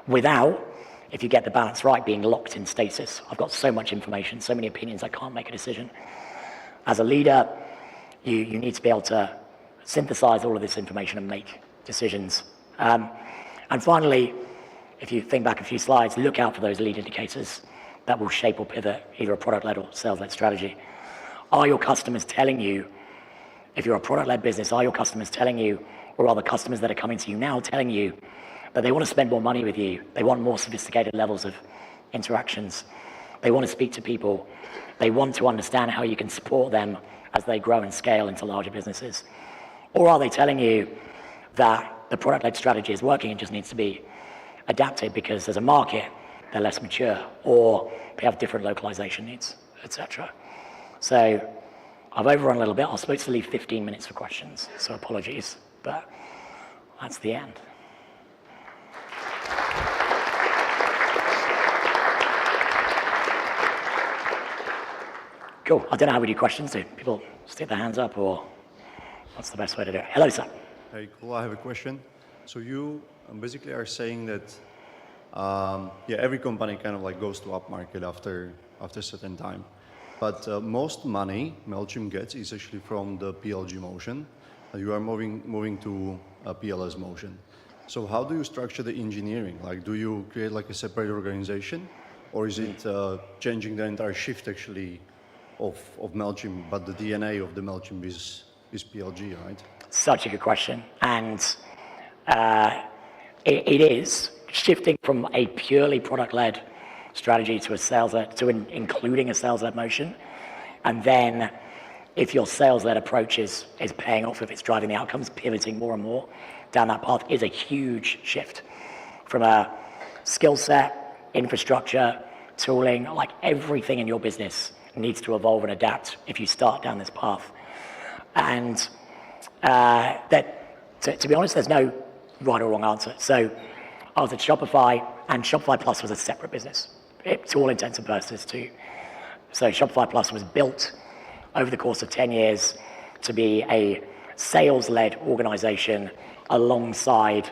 without, if you get the balance right, being locked in stasis. I've got so much information, so many opinions, I can't make a decision. As a leader, you need to be able to synthesize all of this information and make decisions. And finally, if you think back a few slides, look out for those lead indicators that will shape or pivot either a product-led or sales-led strategy. Are your customers telling you, if you're a product-led business, are your customers telling you, or are the customers that are coming to you now telling you that they want to spend more money with you, they want more sophisticated levels of interactions, they want to speak to people, they want to understand how you can support them as they grow and scale into larger businesses? Or are they telling you that the product-led strategy is working and just needs to be adapted because as a market, they're less mature, or they have different localization needs, etc. So I've overrun a little bit. I was supposed to leave 15 minutes for questions, so apologies. But that's the end. Cool. I don't know how we do questions. Do people stick their hands up, or what's the best way to do it? Hello, sir. Hey, cool. I have a question. So you basically are saying that every company kind of like goes to upmarket after a certain time, but most money MailChimp gets is actually from the PLG motion. You are moving to a PLS motion. So how do you structure the engineering? Like, do you create like a separate organization, or is it changing the entire shift actually of MailChimp, but the DNA of the MailChimp is PLG, right? Such a good question. And it is shifting from a purely product-led strategy to a sales-led, to including a sales-led motion. And then if your sales-led approach is paying off, if it's driving the outcomes, pivoting more and more down that path is a huge shift from a skill set, infrastructure, tooling, like everything in your business needs to evolve and adapt if you start down this path. And to be honest, there's no right or wrong answer. So I was at Shopify, and Shopify Plus was a separate business. To all intents and purposes too. So Shopify Plus was built over the course of 10 years to be a sales-led organization alongside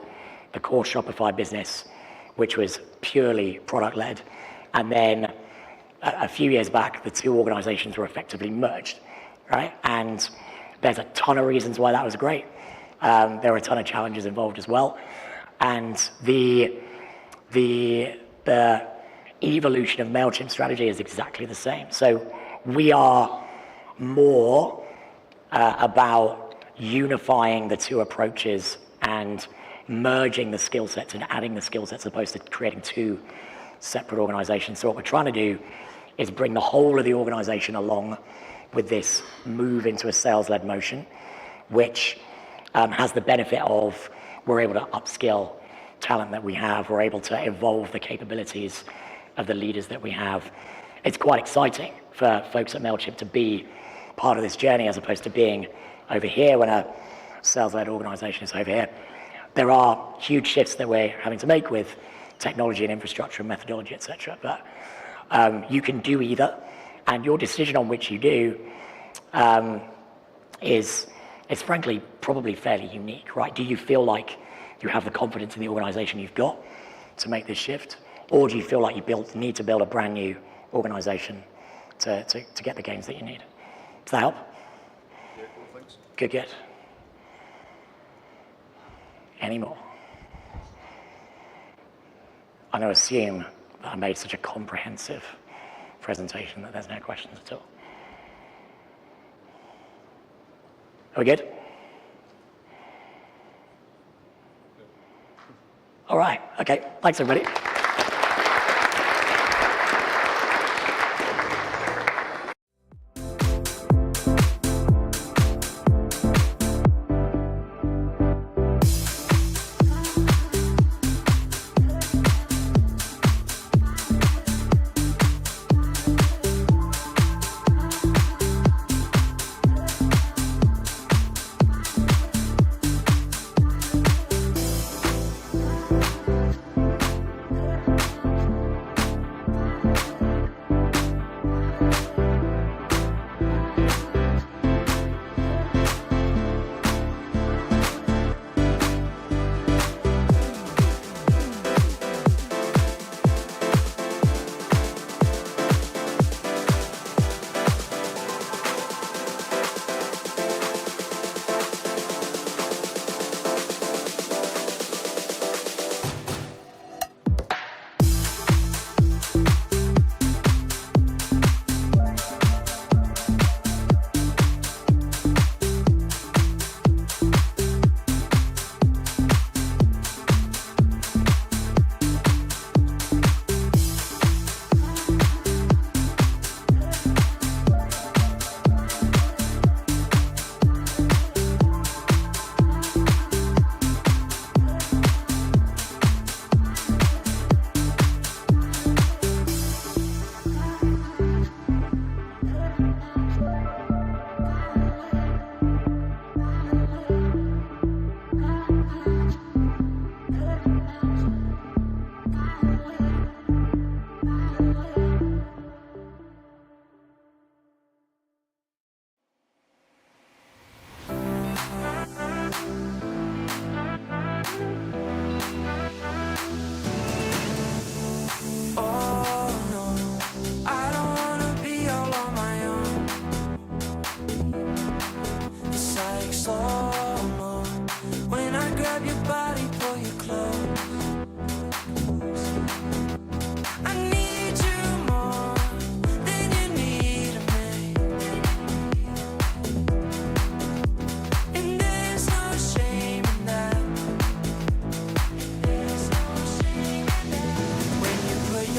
the core Shopify business, which was purely product-led. And then a few years back, the two organizations were effectively merged, right? And there's a ton of reasons why that was great. There were a ton of challenges involved as well. And the evolution of MailChimp strategy is exactly the same. So we are more about unifying the two approaches and merging the skill sets and adding the skill sets as opposed to creating two separate organizations. So what we're trying to do is bring the whole of the organization along with this move into a sales-led motion, which has the benefit of we're able to upskill talent that we have, we're able to evolve the capabilities of the leaders that we have. It's quite exciting for folks at MailChimp to be part of this journey as opposed to being over here when a sales-led organization is over here. There are huge shifts that we're having to make with technology and infrastructure and methodology, etc. But you can do either, and your decision on which you do is frankly probably fairly unique, right? Do you feel like you have the confidence in the organization you've got to make this shift, or do you feel like you need to build a brand new organization to get the gains that you need? Does that help? Yeah, cool, thanks. Good. Any more? I'm going to assume that I made such a comprehensive presentation that there's no questions at all. Are we good? All right. Okay. Thanks, everybody.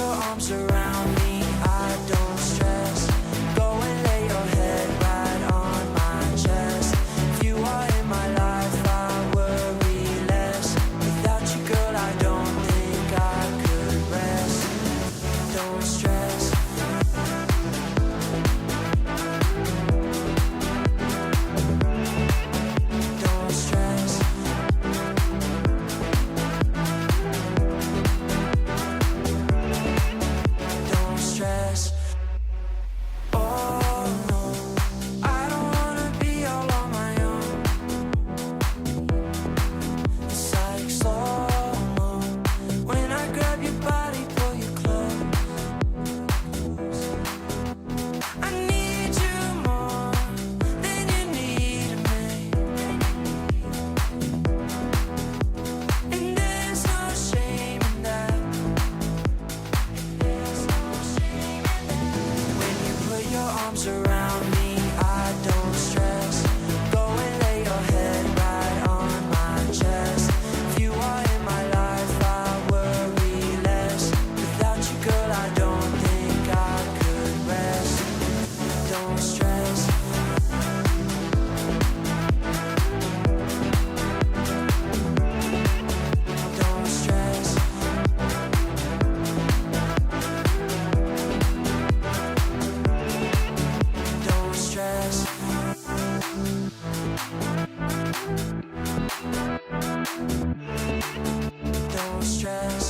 your arms around me, I don't stress. Go and lay your head right on my chest. If you are in my life, I worry less. Without you, girl, I don't think I could rest. Don't stress. Don't stress. Don't stress. Oh no, I don't wanna be all on my own. It's like slow-mo when I grab your body, pull you close. I need you more than you need me, and there's no shame in that. When you put your arms around me, I don't stress. Go and lay your head right on my chest. If you are in my life, I worry less. Without you, girl, I don't think I could rest. Don't stress. Don't stress. Don't stress. Don't stress.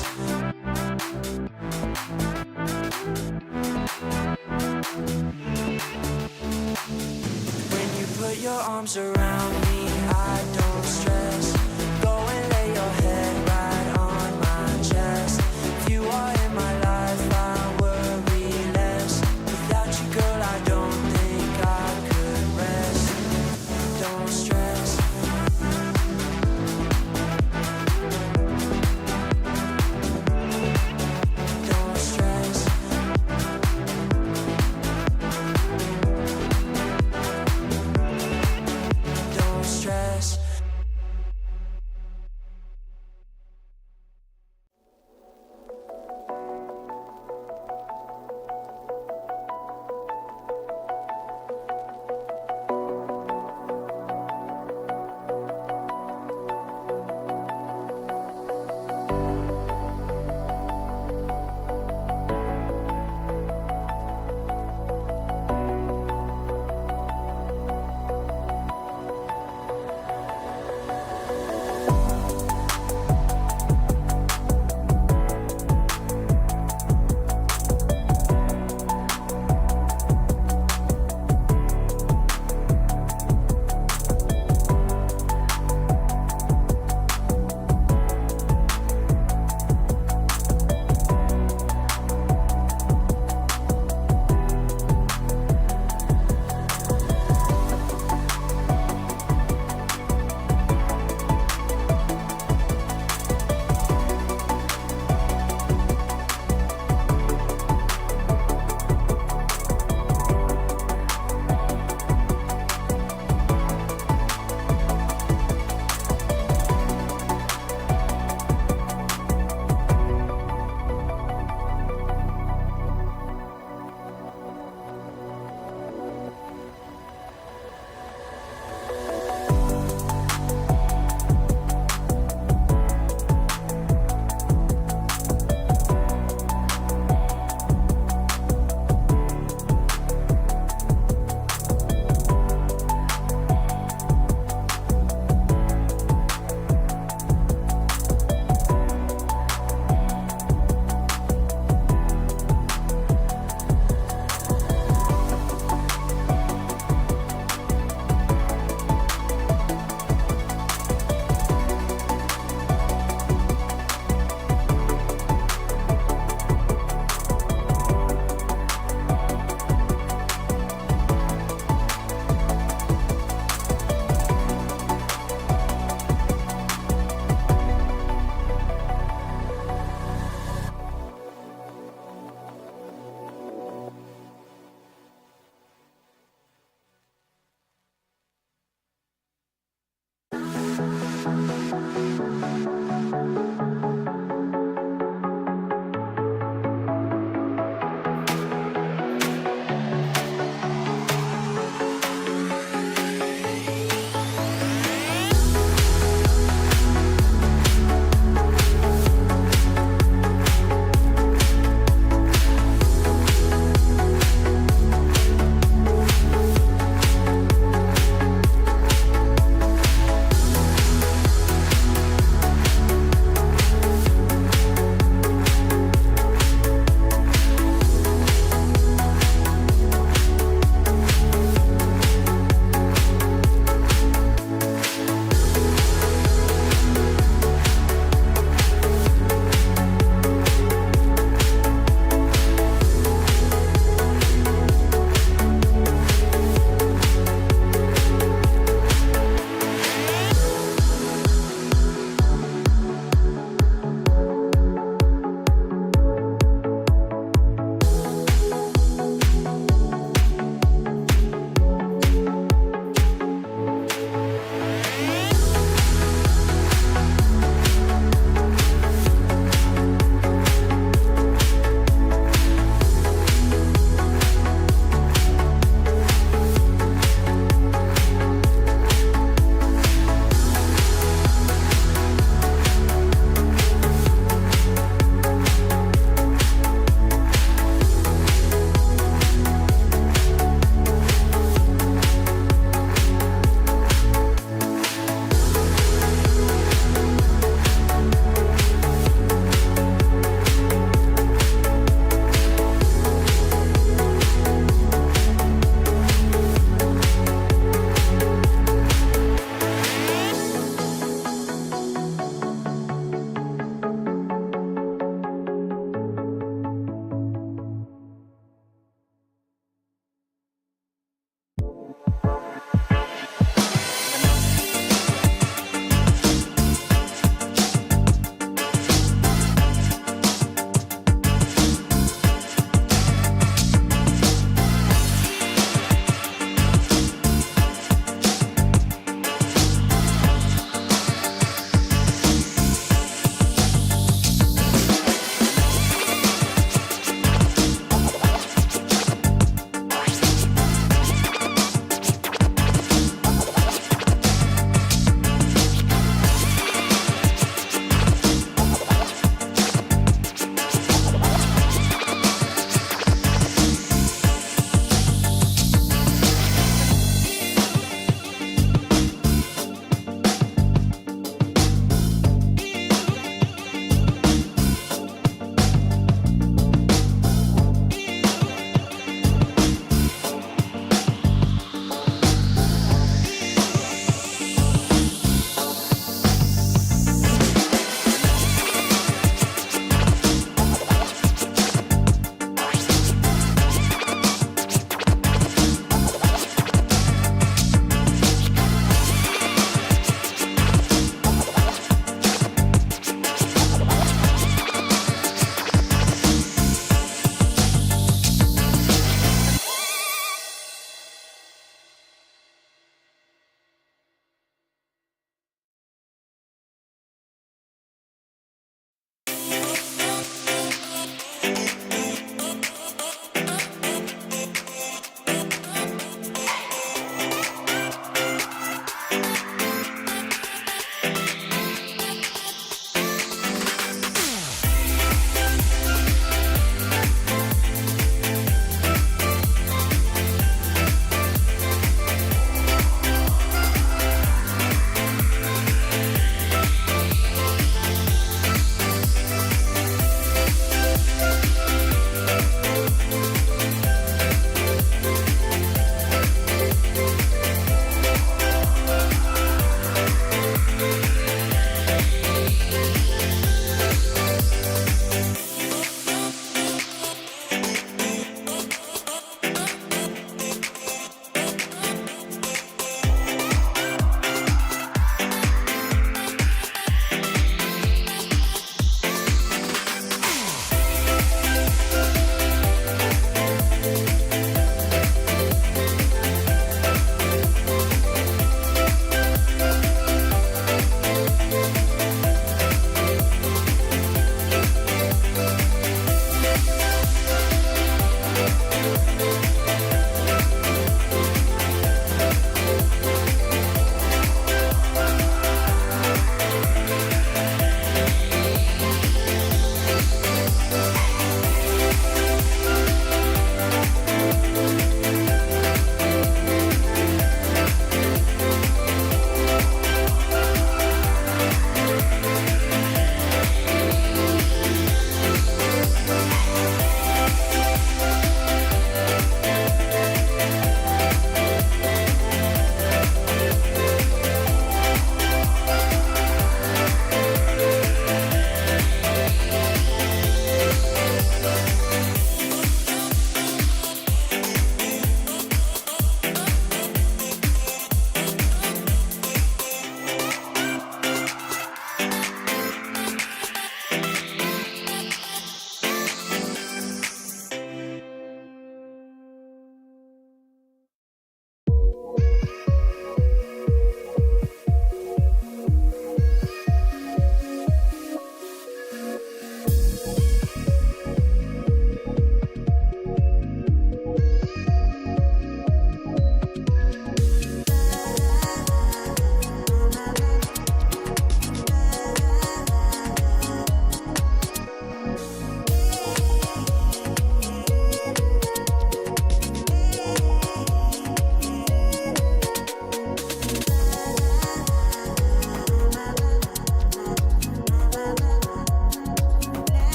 When you put your arms around me, I don't stress. Go and lay your head right on my chest. If you are in my life, I worry less. Without you, girl, I don't think I could rest. Don't stress. Don't stress.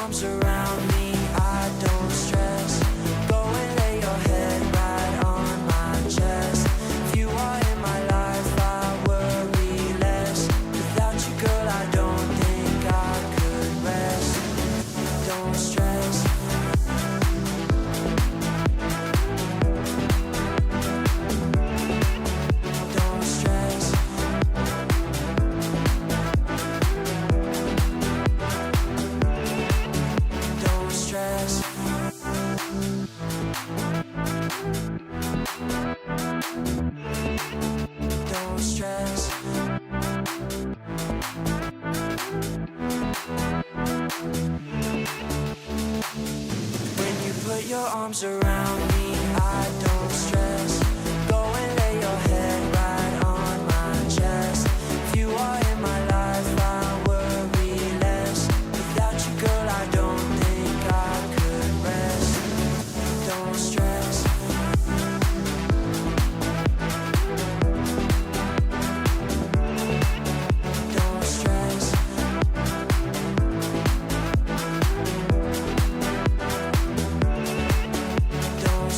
arms around me, I don't stress. Go and lay your head right on my chest. If you are in my life, I worry less. Without you, girl, I don't think I could rest. Don't stress. Don't stress. Don't stress. Don't stress. When you put your arms around me, I don't stress. Go and lay your head right on my chest. If you are in my life, I worry less. Without you, girl, I don't think I could rest. Don't stress. Don't stress. Don't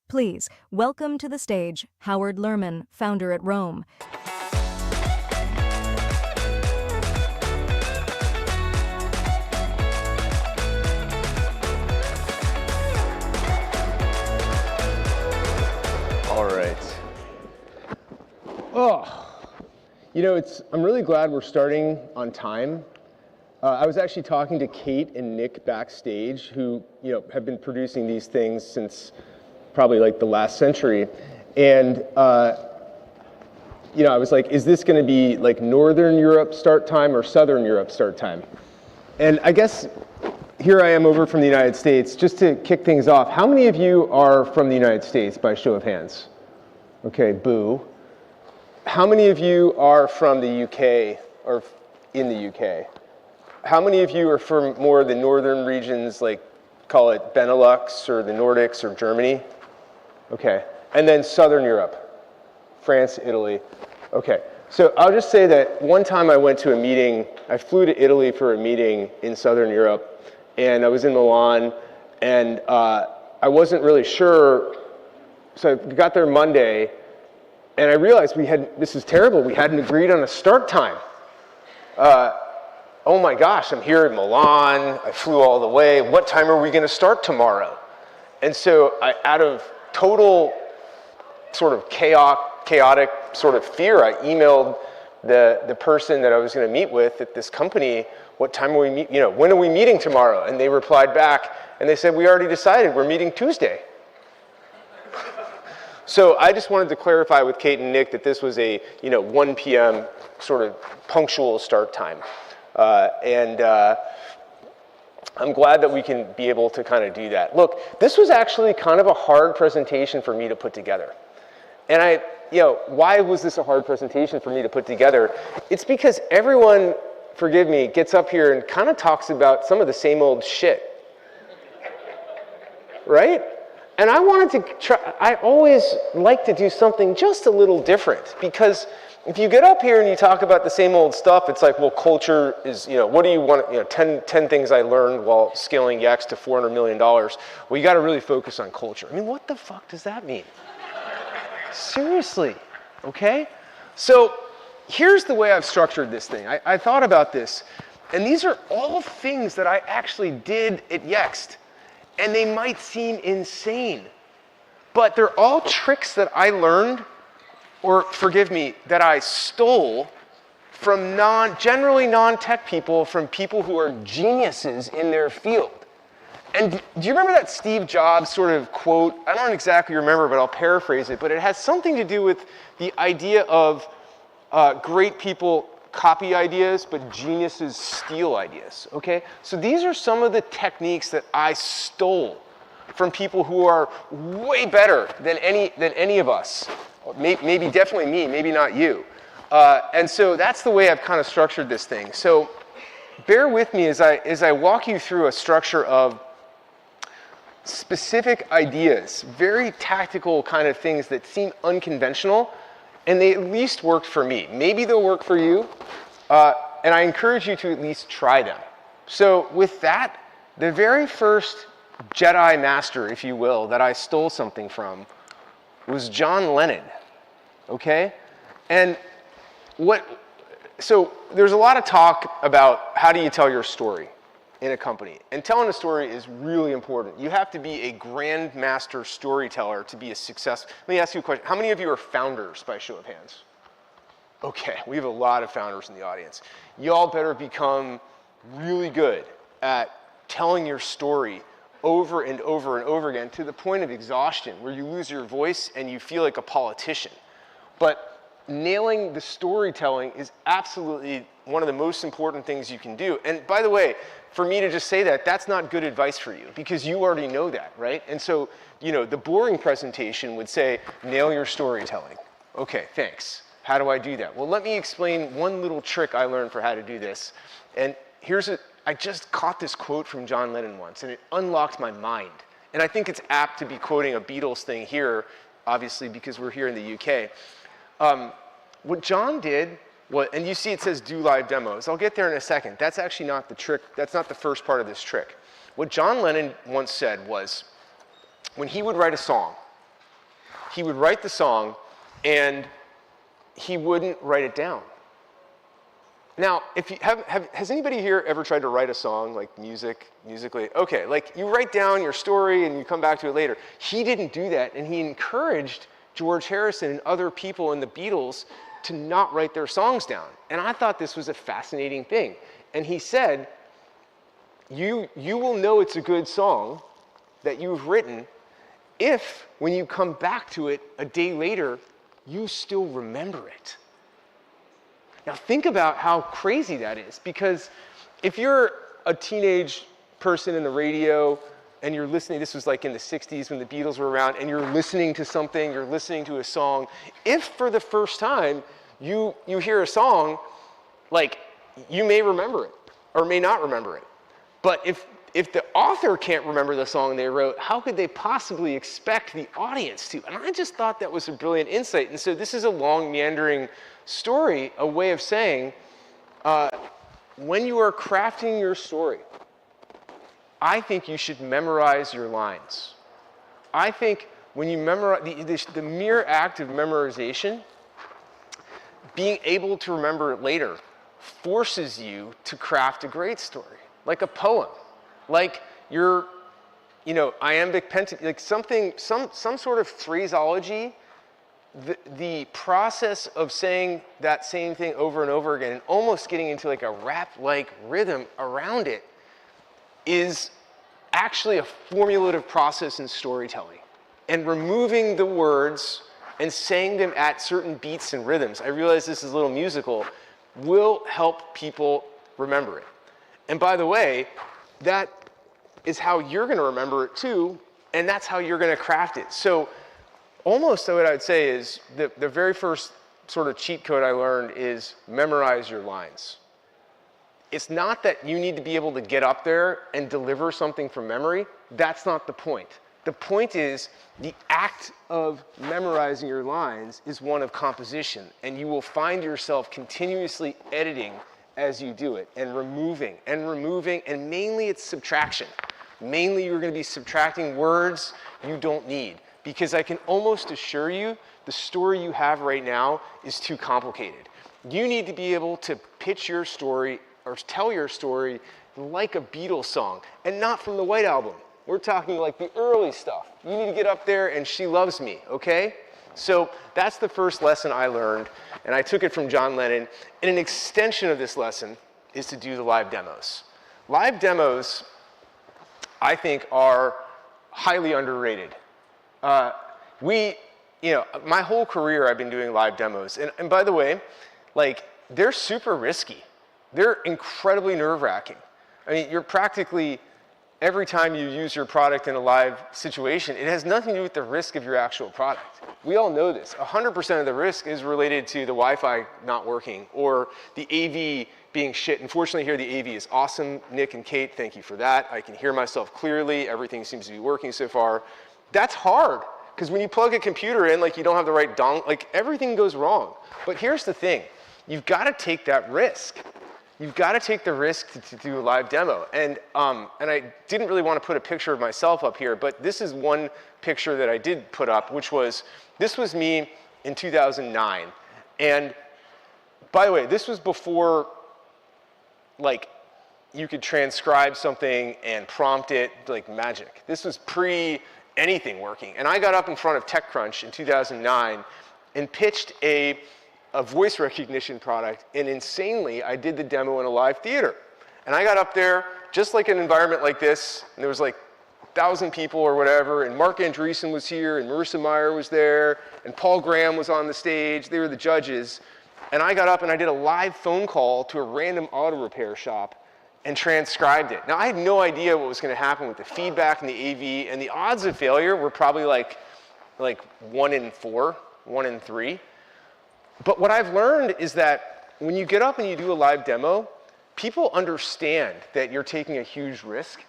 Please welcome to the stage Howard Lerman, founder at Rome. All right. Oh, you know, I'm really glad we're starting on time. I was actually talking to Kate and Nick backstage, who have been producing these things since probably like the last century, and I was like, is this going to be like Northern Europe start time or Southern Europe start time? And I guess here I am over from the United States. Just to kick things off, how many of you are from the United States by show of hands? Okay, boo. How many of you are from the UK or in the UK? How many of you are from more of the northern regions, like call it Benelux or the Nordics or Germany? Okay, and then Southern Europe, France, Italy. Okay, so I'll just say that one time I went to a meeting, I flew to Italy for a meeting in Southern Europe, and I was in Milan, and I wasn't really sure, so I got there Monday, and I realized this is terrible, we hadn't agreed on a start time. Oh my gosh, I'm here in Milan, I flew all the way, what time are we gonna start tomorrow? And so out of total sort of chaotic sort of fear, I emailed the person that I was gonna meet with at this company, what time are we when are we meeting tomorrow? And they replied back, and they said, we already decided, we're meeting Tuesday. So I just wanted to clarify with Kate and Nick that this was a 1 p.m. sort of punctual start time. I'm glad that we can be able to kind of do that. Look, this was actually kind of a hard presentation for me to put together. And why was this a hard presentation for me to put together? It's because everyone, forgive me, gets up here and kind of talks about some of the same old shit. Right? And I wanted to try, I always like to do something just a little different, because if you get up here and you talk about the same old stuff, it's like, well, culture is, what do you want, 10 things I learned while scaling Yext to $400 million. Well, you got to really focus on culture. I mean, what the fuck does that mean? Seriously, okay? So here's the way I've structured this thing. I thought about this, and these are all things that I actually did at Yext, and they might seem insane, but they're all tricks that I learned, or forgive me, that I stole from generally non-tech people, from people who are geniuses in their field. And do you remember that Steve Jobs sort of quote? I don't exactly remember, but I'll paraphrase it, but it has something to do with the idea of great people copy ideas, but geniuses steal ideas, okay? So these are some of the techniques that I stole from people who are way better than any of us. Maybe definitely me, maybe not you. And so that's the way I've kind of structured this thing. So bear with me as I walk you through a structure of specific ideas, very tactical kind of things that seem unconventional, and they at least worked for me. Maybe they'll work for you, and I encourage you to at least try them. So with that, the very first Jedi master, if you will, that I stole something from was John Lennon, okay? And so there's a lot of talk about how do you tell your story in a company. And telling a story is really important. You have to be a grandmaster storyteller to be a success. Let me ask you a question. How many of you are founders by show of hands? Okay, we have a lot of founders in the audience. Y'all better become really good at telling your story over and over and over again to the point of exhaustion, where you lose your voice and you feel like a politician. But nailing the storytelling is absolutely one of the most important things you can do. And by the way, for me to just say that, that's not good advice for you, because you already know that, right? And so, the boring presentation would say, nail your storytelling. Okay, thanks. How do I do that? Well, let me explain one little trick I learned for how to do this. And I just caught this quote from John Lennon once, and it unlocked my mind. And I think it's apt to be quoting a Beatles thing here, obviously, because we're here in the UK. What John did, and you see it says do live demos. I'll get there in a second. That's actually not the trick. That's not the first part of this trick. What John Lennon once said was, when he would write a song, he would write the song and he wouldn't write it down. Now, if you has anybody here ever tried to write a song, like musically? Okay, like you write down your story and you come back to it later. He didn't do that, and he encouraged George Harrison and other people in the Beatles to not write their songs down. And I thought this was a fascinating thing. And he said, you will know it's a good song that you've written if, when you come back to it a day later, you still remember it. Now think about how crazy that is, because if you're a teenage person in the radio and you're listening, this was like in the 60s when the Beatles were around, and you're listening to something, you're listening to a song, if for the first time you hear a song, like you may remember it or may not remember it. But if the author can't remember the song they wrote, how could they possibly expect the audience to? And I just thought that was a brilliant insight. And so this is a long, meandering story, a way of saying, when you are crafting your story, I think you should memorize your lines. I think when you memorize, the mere act of memorization, being able to remember it later, forces you to craft a great story, like a poem, like your, iambic pentameter, like some sort of phraseology. The process of saying that same thing over and over again and almost getting into like a rap-like rhythm around it is actually a formulative process in storytelling. And removing the words and saying them at certain beats and rhythms, I realize this is a little musical, will help people remember it. And by the way, that is how you're going to remember it too, and that's how you're going to craft it. So almost what I would say is the very first sort of cheat code I learned is memorize your lines. It's not that you need to be able to get up there and deliver something from memory. That's not the point. The point is the act of memorizing your lines is one of composition, and you will find yourself continuously editing as you do it, and removing, and mainly it's subtraction. Mainly you're going to be subtracting words you don't need. Because I can almost assure you the story you have right now is too complicated. You need to be able to pitch your story or tell your story like a Beatles song, and not from the White Album. We're talking like the early stuff. You need to get up there and She Loves Me, okay? So that's the first lesson I learned, and I took it from John Lennon. And an extension of this lesson is to do the live demos. Live demos, I think, are highly underrated. My whole career I've been doing live demos. And by the way, like, they're super risky. They're incredibly nerve-wracking. I mean, you're practically, every time you use your product in a live situation, it has nothing to do with the risk of your actual product. We all know this. 100% of the risk is related to the Wi-Fi not working or the AV being shit. Unfortunately here, the AV is awesome. Nick and Kate, thank you for that. I can hear myself clearly. Everything seems to be working so far. That's hard, because when you plug a computer in, like you don't have the right dongle, like everything goes wrong. But here's the thing, you've got to take that risk. You've got to take the risk to do a live demo. And I didn't really want to put a picture of myself up here, but this is one picture that I did put up, which was, this was me in 2009. And by the way, this was before, like, you could transcribe something and prompt it like magic. This was pre anything working. And I got up in front of TechCrunch in 2009 and pitched a voice recognition product, and insanely, I did the demo in a live theater. And I got up there, just like an environment like this, and there was like 1,000 people or whatever, and Mark Andreessen was here, and Marissa Meyer was there, and Paul Graham was on the stage, they were the judges. And I got up and I did a live phone call to a random auto repair shop and transcribed it. Now, I had no idea what was going to happen with the feedback and the AV, and the odds of failure were probably like 1 in 4, 1 in 3. But what I've learned is that when you get up and you do a live demo, people understand that you're taking a huge risk.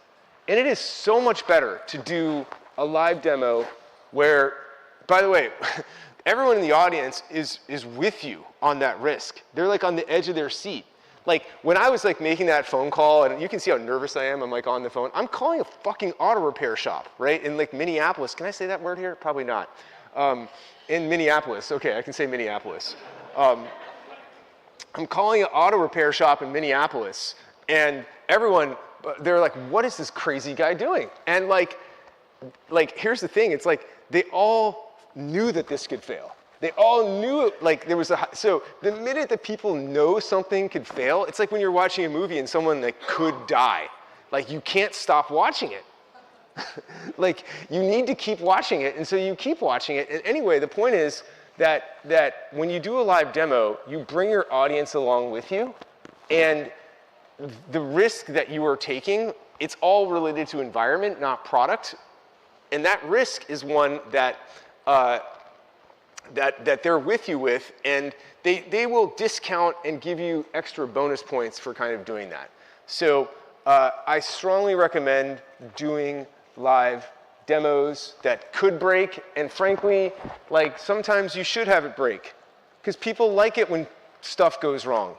And it is so much better to do a live demo where, by the way, everyone in the audience is with you on that risk. They're like on the edge of their seat. Like, when I was like making that phone call, and you can see how nervous I am, I'm like on the phone, I'm calling a fucking auto repair shop, right? In like Minneapolis. Can I say that word here? Probably not. in Minneapolis. Okay, I can say Minneapolis. I'm calling an auto repair shop in Minneapolis, and everyone, they're like, what is this crazy guy doing? And like here's the thing, it's like they all knew that this could fail. They all knew it, like there was so the minute that people know something could fail, it's like when you're watching a movie and someone like could die. Like you can't stop watching it. Like you need to keep watching it, and so you keep watching it. And anyway, the point is that when you do a live demo, you bring your audience along with you, and the risk that you are taking, it's all related to environment, not product. And that risk is one that that they're with you with, and they will discount and give you extra bonus points for kind of doing that. So I strongly recommend doing live demos that could break, and frankly, like sometimes you should have it break, because people like it when stuff goes wrong.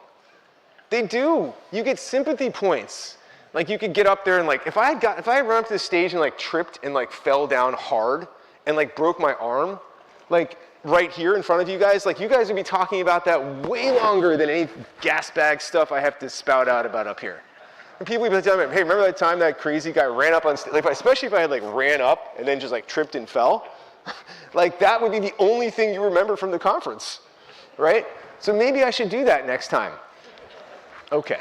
They do. You get sympathy points. Like you could get up there and like, if I had run up to the stage and like tripped and like fell down hard and like broke my arm, like right here in front of you guys, like you guys would be talking about that way longer than any gas bag stuff I have to spout out about up here. And people would be telling me, hey, remember that time that crazy guy ran up on stage? Like, especially if I had like ran up and then just like tripped and fell, like that would be the only thing you remember from the conference, right? So maybe I should do that next time. Okay.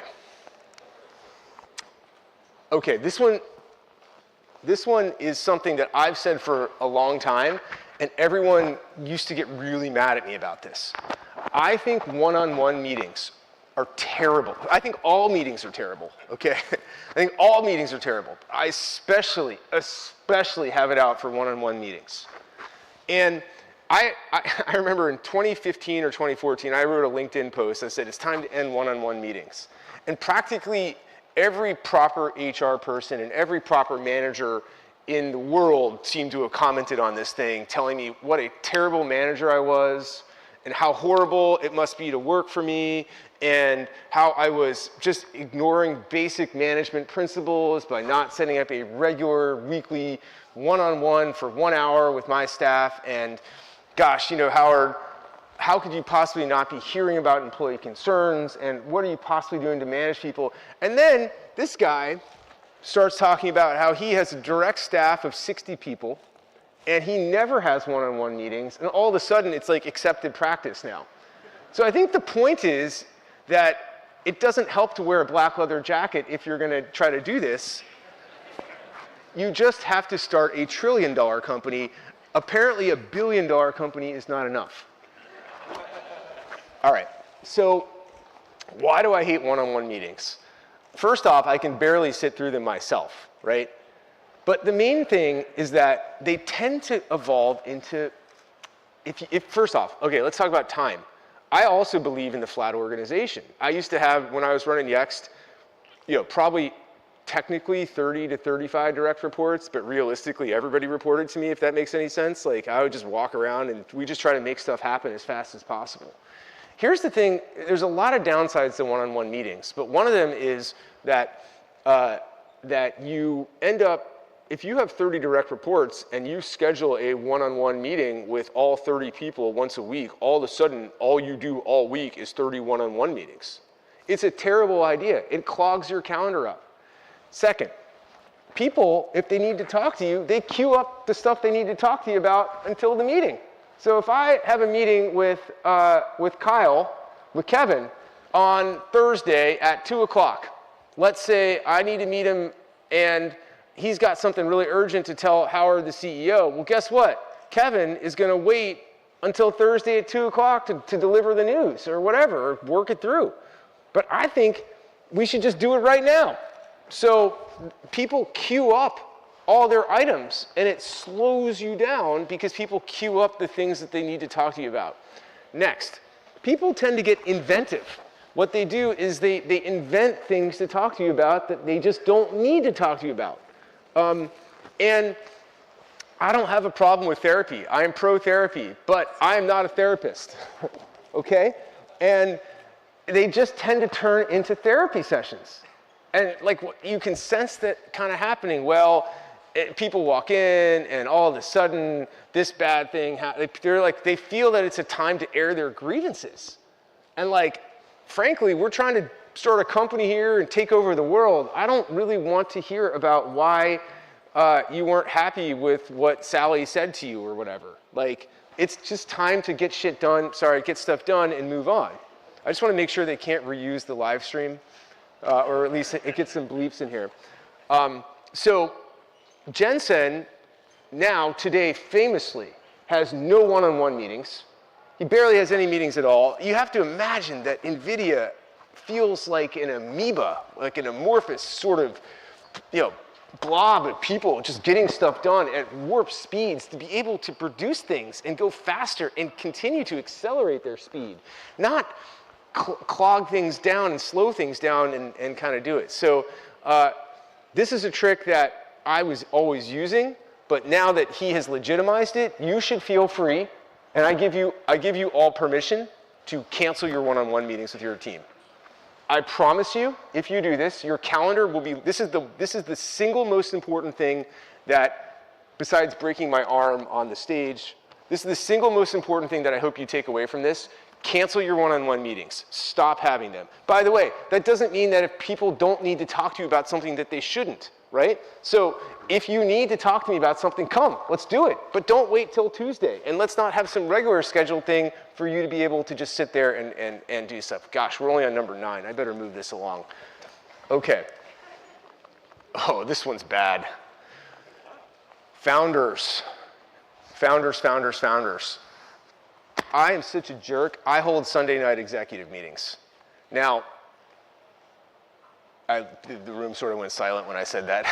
Okay, this one is something that I've said for a long time, and everyone used to get really mad at me about this. I think one-on-one meetings are terrible. I think all meetings are terrible, okay? I think all meetings are terrible. I especially have it out for one-on-one meetings. And I remember in 2015 or 2014, I wrote a LinkedIn post that said, it's time to end one-on-one meetings. And practically every proper HR person and every proper manager in the world seemed to have commented on this thing, telling me what a terrible manager I was and how horrible it must be to work for me, and how I was just ignoring basic management principles by not setting up a regular weekly one-on-one for 1 hour with my staff. And gosh, you know, Howard, how could you possibly not be hearing about employee concerns, and what are you possibly doing to manage people? And then this guy starts talking about how he has a direct staff of 60 people, and he never has one-on-one meetings, and all of a sudden it's like accepted practice now. So I think the point is that it doesn't help to wear a black leather jacket if you're gonna try to do this. You just have to start a $1 trillion company. Apparently $1 billion company is not enough. All right, so why do I hate one-on-one meetings? First off, I can barely sit through them myself, right? But the main thing is that they tend to evolve into, first off, okay, let's talk about time. I also believe in the flat organization. I used to have, when I was running Yext, you know, probably technically 30 to 35 direct reports, but realistically everybody reported to me, if that makes any sense. Like I would just walk around and we just try to make stuff happen as fast as possible. Here's the thing, there's a lot of downsides to one-on-one meetings, but one of them is that, that you end up, if you have 30 direct reports and you schedule a one-on-one meeting with all 30 people once a week, all of a sudden, all you do all week is 30 one-on-one meetings. It's a terrible idea. It clogs your calendar up. Second, people, if they need to talk to you, they queue up the stuff they need to talk to you about until the meeting. So if I have a meeting with Kevin on Thursday at 2 o'clock, let's say I need to meet him and he's got something really urgent to tell Howard, the CEO. Well, guess what? Kevin is going to wait until Thursday at 2 o'clock to deliver the news or whatever, or work it through. But I think we should just do it right now. So people queue up all their items, and it slows you down because people queue up the things that they need to talk to you about. Next, people tend to get inventive. What they do is they invent things to talk to you about that they just don't need to talk to you about. And I don't have a problem with therapy. I am pro-therapy, but I am not a therapist, okay? And they just tend to turn into therapy sessions. And like you can sense that kind of happening. Well, people walk in and all of a sudden this bad thing, they feel that it's a time to air their grievances. And like, frankly, we're trying to start a company here and take over the world. I don't really want to hear about why you weren't happy with what Sally said to you or whatever. Like, it's just time to get shit done, get stuff done and move on. I just want to make sure they can't reuse the live stream, or at least it gets some bleeps in here. So Jensen now, today, famously, has no one-on-one meetings. He barely has any meetings at all. You have to imagine that NVIDIA feels like an amoeba, like an amorphous sort of, blob of people just getting stuff done at warp speeds to be able to produce things and go faster and continue to accelerate their speed, not clog things down and slow things down and kind of do it. So this is a trick that I was always using, but now that he has legitimized it, you should feel free, and I give you all permission to cancel your one-on-one meetings with your team. I promise you, if you do this, your calendar will be, this is the single most important thing that, besides breaking my arm on the stage, this is the single most important thing that I hope you take away from this. Cancel your one-on-one meetings. Stop having them. By the way, that doesn't mean that if people don't need to talk to you about something that they shouldn't, right? So if you need to talk to me about something, come, let's do it. But don't wait till Tuesday. And let's not have some regular scheduled thing for you to be able to just sit there and do stuff. Gosh, we're only on number 9. I better move this along. Okay. Oh, this one's bad. Founders. I am such a jerk. I hold Sunday night executive meetings. Now, the room sort of went silent when I said that.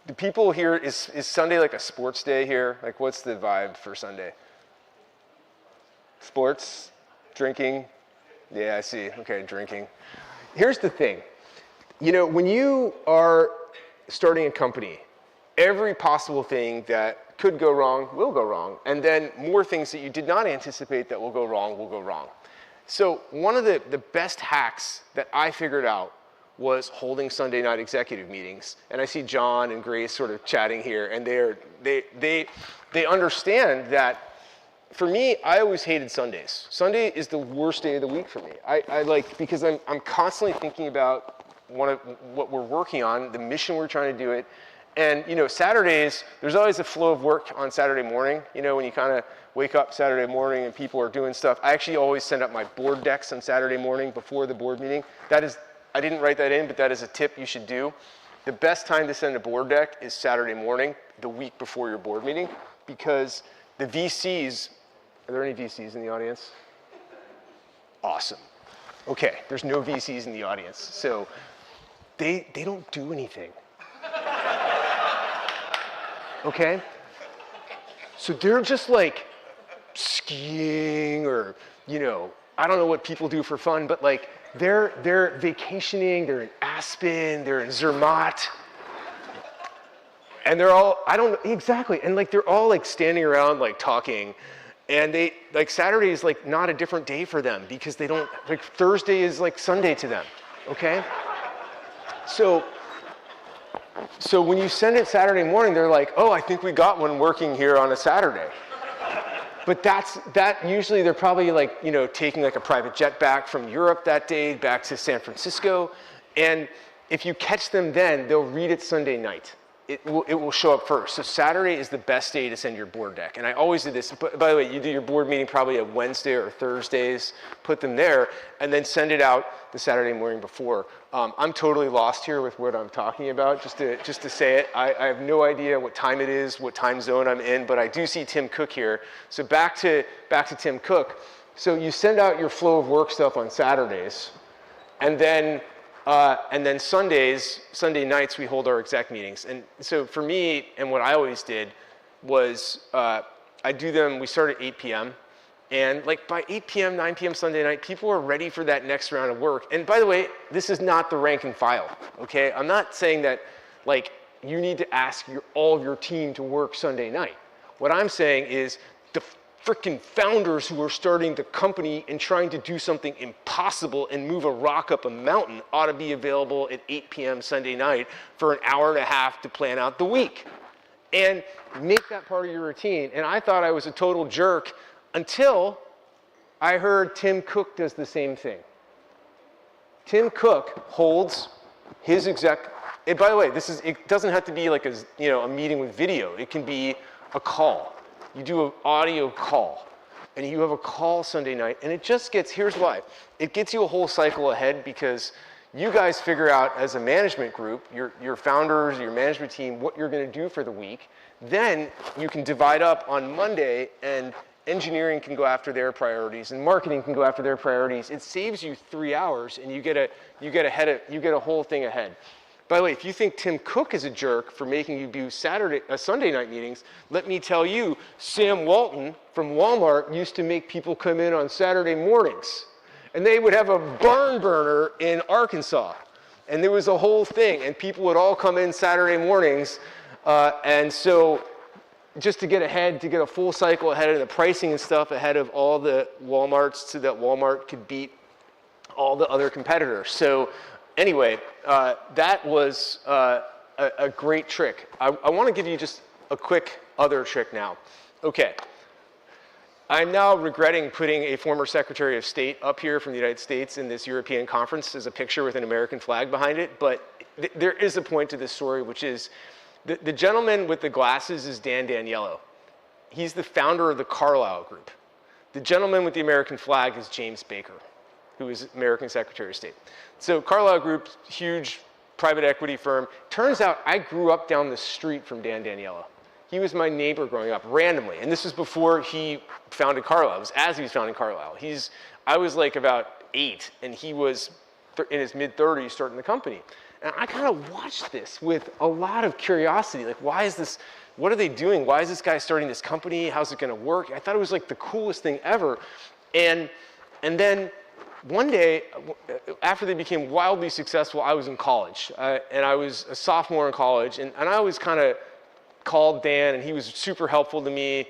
Do people here, is Sunday like a sports day here? Like, what's the vibe for Sunday? Sports? Drinking? Yeah, I see. Okay, drinking. Here's the thing. When you are starting a company, every possible thing that could go wrong will go wrong. And then more things that you did not anticipate that will go wrong will go wrong. So one of the best hacks that I figured out was holding Sunday night executive meetings. And I see John and Grace sort of chatting here, and they understand that. For me, I always hated Sundays. Sunday is the worst day of the week for me. Because I'm constantly thinking about what we're working on, the mission we're trying to do it. And Saturdays, there's always a flow of work on Saturday morning. When you kind of wake up Saturday morning and people are doing stuff. I actually always send up my board decks on Saturday morning before the board meeting. I didn't write that in, but that is a tip you should do. The best time to send a board deck is Saturday morning, the week before your board meeting, because the VCs, are there any VCs in the audience? Awesome. Okay, there's no VCs in the audience. So they don't do anything. Okay? So they're just like skiing or, I don't know what people do for fun, but like they're vacationing, they're in Aspen, they're in Zermatt. And they're all, exactly. And like they're all like standing around like talking. And Saturday is like not a different day for them because they don't, Thursday is like Sunday to them, okay? So when you send it Saturday morning, they're like, oh, I think we got one working here on a Saturday. But usually they're probably like, taking like a private jet back from Europe that day, back to San Francisco. And if you catch them then, they'll read it Sunday night. It will show up first. So Saturday is the best day to send your board deck. And I always do this. By the way, you do your board meeting probably on Wednesday or Thursdays, put them there, and then send it out the Saturday morning before. I'm totally lost here with what I'm talking about, just to say it. I have no idea what time it is, what time zone I'm in, but I do see Tim Cook here. So back to Tim Cook. So you send out your flow of work stuff on Saturdays, and then Sunday nights, we hold our exec meetings. And so for me, and what I always did was I do them, we start at 8 p.m. And like by 8 p.m., 9 p.m. Sunday night, people are ready for that next round of work. And by the way, this is not the rank and file, okay? I'm not saying that like you need to ask all of your team to work Sunday night. What I'm saying is freaking founders who are starting the company and trying to do something impossible and move a rock up a mountain ought to be available at 8 p.m. Sunday night for an hour and a half to plan out the week. And make that part of your routine. And I thought I was a total jerk until I heard Tim Cook does the same thing. Tim Cook holds his exec, and by the way, it doesn't have to be like a meeting with video. It can be a call. You do an audio call, and you have a call Sunday night, and it just gets, here's why. It gets you a whole cycle ahead because you guys figure out as a management group, your founders, your management team, what you're gonna do for the week. Then you can divide up on Monday, and engineering can go after their priorities, and marketing can go after their priorities. It saves you 3 hours, and you get a whole thing ahead. By the way, if you think Tim Cook is a jerk for making you do Sunday night meetings, let me tell you, Sam Walton from Walmart used to make people come in on Saturday mornings. And they would have a barn burner in Arkansas. And there was a whole thing, and people would all come in Saturday mornings. And so just to get ahead, to get a full cycle ahead of the pricing and stuff ahead of all the Walmarts so that Walmart could beat all the other competitors. So anyway, that was a great trick. I want to give you just a quick other trick now. Okay. I'm now regretting putting a former Secretary of State up here from the United States in this European conference as a picture with an American flag behind it, but there is a point to this story, which is the gentleman with the glasses is Dan Daniello. He's the founder of the Carlyle Group. The gentleman with the American flag is James Baker, who is American Secretary of State. So Carlyle Group, huge private equity firm. Turns out I grew up down the street from Dan Daniello. He was my neighbor growing up randomly. And this was before he founded Carlyle. It was as he was founding Carlyle. I was like about 8, and he was in his mid-30s starting the company. And I kind of watched this with a lot of curiosity. Like, why is this, what are they doing? Why is this guy starting this company? How's it gonna work? I thought it was like the coolest thing ever. And then one day, after they became wildly successful, I was in college. And I was a sophomore in college. And I always kind of called Dan, and he was super helpful to me,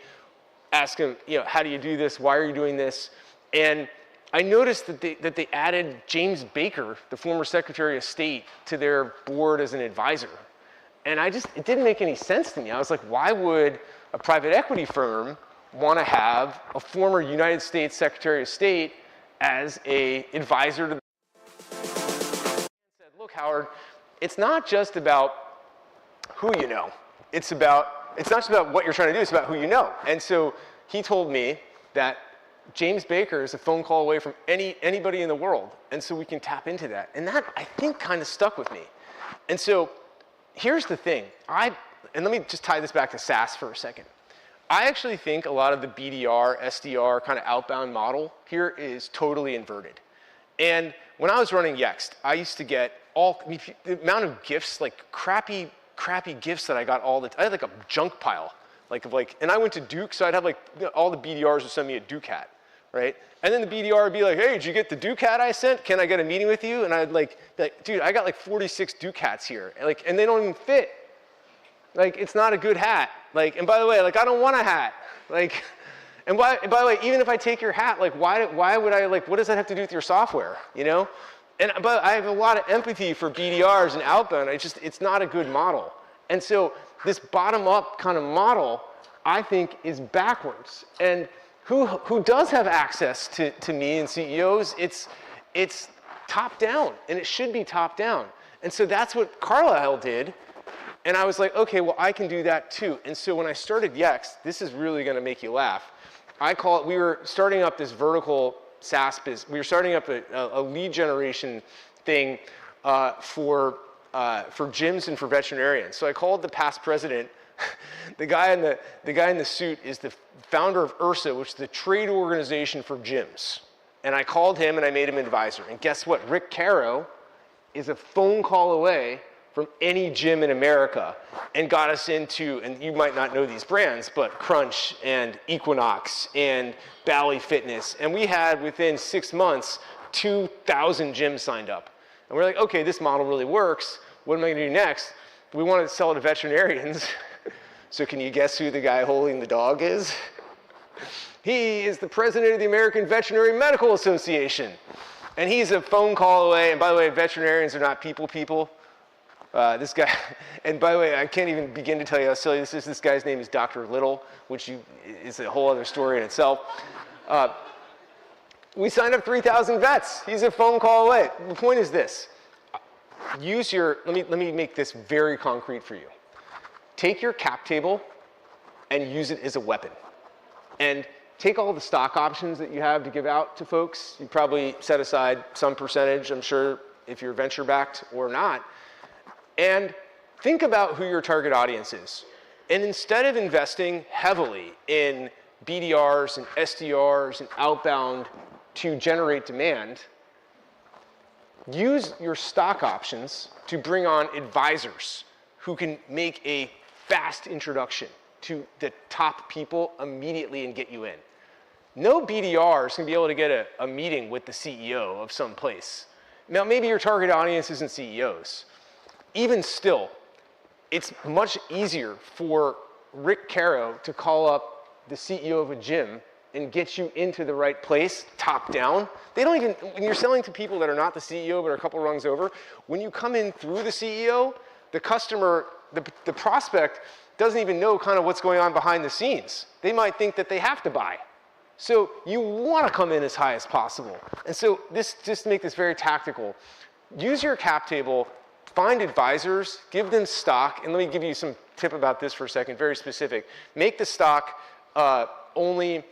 asked him, how do you do this? Why are you doing this? And I noticed that they added James Baker, the former Secretary of State, to their board as an advisor. And it didn't make any sense to me. I was like, why would a private equity firm want to have a former United States Secretary of State as an advisor to the said, look, Howard, it's not just about who you know. It's not just about what you're trying to do, it's about who you know. And so he told me that James Baker is a phone call away from anybody in the world. And so we can tap into that. And that, I think, kind of stuck with me. And so here's the thing. And let me just tie this back to SaaS for a second. I actually think a lot of the BDR, SDR kind of outbound model here is totally inverted. And when I was running Yext, I used to get the amount of gifts, like crappy gifts that I got I had like a junk pile. And I went to Duke, so I'd have all the BDRs would send me a Duke hat, right? And then the BDR would be like, hey, did you get the Duke hat I sent? Can I get a meeting with you? And I'd be like, dude, I got like 46 Duke hats here. And they don't even fit. It's not a good hat. And by the way, I don't want a hat. And by the way, even if I take your hat, why would I, what does that have to do with your software, But I have a lot of empathy for BDRs and outbound. It's not a good model. And so this bottom-up kind of model, I think, is backwards. And who does have access to me and CEOs? It's top-down, and it should be top-down. And so that's what Carlyle did. And I was like, okay, well, I can do that too. And so when I started Yext, this is really going to make you laugh. We were starting up this vertical SaaS business. We were starting up a lead generation thing for gyms and for veterinarians. So I called the past president. The guy in the suit is the founder of URSA, which is the trade organization for gyms. And I called him and I made him advisor. And guess what? Rick Caro is a phone call away from any gym in America and got us into, and you might not know these brands, but Crunch and Equinox and Bally Fitness. And we had, within 6 months, 2,000 gyms signed up. And we're like, okay, this model really works. What am I gonna do next? We want to sell to veterinarians. So can you guess who the guy holding the dog is? He is the president of the American Veterinary Medical Association. And he's a phone call away. And by the way, veterinarians are not people. This guy, and by the way, I can't even begin to tell you how silly this is. This guy's name is Dr. Little, which is a whole other story in itself. We signed up 3,000 vets. He's a phone call away. The point is this. Let me make this very concrete for you. Take your cap table and use it as a weapon. And take all the stock options that you have to give out to folks. You probably set aside some percentage, I'm sure, if you're venture-backed or not. And think about who your target audience is. And instead of investing heavily in BDRs and SDRs and outbound to generate demand, use your stock options to bring on advisors who can make a fast introduction to the top people immediately and get you in. No BDR is going to be able to get a meeting with the CEO of some place. Now, maybe your target audience isn't CEOs. Even still, it's much easier for Rick Caro to call up the CEO of a gym and get you into the right place, top down. They don't even, when you're selling to people that are not the CEO but are a couple rungs over, when you come in through the CEO, the customer, the prospect doesn't even know kind of what's going on behind the scenes. They might think that they have to buy. So you want to come in as high as possible. And so this, just to make this very tactical, use your cap table, find advisors, give them stock, and let me give you some tip about this for a second, very specific. Make the stock only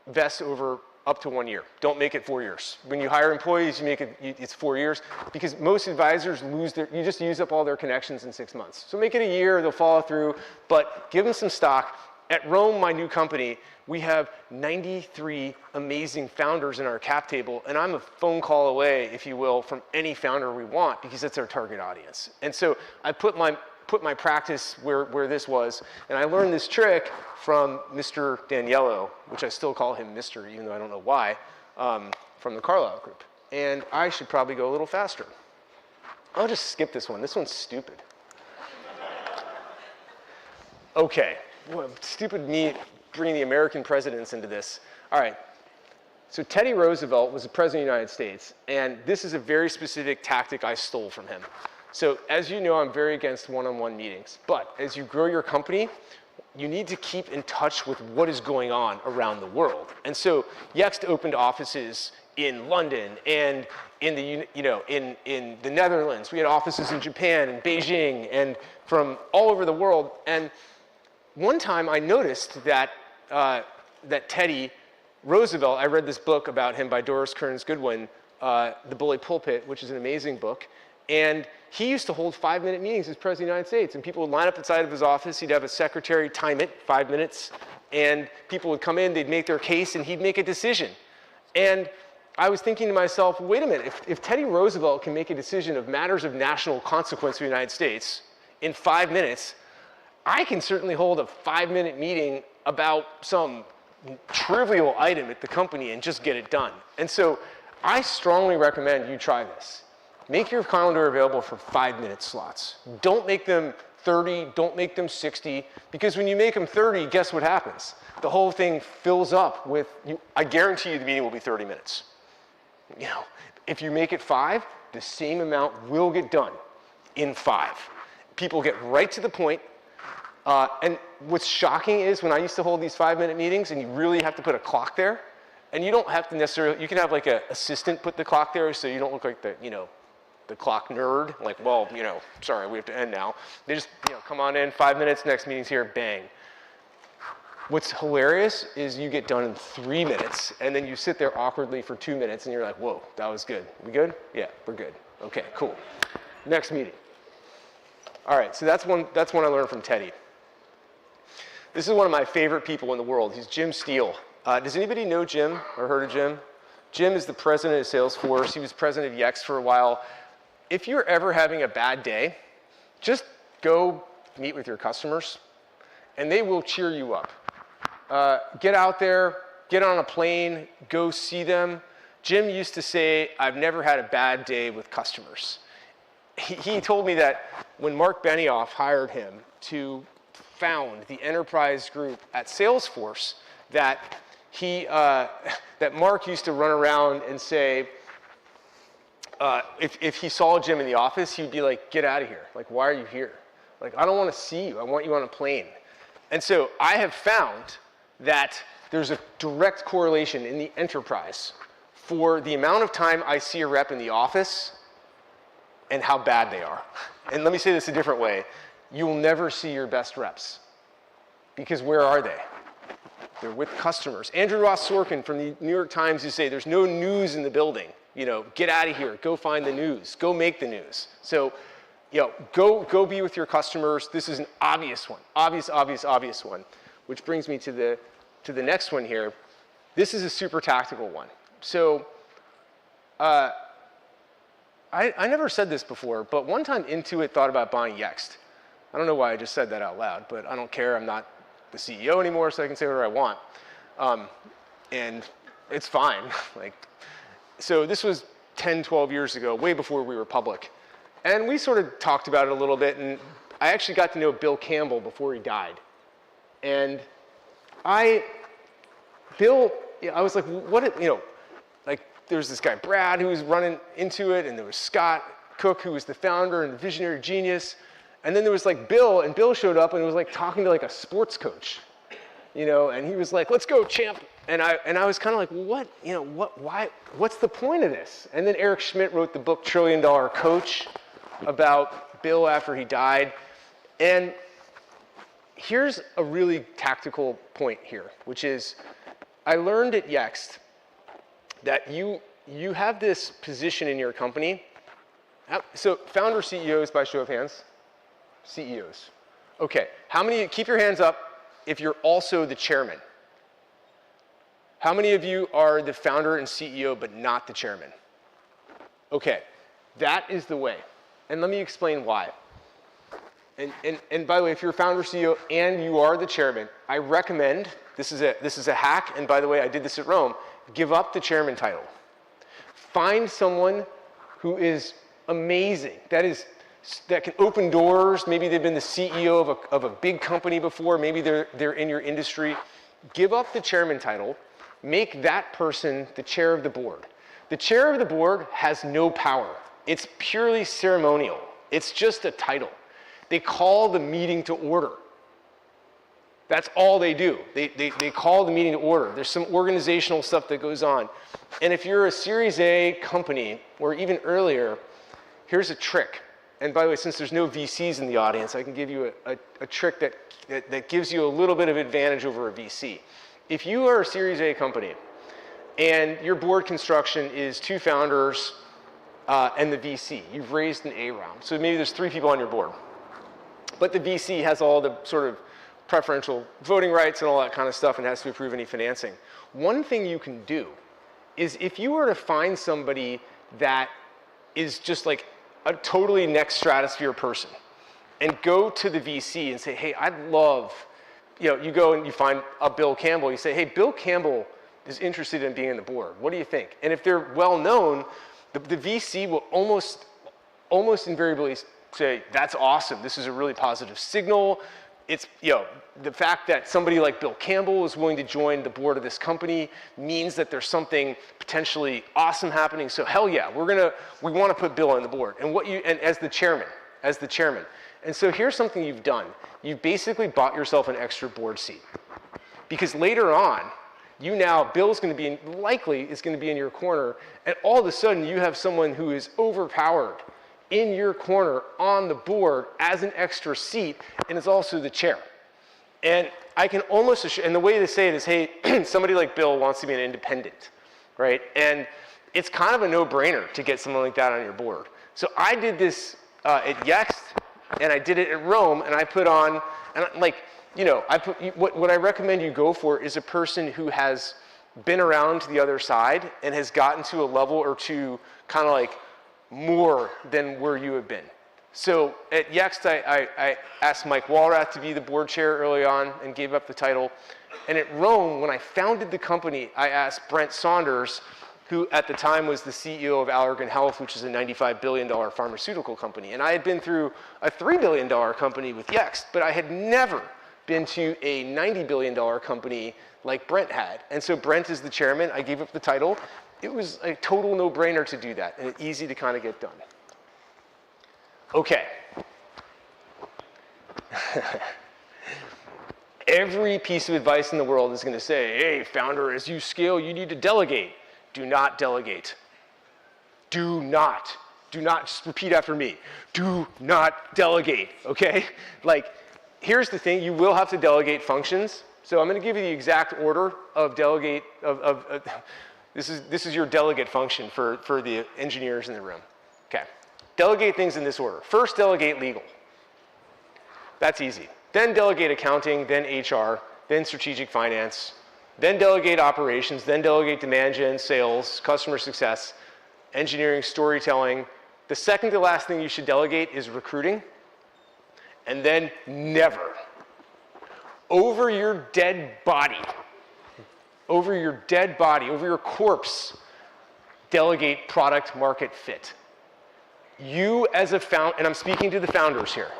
vest over up to 1 year. Don't make it 4 years. When you hire employees, you make it, it's 4 years, because most advisors lose their, you just use up all their connections in 6 months. So make it a year, they'll follow through, but give them some stock. At Rome, my new company, we have 93 amazing founders in our cap table, and I'm a phone call away, if you will, from any founder we want, because that's our target audience. And so I put my practice where this was, and I learned this trick from Mr. Daniello, which I still call him Mr., even though I don't know why, from the Carlyle Group. And I should probably go a little faster. I'll just skip this one. This one's stupid. Okay. Well, stupid me bringing the American presidents into this. All right. So Teddy Roosevelt was the president of the United States, and this is a very specific tactic I stole from him. So as you know, I'm very against one-on-one meetings. But as you grow your company, you need to keep in touch with what is going on around the world. And so Yext opened offices in London and in the, in the Netherlands. We had offices in Japan and Beijing and from all over the world. And one time I noticed that, that Teddy Roosevelt, I read this book about him by Doris Kearns Goodwin, The Bully Pulpit, which is an amazing book. And he used to hold 5-minute meetings as president of the United States. And people would line up outside of his office. He'd have a secretary time it, 5 minutes. And people would come in, they'd make their case, and he'd make a decision. And I was thinking to myself, wait a minute, if Teddy Roosevelt can make a decision of matters of national consequence for the United States in 5 minutes, I can certainly hold a 5-minute meeting about some trivial item at the company and just get it done. And so I strongly recommend you try this. Make your calendar available for 5-minute slots. Don't make them 30, don't make them 60, because when you make them 30, guess what happens? The whole thing fills up with, I guarantee you the meeting will be 30 minutes. You know, if you make it 5, the same amount will get done in 5. People get right to the point. And what's shocking is when I used to hold these 5-minute meetings and you really have to put a clock there, and you don't have to necessarily, you can have like an assistant put the clock there so you don't look like the, the clock nerd, like, well, sorry, we have to end now. They just, come on in, 5 minutes, next meeting's here, bang. What's hilarious is you get done in 3 minutes, and then you sit there awkwardly for 2 minutes, and you're like, whoa, that was good. We good? Yeah, we're good. Okay, cool. Next meeting. All right, so that's one I learned from Teddy. This is one of my favorite people in the world. He's Jim Steele. Does anybody know Jim or heard of Jim? Jim is the president of Salesforce. He was president of Yext for a while. If you're ever having a bad day, just go meet with your customers, and they will cheer you up. Get out there, get on a plane, go see them. Jim used to say, I've never had a bad day with customers. He told me that when Mark Benioff hired him to found the enterprise group at Salesforce, that that Mark used to run around and say, if he saw Jim in the office, he'd be like, get out of here. Like, why are you here? Like, I don't want to see you. I want you on a plane. And so I have found that there's a direct correlation in the enterprise for the amount of time I see a rep in the office and how bad they are. And let me say this a different way. You will never see your best reps. Because where are they? They're with customers. Andrew Ross Sorkin from the New York Times used to say, there's no news in the building. You know, get out of here. Go find the news. Go make the news. So, you know, go be with your customers. This is an obvious one. Obvious one. Which brings me to the next one here. This is a super tactical one. So, I never said this before, but one time Intuit thought about buying Yext. I don't know why I just said that out loud, but I don't care. I'm not the CEO anymore, so I can say whatever I want. And it's fine. Like, so this was 10, 12 years ago, way before we were public. And we sort of talked about it a little bit, and I actually got to know Bill Campbell before he died. And I was like, what, you know, like there's this guy, Brad, who was running Intuit, and there was Scott Cook, who was the founder and the visionary genius. And then there was like Bill, and Bill showed up and was like talking to like a sports coach, you know, and he was like, let's go, champ. And I was kind of like, what, you know, why, what's the point of this? And then Eric Schmidt wrote the book $1 Trillion Coach about Bill after he died. And here's a really tactical point here, which is I learned at Yext that you have this position in your company. So founder CEOs by show of hands. CEOs. Okay, how many, keep your hands up if you're also the chairman. How many of you are the founder and CEO but not the chairman? Okay, that is the way. And let me explain why. And by the way, if you're a founder, CEO, and you are the chairman, I recommend, this is a hack, and by the way, I did this at Rome, give up the chairman title. Find someone who is amazing, that can open doors. Maybe they've been the CEO of a big company before, maybe they're in your industry. Give up the chairman title, make that person the chair of the board. The chair of the board has no power. It's purely ceremonial. It's just a title. They call the meeting to order. That's all they do. They call the meeting to order. There's some organizational stuff that goes on. And if you're a Series A company, or even earlier, here's a trick. And by the way, since there's no VCs in the audience, I can give you a trick that gives you a little bit of advantage over a VC. If you are a Series A company, and your board construction is 2 founders and the VC, you've raised an A round. So maybe there's 3 people on your board. But the VC has all the sort of preferential voting rights and all that kind of stuff and has to approve any financing. One thing you can do is if you were to find somebody that is just like a totally next stratosphere person and go to the VC and say, hey, I'd love, you know, you go and you find a Bill Campbell, you say, hey, Bill Campbell is interested in being on the board. What do you think? And if they're well known, the VC will almost invariably say, that's awesome. This is a really positive signal. It's, you know, the fact that somebody like Bill Campbell is willing to join the board of this company means that there's something potentially awesome happening. So hell yeah, we want to put Bill on the board. And as the chairman. And so here's something you've done. You've basically bought yourself an extra board seat. Because later on, Bill's going to be, likely is going to be in your corner, and all of a sudden you have someone who is overpowered in your corner on the board as an extra seat, and is also the chair. And I can almost assure, and the way to say it is, hey, somebody like Bill wants to be an independent, right? And it's kind of a no-brainer to get someone like that on your board. So I did this at Yext, and I did it at Rome, and I put on, and like, you know, what I recommend you go for is a person who has been around to the other side and has gotten to a level or two kind of like more than where you have been. So at Yext, I asked Mike Walrath to be the board chair early on and gave up the title. And at Rome, when I founded the company, I asked Brent Saunders, who at the time was the CEO of Allergan Health, which is a $95 billion pharmaceutical company. And I had been through a $3 billion company with Yext, but I had never been to a $90 billion company like Brent had. And so Brent is the chairman. I gave up the title. It was a total no-brainer to do that, and easy to kind of get done. Okay. Every piece of advice in the world is going to say, hey, founder, as you scale, you need to delegate. Do not delegate. Do not. Do not, just repeat after me. Do not delegate, okay? Like, here's the thing, you will have to delegate functions. So I'm going to give you the exact order of delegate, this is your delegate function for the engineers in the room. Okay. Delegate things in this order. First, delegate legal. That's easy. Then delegate accounting, then HR, then strategic finance, then delegate operations, then delegate demand gen, sales, customer success, engineering, storytelling. The second to last thing you should delegate is recruiting. And then never, over your dead body, over your corpse, delegate product market fit. You as a founder, and I'm speaking to the founders here,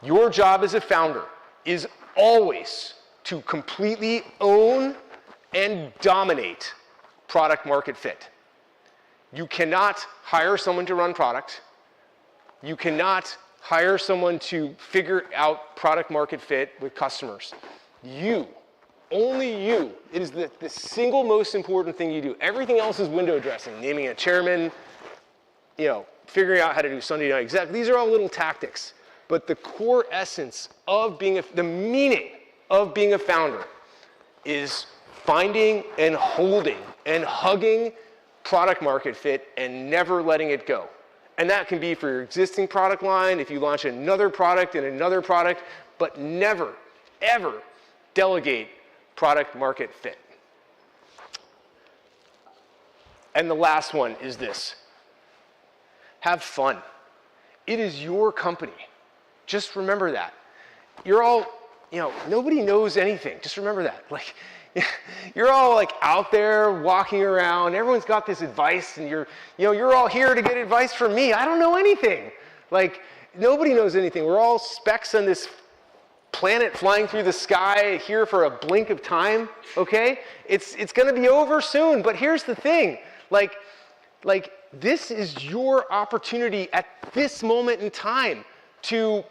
your job as a founder is always to completely own and dominate product market fit. You cannot hire someone to run product. You cannot hire someone to figure out product market fit with customers. You, only you, it is the single most important thing you do. Everything else is window dressing, naming a chairman, figuring out how to do Sunday night exec. These are all little tactics. But the core essence of the meaning of being a founder is finding and holding and hugging product market fit and never letting it go. And that can be for your existing product line, if you launch another product and another product, but never, ever delegate product market fit. And the last one is this. Have fun. It is your company. Just remember that. You're all, nobody knows anything. Just remember that. Like, you're all like out there walking around. Everyone's got this advice, and you're all here to get advice from me. I don't know anything. Like, nobody knows anything. We're all specks on this planet flying through the sky here for a blink of time. Okay? It's going to be over soon. But here's the thing. Like this is your opportunity at this moment in time to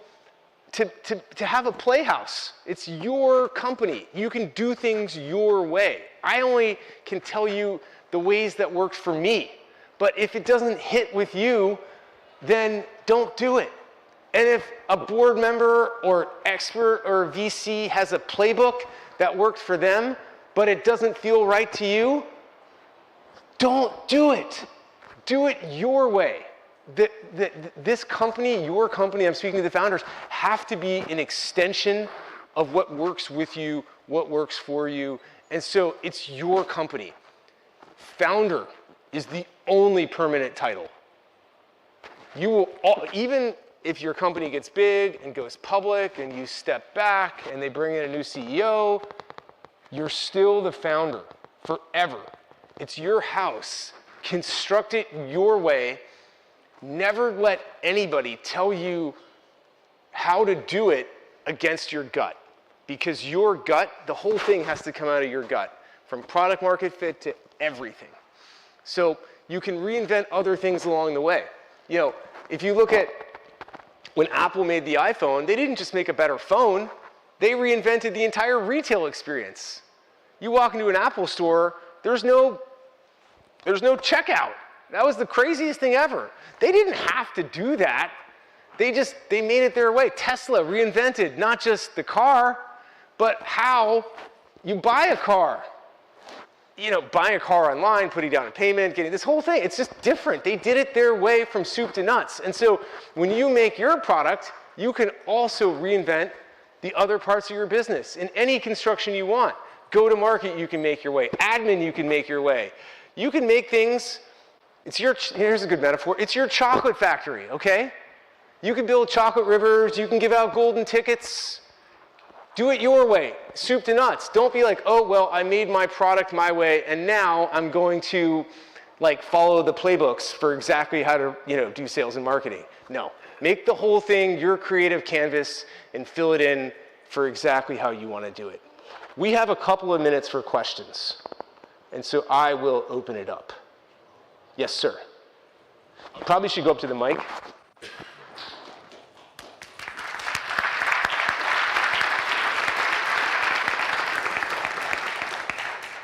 have a playhouse. It's your company. You can do things your way. I only can tell you the ways that worked for me. But if it doesn't hit with you, then don't do it. And if a board member or expert or VC has a playbook that worked for them, but it doesn't feel right to you, don't do it. Do it your way. This company, your company, I'm speaking to the founders, have to be an extension of what works with you, what works for you. And so it's your company. Founder is the only permanent title. You will, even if your company gets big and goes public and you step back and they bring in a new CEO, you're still the founder forever. It's your house. Construct it your way. Never let anybody tell you how to do it against your gut. Because your gut, the whole thing has to come out of your gut. From product market fit to everything. So you can reinvent other things along the way. If you look at when Apple made the iPhone, they didn't just make a better phone. They reinvented the entire retail experience. You walk into an Apple store, there's no checkout. That was the craziest thing ever. They didn't have to do that. They made it their way. Tesla reinvented not just the car, but how you buy a car. Buying a car online, putting down a payment, getting this whole thing. It's just different. They did it their way from soup to nuts. And so when you make your product, you can also reinvent the other parts of your business in any construction you want. Go to market, you can make your way. Admin, you can make your way. You can make things, here's a good metaphor, it's your chocolate factory, okay? You can build chocolate rivers, you can give out golden tickets. Do it your way, soup to nuts. Don't be like, oh, well, I made my product my way, and now I'm going to follow the playbooks for exactly how to do sales and marketing. No, make the whole thing your creative canvas and fill it in for exactly how you want to do it. We have a couple of minutes for questions, and so I will open it up. Yes, sir. You probably should go up to the mic.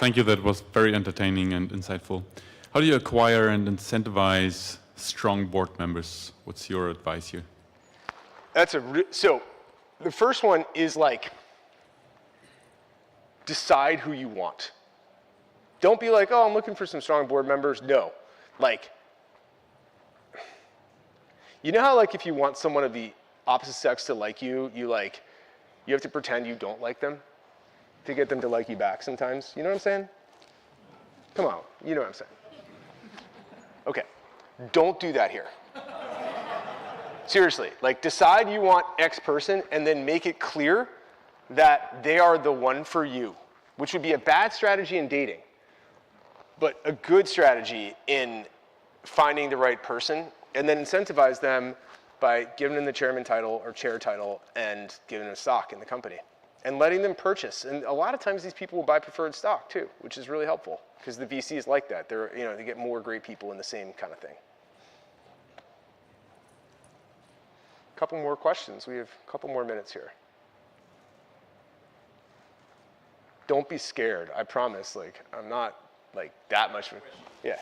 Thank you, that was very entertaining and insightful. How do you acquire and incentivize strong board members? What's your advice here? So the first one is like, decide who you want. Don't be like, oh, I'm looking for some strong board members. No, like, you know how like if you want someone of the opposite sex to like you, you have to pretend you don't like them to get them to like you back sometimes. You know what I'm saying? Come on, you know what I'm saying. Okay, don't do that here. Seriously, like decide you want X person and then make it clear that they are the one for you, which would be a bad strategy in dating, but a good strategy in finding the right person, and then incentivize them by giving them the chairman title or chair title and giving them stock in the company and letting them purchase. And a lot of times these people will buy preferred stock too, which is really helpful because the VCs like that. They get more great people in the same kind of thing. A couple more questions. We have a couple more minutes here. Don't be scared. I promise. Like, I'm not like that much. Yeah.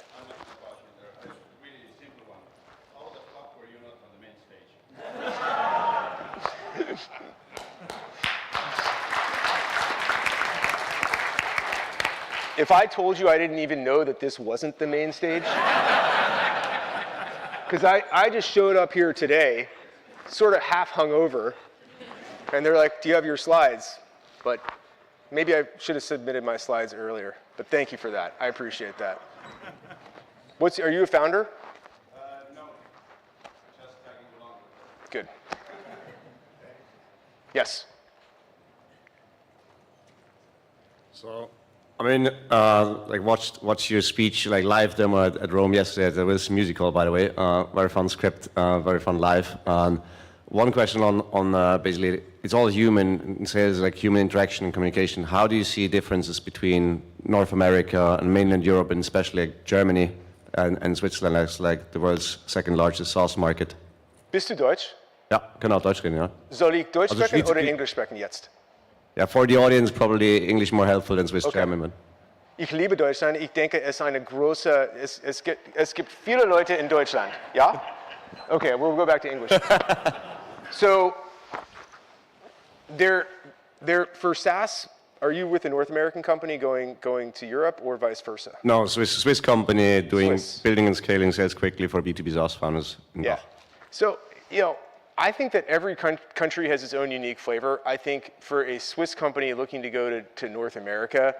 If I told you I didn't even know that this wasn't the main stage, because I just showed up here today, sort of half hungover, and they're like, do you have your slides? But maybe I should have submitted my slides earlier, but thank you for that. I appreciate that. Are you a founder? No, just tagging along. Good. Yes. So, I mean, like watched your speech, like live demo at Rome yesterday at the Wilson Music Hall, by the way. Very fun script, very fun live. One question on basically, it's all human in sales, like human interaction and communication. How do you see differences between North America and mainland Europe, and especially like Germany and Switzerland as like the world's second largest SaaS market? Bist du Deutsch? Ja, kann auch Deutsch reden, ja. Soll ich Deutsch sprechen oder Englisch sprechen jetzt? Yeah, for the audience, probably English more helpful than Swiss German. But. Ich liebe Deutschland. Ich denke, es gibt viele Leute in Deutschland. Ja? Okay, we'll go back to English. So, for SaaS, are you with a North American company going to Europe or vice versa? No, Swiss company building and scaling sales quickly for B2B SaaS founders. Yeah. So, I think that every country has its own unique flavor. I think for a Swiss company looking to go to North America,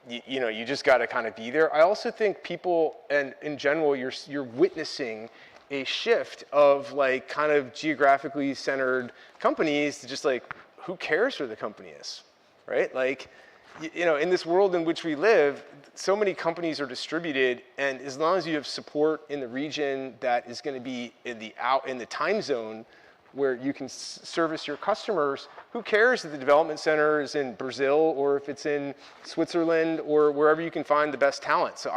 you just got to kind of be there. I also think people, and in general, you're witnessing a shift of like kind of geographically centered companies to just like, who cares where the company is, right? Like, in this world in which we live, so many companies are distributed, and as long as you have support in the region that is going to be in the time zone where you can service your customers, who cares if the development center is in Brazil or if it's in Switzerland or wherever you can find the best talent. So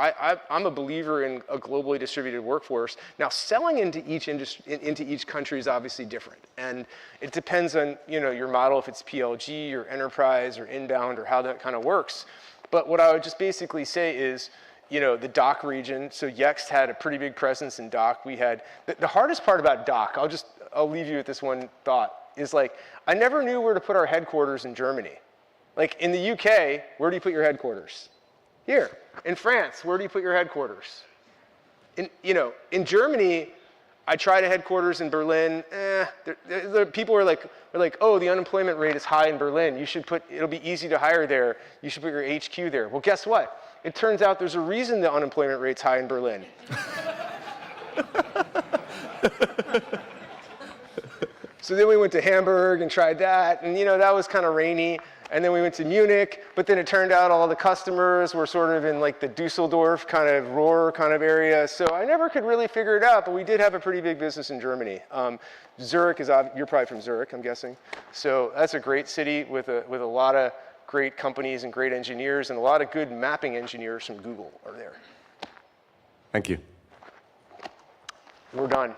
I'm a believer in a globally distributed workforce. Now, selling into each country is obviously different, and it depends on your model, if it's PLG or enterprise or inbound or how that kind of works. But what I would just basically say is, the DACH region, so Yext had a pretty big presence in DACH. We had, the hardest part about DACH, I'll leave you with this one thought, is like, I never knew where to put our headquarters in Germany. Like in the UK, where do you put your headquarters? Here. In France, where do you put your headquarters? In Germany, I tried a headquarters in Berlin. People were like, oh, the unemployment rate is high in Berlin. It'll be easy to hire there. You should put your HQ there. Well, guess what? It turns out there's a reason the unemployment rate's high in Berlin. So then we went to Hamburg and tried that, and that was kind of rainy. And then we went to Munich, but then it turned out all the customers were sort of in like the Dusseldorf kind of Ruhr kind of area. So I never could really figure it out, but we did have a pretty big business in Germany. Zurich is, you're probably from Zurich, I'm guessing. So that's a great city with a lot of great companies and great engineers, and a lot of good mapping engineers from Google are there. Thank you. We're done.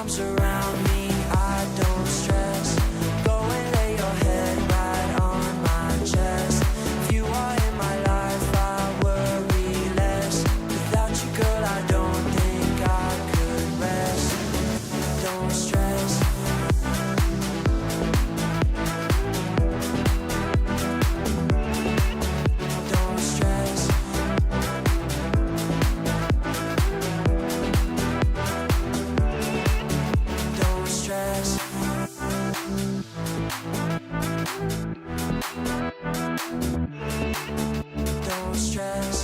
arms around me, I don't stress. Go and lay your head right on my chest. If you are in my life, I worry less. Without you, girl, I don't think I could rest. Don't stress. Don't stress. Don't stress. Don't stress.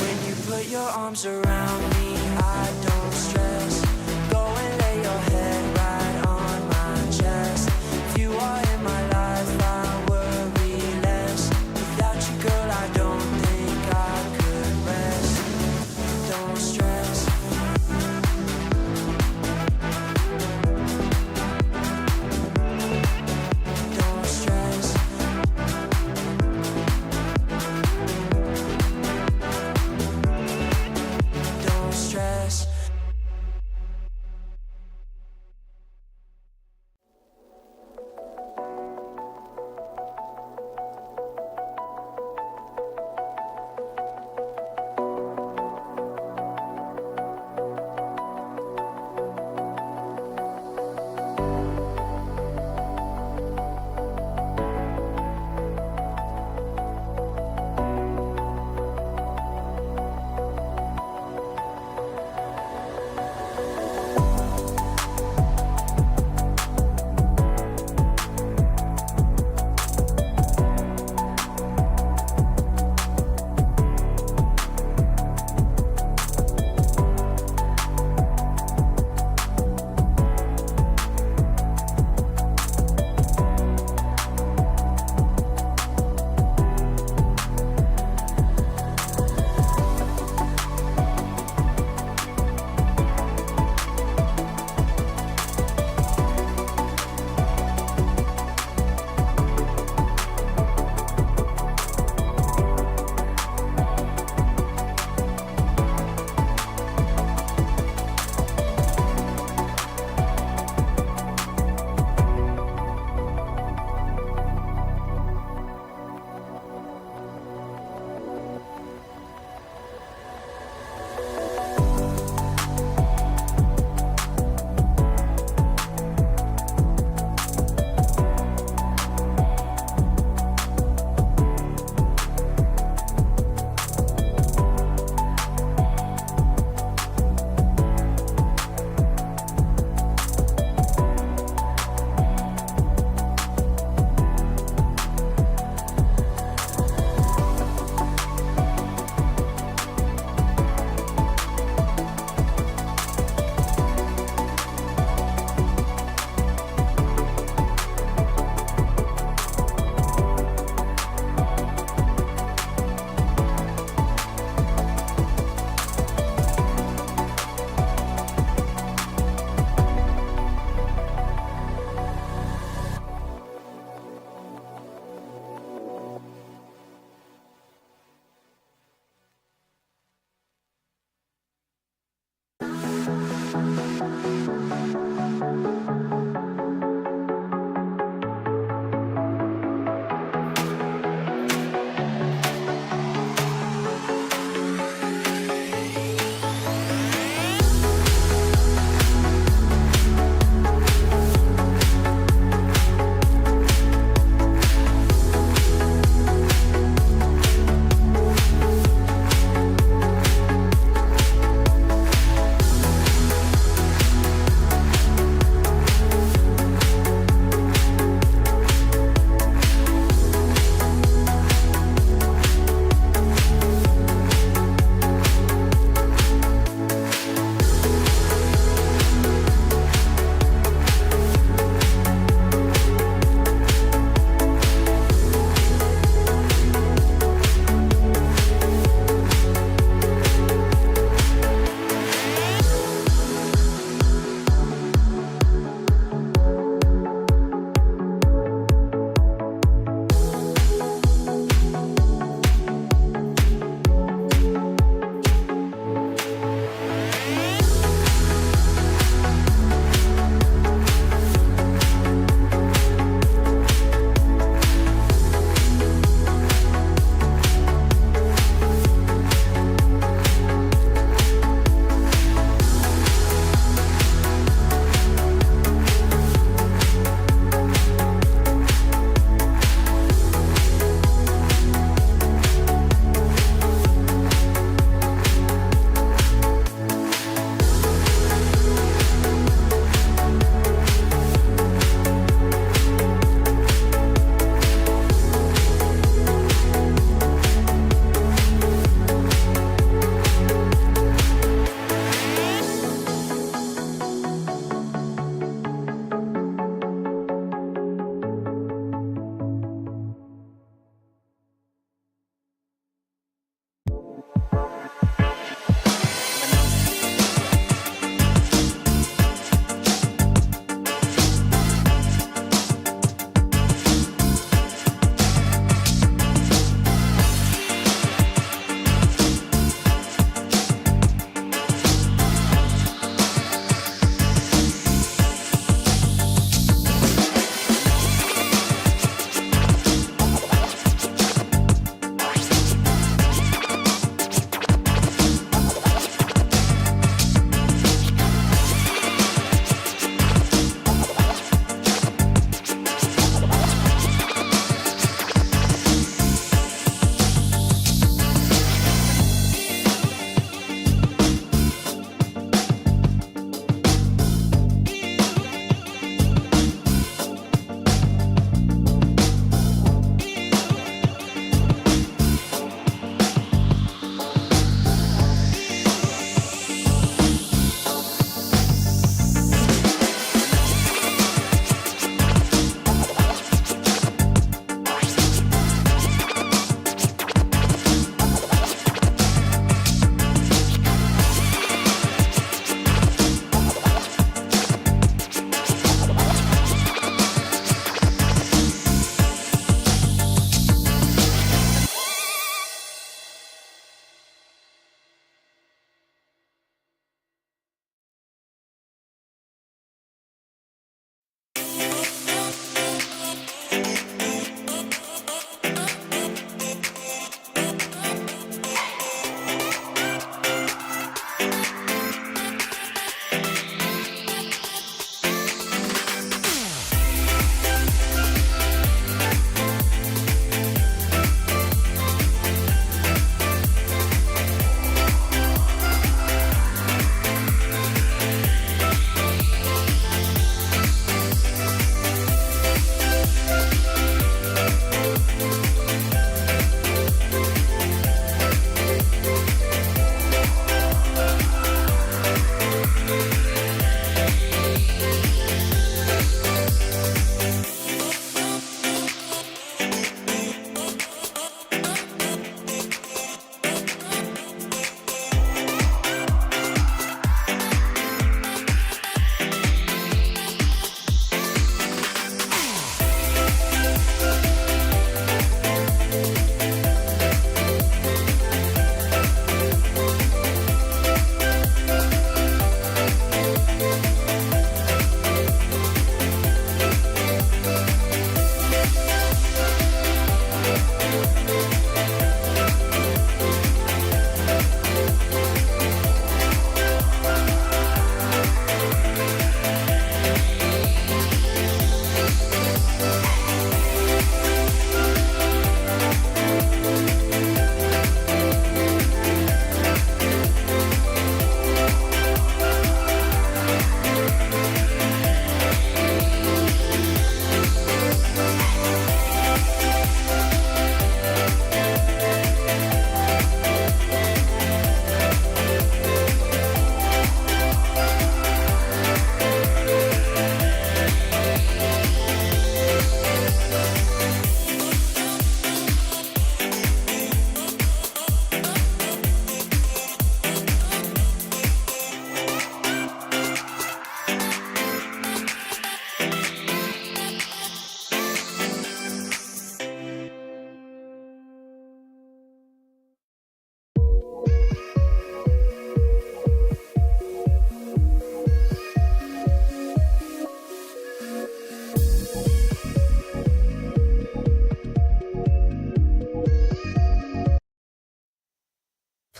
When you put your arms around me, I don't stress. Go and lay your head right on my chest. If you are in my life, I worry less. Without you, girl, I don't think I could rest. Don't stress. Don't stress. Don't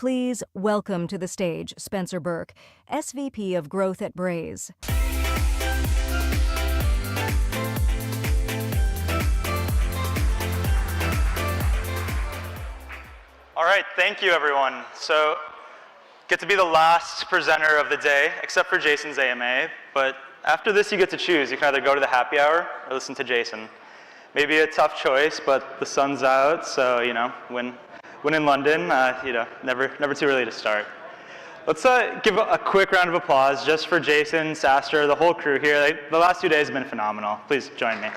Please welcome to the stage Spencer Burke, SVP of Growth at Braze. All right, thank you everyone. So, get to be the last presenter of the day, except for Jason's AMA, but after this you get to choose. You can either go to the happy hour or listen to Jason. Maybe a tough choice, but the sun's out, so you know, when in London, you know, never too early to start. Let's give a quick round of applause just for Jason, SaaStr, the whole crew here. The last 2 days have been phenomenal. Please join me.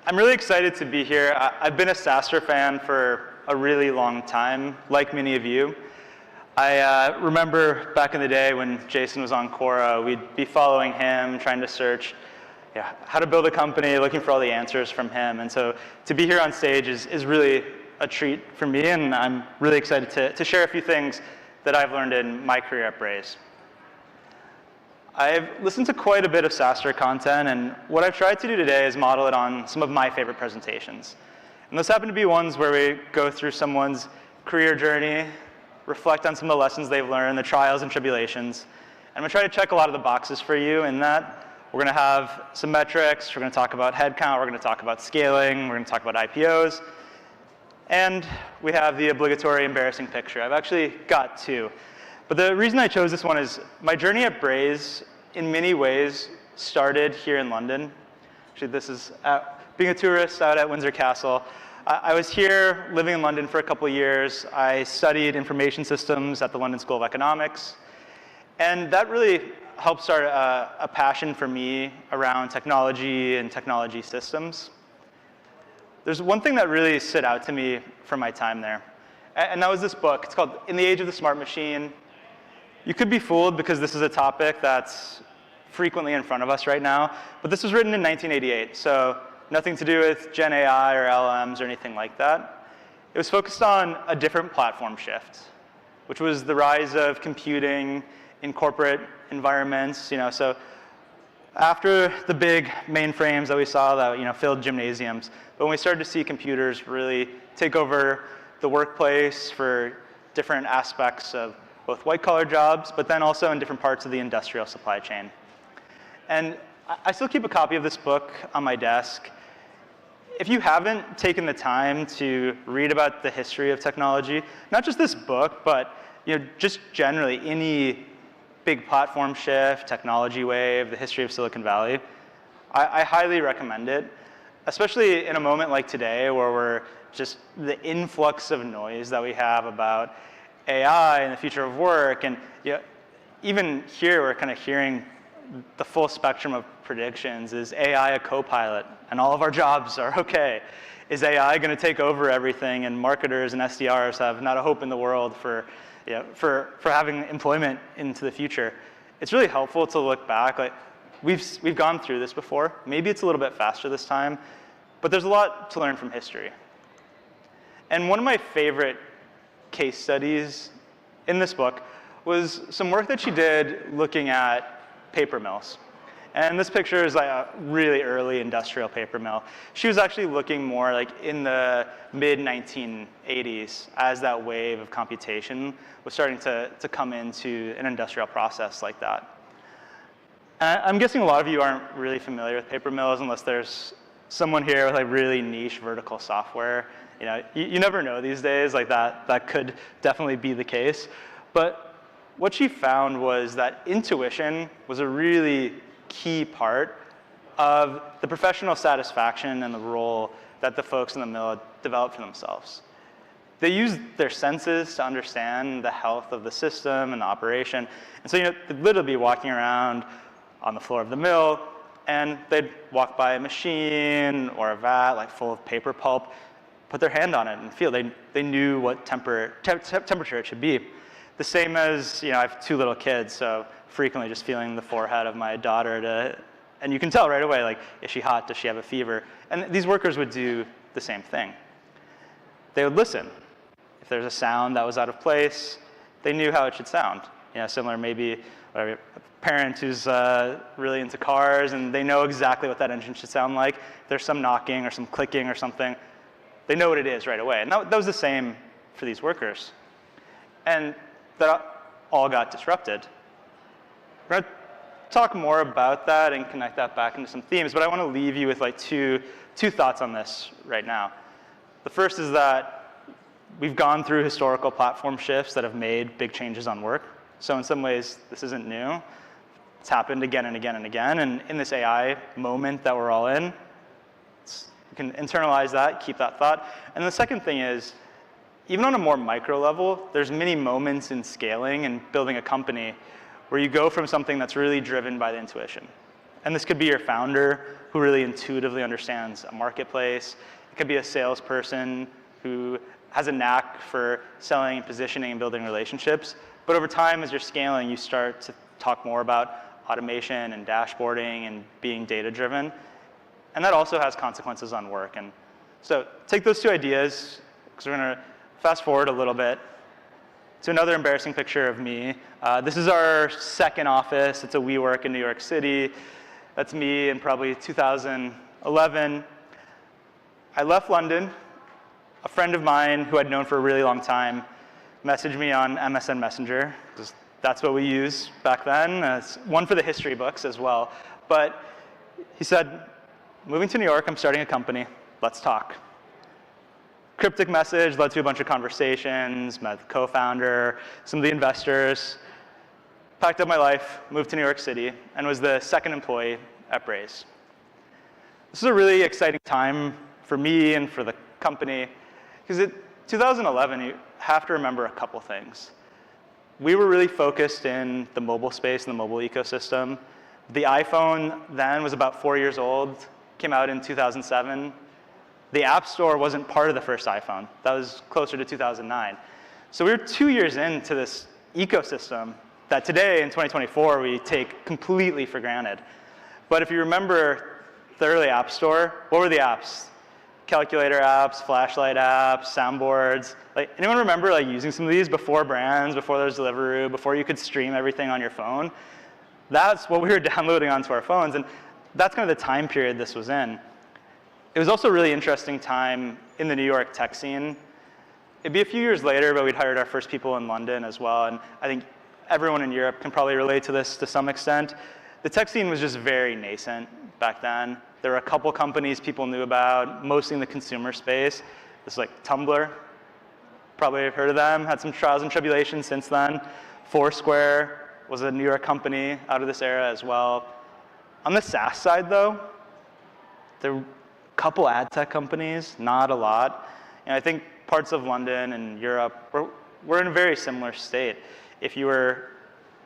I'm really excited to be here. I've been a SaaStr fan for a really long time, like many of you. I remember back in the day when Jason was on Quora, we'd be following him, trying to search how to build a company, looking for all the answers from him. And so to be here on stage is really a treat for me, and I'm really excited to share a few things that I've learned in my career at Braze. I've listened to quite a bit of SaaStr content, and what I've tried to do today is model it on some of my favorite presentations. And those happen to be ones where we go through someone's career journey, reflect on some of the lessons they've learned, the trials and tribulations. And I'm going to try to check a lot of the boxes for you in that. We're going to have some metrics, we're going to talk about headcount, we're going to talk about scaling, we're going to talk about IPOs, and we have the obligatory embarrassing picture. I've actually got two. But the reason I chose this one is my journey at Braze, in many ways, started here in London. Actually, this is being a tourist out at Windsor Castle. I was here living in London for a couple of years. I studied information systems at the London School of Economics. And that really helped start a passion for me around technology and technology systems. There's one thing that really stood out to me from my time there. And that was this book. It's called In the Age of the Smart Machine. You could be fooled because this is a topic that's frequently in front of us right now. But this was written in 1988. So nothing to do with Gen AI or LLMs or anything like that. It was focused on a different platform shift, which was the rise of computing in corporate environments. You know, so after the big mainframes that we saw that filled gymnasiums, but when we started to see computers really take over the workplace for different aspects of both white-collar jobs, but then also in different parts of the industrial supply chain. And I still keep a copy of this book on my desk. If you haven't taken the time to read about the history of technology, not just this book, but just generally any big platform shift, technology wave, the history of Silicon Valley, I highly recommend it, especially in a moment like today where we're just the influx of noise that we have about AI and the future of work. And even here, we're kind of hearing the full spectrum of predictions. Is AI a co-pilot and all of our jobs are okay? Is AI going to take over everything and marketers and SDRs have not a hope in the world for having employment into the future? It's really helpful to look back. Like we've gone through this before. Maybe it's a little bit faster this time, but there's a lot to learn from history. And one of my favorite case studies in this book was some work that she did looking at paper mills. And this picture is like a really early industrial paper mill. She was actually looking more like in the mid-1980s as that wave of computation was starting to come into an industrial process like that. And I'm guessing a lot of you aren't really familiar with paper mills unless there's someone here with like really niche vertical software. You never know these days, like that could definitely be the case. But what she found was that intuition was a really key part of the professional satisfaction and the role that the folks in the mill developed for themselves. They used their senses to understand the health of the system and the operation. And so they'd literally be walking around on the floor of the mill, and they'd walk by a machine or a vat like full of paper pulp, put their hand on it and feel. They knew what temperature it should be. The same as, I have 2 little kids, so frequently just feeling the forehead of my daughter and you can tell right away, like, is she hot? Does she have a fever? And these workers would do the same thing. They would listen. If there's a sound that was out of place, they knew how it should sound. Similar maybe a parent who's really into cars and they know exactly what that engine should sound like. If there's some knocking or some clicking or something, They know what it is right away. And that was the same for these workers. And that all got disrupted. We're going to talk more about that and connect that back into some themes, but I want to leave you with like two thoughts on this right now. The first is that we've gone through historical platform shifts that have made big changes on work. So in some ways, this isn't new. It's happened again and again and again. And in this AI moment that we're all in, you can internalize that, keep that thought. And the second thing is, even on a more micro level, there's many moments in scaling and building a company where you go from something that's really driven by the intuition. And this could be your founder who really intuitively understands a marketplace. It could be a salesperson who has a knack for selling and positioning and building relationships. But over time, as you're scaling, you start to talk more about automation and dashboarding and being data-driven. And that also has consequences on work. And so take those two ideas, because we're going to fast forward a little bit to another embarrassing picture of me. This is our second office. It's a WeWork in New York City. That's me in probably 2011. I left London. A friend of mine who I'd known for a really long time messaged me on MSN Messenger, because that's what we used back then. It's one for the history books as well. But he said, moving to New York, I'm starting a company. Let's talk. Cryptic message led to a bunch of conversations, met the co-founder, some of the investors, packed up my life, moved to New York City, and was the second employee at Braze. This is a really exciting time for me and for the company, because in 2011, you have to remember a couple things. We were really focused in the mobile space and the mobile ecosystem. The iPhone then was about 4 years old, came out in 2007. The App Store wasn't part of the first iPhone. That was closer to 2009. So we were 2 years into this ecosystem that today, in 2024, we take completely for granted. But if you remember the early App Store, what were the apps? Calculator apps, flashlight apps, soundboards. Like, anyone remember like using some of these before brands, before there was Deliveroo, before you could stream everything on your phone? That's what we were downloading onto our phones, and that's kind of the time period this was in. It was also a really interesting time in the New York tech scene. It'd be a few years later, but we'd hired our first people in London as well, and I think everyone in Europe can probably relate to this to some extent. The tech scene was just very nascent back then. There were a couple companies people knew about, mostly in the consumer space. This is like Tumblr, probably have heard of them, had some trials and tribulations since then. Foursquare was a New York company out of this era as well. On the SaaS side though, there were a couple ad tech companies, not a lot. And I think parts of London and Europe were in a very similar state. If you were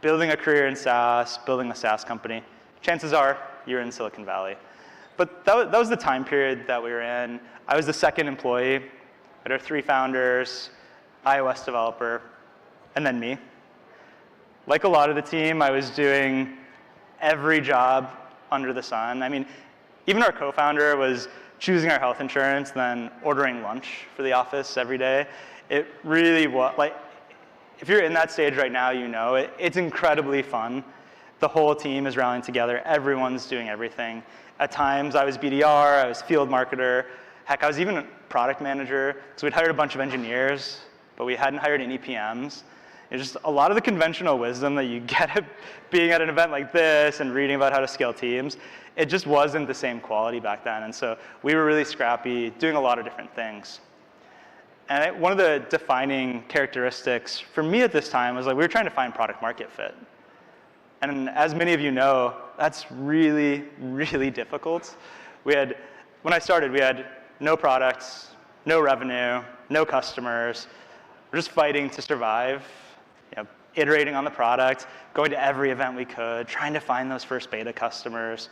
building a career in SaaS, building a SaaS company, chances are you're in Silicon Valley. But that was the time period that we were in. I was the second employee. We had our 3 founders, iOS developer, and then me. Like a lot of the team, I was doing every job under the sun. I mean, even our co-founder was choosing our health insurance, then ordering lunch for the office every day. It really was, like, if you're in that stage right now, you know it's incredibly fun. The whole team is rallying together. Everyone's doing everything. At times, I was BDR, I was field marketer. Heck, I was even a product manager. So we'd hired a bunch of engineers, but we hadn't hired any PMs. It's just a lot of the conventional wisdom that you get at being at an event like this and reading about how to scale teams. It just wasn't the same quality back then. And so we were really scrappy, doing a lot of different things. And one of the defining characteristics for me at this time was like we were trying to find product market fit. And as many of you know, that's really, really difficult. When I started, we had no products, no revenue, no customers. We're just fighting to survive, iterating on the product, going to every event we could, trying to find those first beta customers.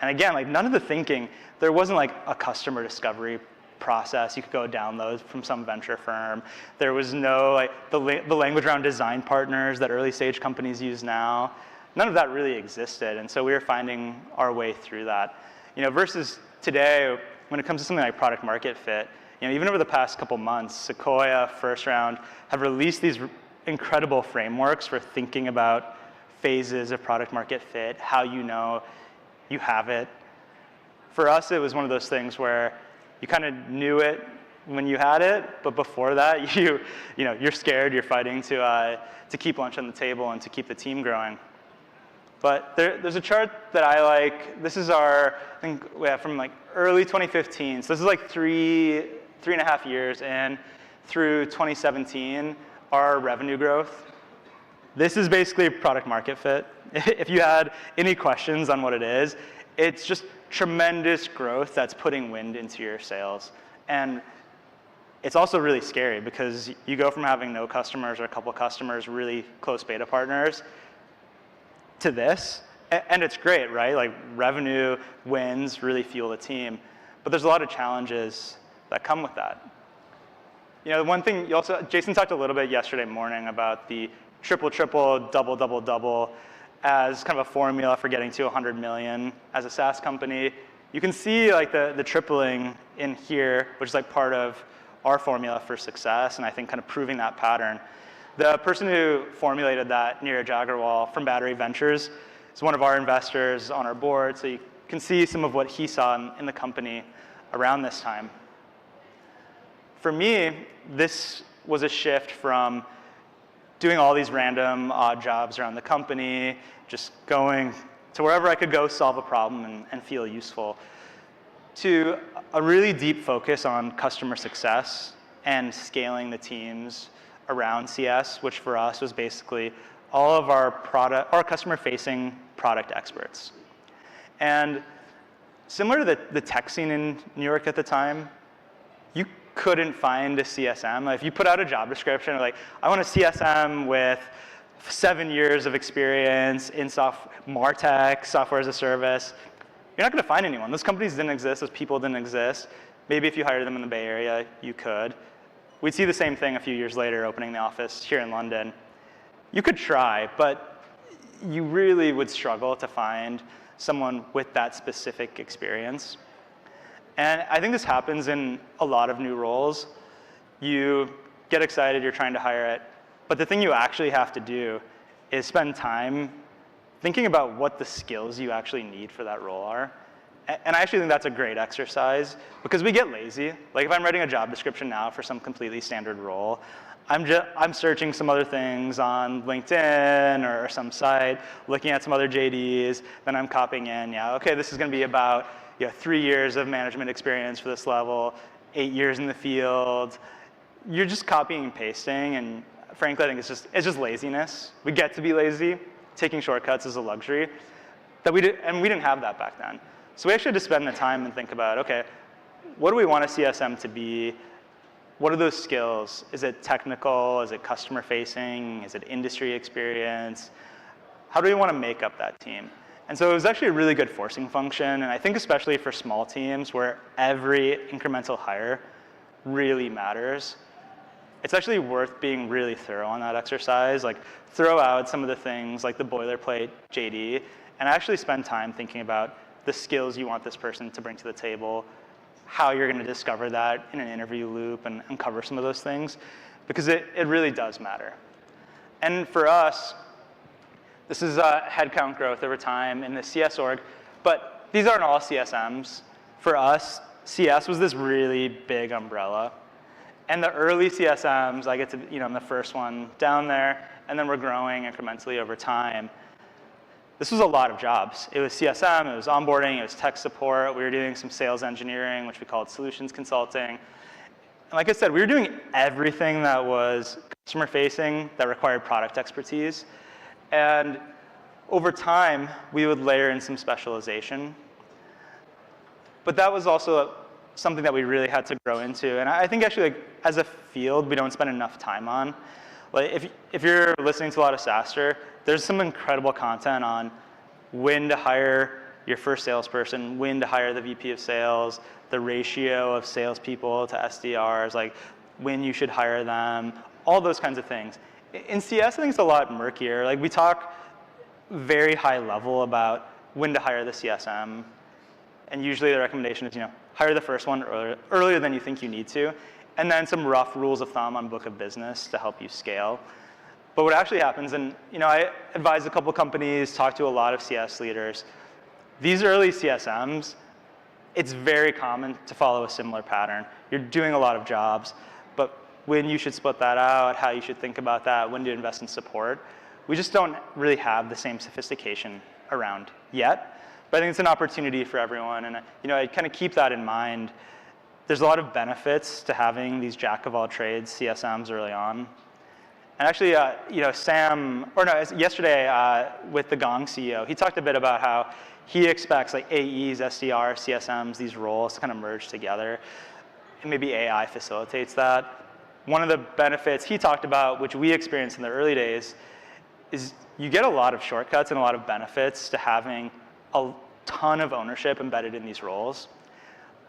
And again, like none of the thinking, there wasn't like a customer discovery process you could go download from some venture firm. There was no like the language around design partners that early stage companies use now. None of that really existed, and so we were finding our way through that. Versus today, when it comes to something like product market fit, even over the past couple months, Sequoia, First Round, have released these incredible frameworks for thinking about phases of product market fit, how you know you have it. For us, it was one of those things where You kind of knew it when you had it, but before that, you're scared, you're fighting to keep lunch on the table and to keep the team growing. But there's a chart that I like. This is I think we have from like early 2015. So this is like three and a half years in through 2017, our revenue growth. This is basically product market fit. If you had any questions on what it is, it's just tremendous growth that's putting wind into your sales. And it's also really scary because you go from having no customers or a couple customers, really close beta partners, to this. And it's great, right? Like revenue wins really fuel the team. But there's a lot of challenges that come with that. One thing Jason talked a little bit yesterday morning about the triple, double, double, double as kind of a formula for getting to 100 million as a SaaS company. You can see like the tripling in here, which is like part of our formula for success, and I think kind of proving that pattern. The person who formulated that, Neeraj Agarwal from Battery Ventures, is one of our investors on our board, so you can see some of what he saw in the company around this time. For me, this was a shift from doing all these random odd jobs around the company, just going to wherever I could go solve a problem and feel useful, to a really deep focus on customer success and scaling the teams around CS, which for us was basically all of our customer-facing product experts. And similar to the tech scene in New York at the time, you couldn't find a CSM. Like if you put out a job description, like, I want a CSM with 7 years of experience in MarTech, software as a service, you're not going to find anyone. Those companies didn't exist. Those people didn't exist. Maybe if you hired them in the Bay Area, you could. We'd see the same thing a few years later, opening the office here in London. You could try, but you really would struggle to find someone with that specific experience. And I think this happens in a lot of new roles. You get excited, you're trying to hire it, but the thing you actually have to do is spend time thinking about what the skills you actually need for that role are. And I actually think that's a great exercise because we get lazy. Like if I'm writing a job description now for some completely standard role, I'm searching some other things on LinkedIn or some site, looking at some other JDs, then I'm copying in, okay, this is going to be about 3 years of management experience for this level, 8 years in the field. You're just copying and pasting, and frankly, I think it's just laziness. We get to be lazy. Taking shortcuts is a luxury and we didn't have that back then. So we actually had to spend the time and think about, okay, what do we want a CSM to be? What are those skills? Is it technical? Is it customer facing? Is it industry experience? How do we want to make up that team? And so it was actually a really good forcing function, and I think especially for small teams where every incremental hire really matters, it's actually worth being really thorough on that exercise. Like throw out some of the things like the boilerplate JD and actually spend time thinking about the skills you want this person to bring to the table, how you're going to discover that in an interview loop and uncover some of those things, because it really does matter. And for us, this is headcount growth over time in the CS org, but these aren't all CSMs. For us, CS was this really big umbrella. And the early CSMs, I get to, I'm the first one down there, and then we're growing incrementally over time. This was a lot of jobs. It was CSM, it was onboarding, it was tech support. We were doing some sales engineering, which we called solutions consulting. And like I said, we were doing everything that was customer facing, that required product expertise. And over time, we would layer in some specialization. But that was also something that we really had to grow into. And I think actually, like, as a field, we don't spend enough time on. Like if you're listening to a lot of SaaStr, there's some incredible content on when to hire your first salesperson, when to hire the VP of sales, the ratio of salespeople to SDRs, like when you should hire them, all those kinds of things. In CS, I think it's a lot murkier. Like we talk very high level about when to hire the CSM. And usually the recommendation is, hire the first one earlier than you think you need to. And then some rough rules of thumb on book of business to help you scale. But what actually happens, and I advise a couple companies, talk to a lot of CS leaders. These early CSMs, it's very common to follow a similar pattern. You're doing a lot of jobs, but when you should split that out, how you should think about that, when to invest in support, we just don't really have the same sophistication around yet. But I think it's an opportunity for everyone, and I kind of keep that in mind. There's a lot of benefits to having these jack-of-all-trades CSMs early on. And actually, yesterday with the Gong CEO, he talked a bit about how he expects like AEs, SDRs, CSMs, these roles to kind of merge together. And maybe AI facilitates that. One of the benefits he talked about, which we experienced in the early days, is you get a lot of shortcuts and a lot of benefits to having a ton of ownership embedded in these roles.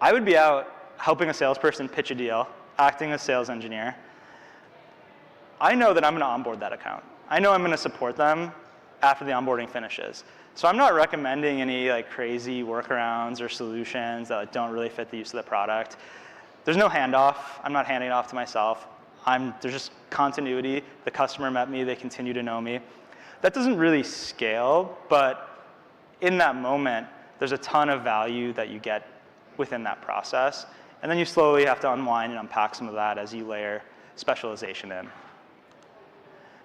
I would be out helping a salesperson pitch a deal, acting as sales engineer. I know that I'm going to onboard that account. I know I'm going to support them after the onboarding finishes. So I'm not recommending any like crazy workarounds or solutions that don't really fit the use of the product. There's no handoff. I'm not handing it off to myself. There's just continuity. The customer met me. They continue to know me. That doesn't really scale, but in that moment, there's a ton of value that you get within that process. And then you slowly have to unwind and unpack some of that as you layer specialization in.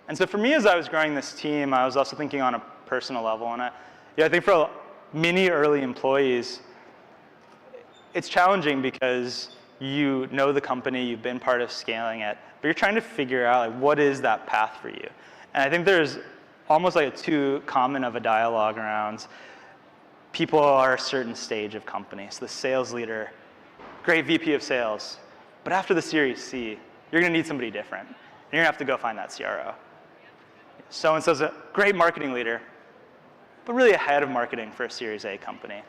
And so for me, as I was growing this team, I was also thinking on a personal level. And I think for many early employees, it's challenging because you know the company, you've been part of scaling it, but you're trying to figure out like, what is that path for you? And I think there's almost like too common of a dialogue around people are a certain stage of company. So the sales leader, great VP of sales, but after the Series C, you're going to need somebody different. And you're going to have to go find that CRO. So-and-so's a great marketing leader, but really ahead of marketing for a Series A company.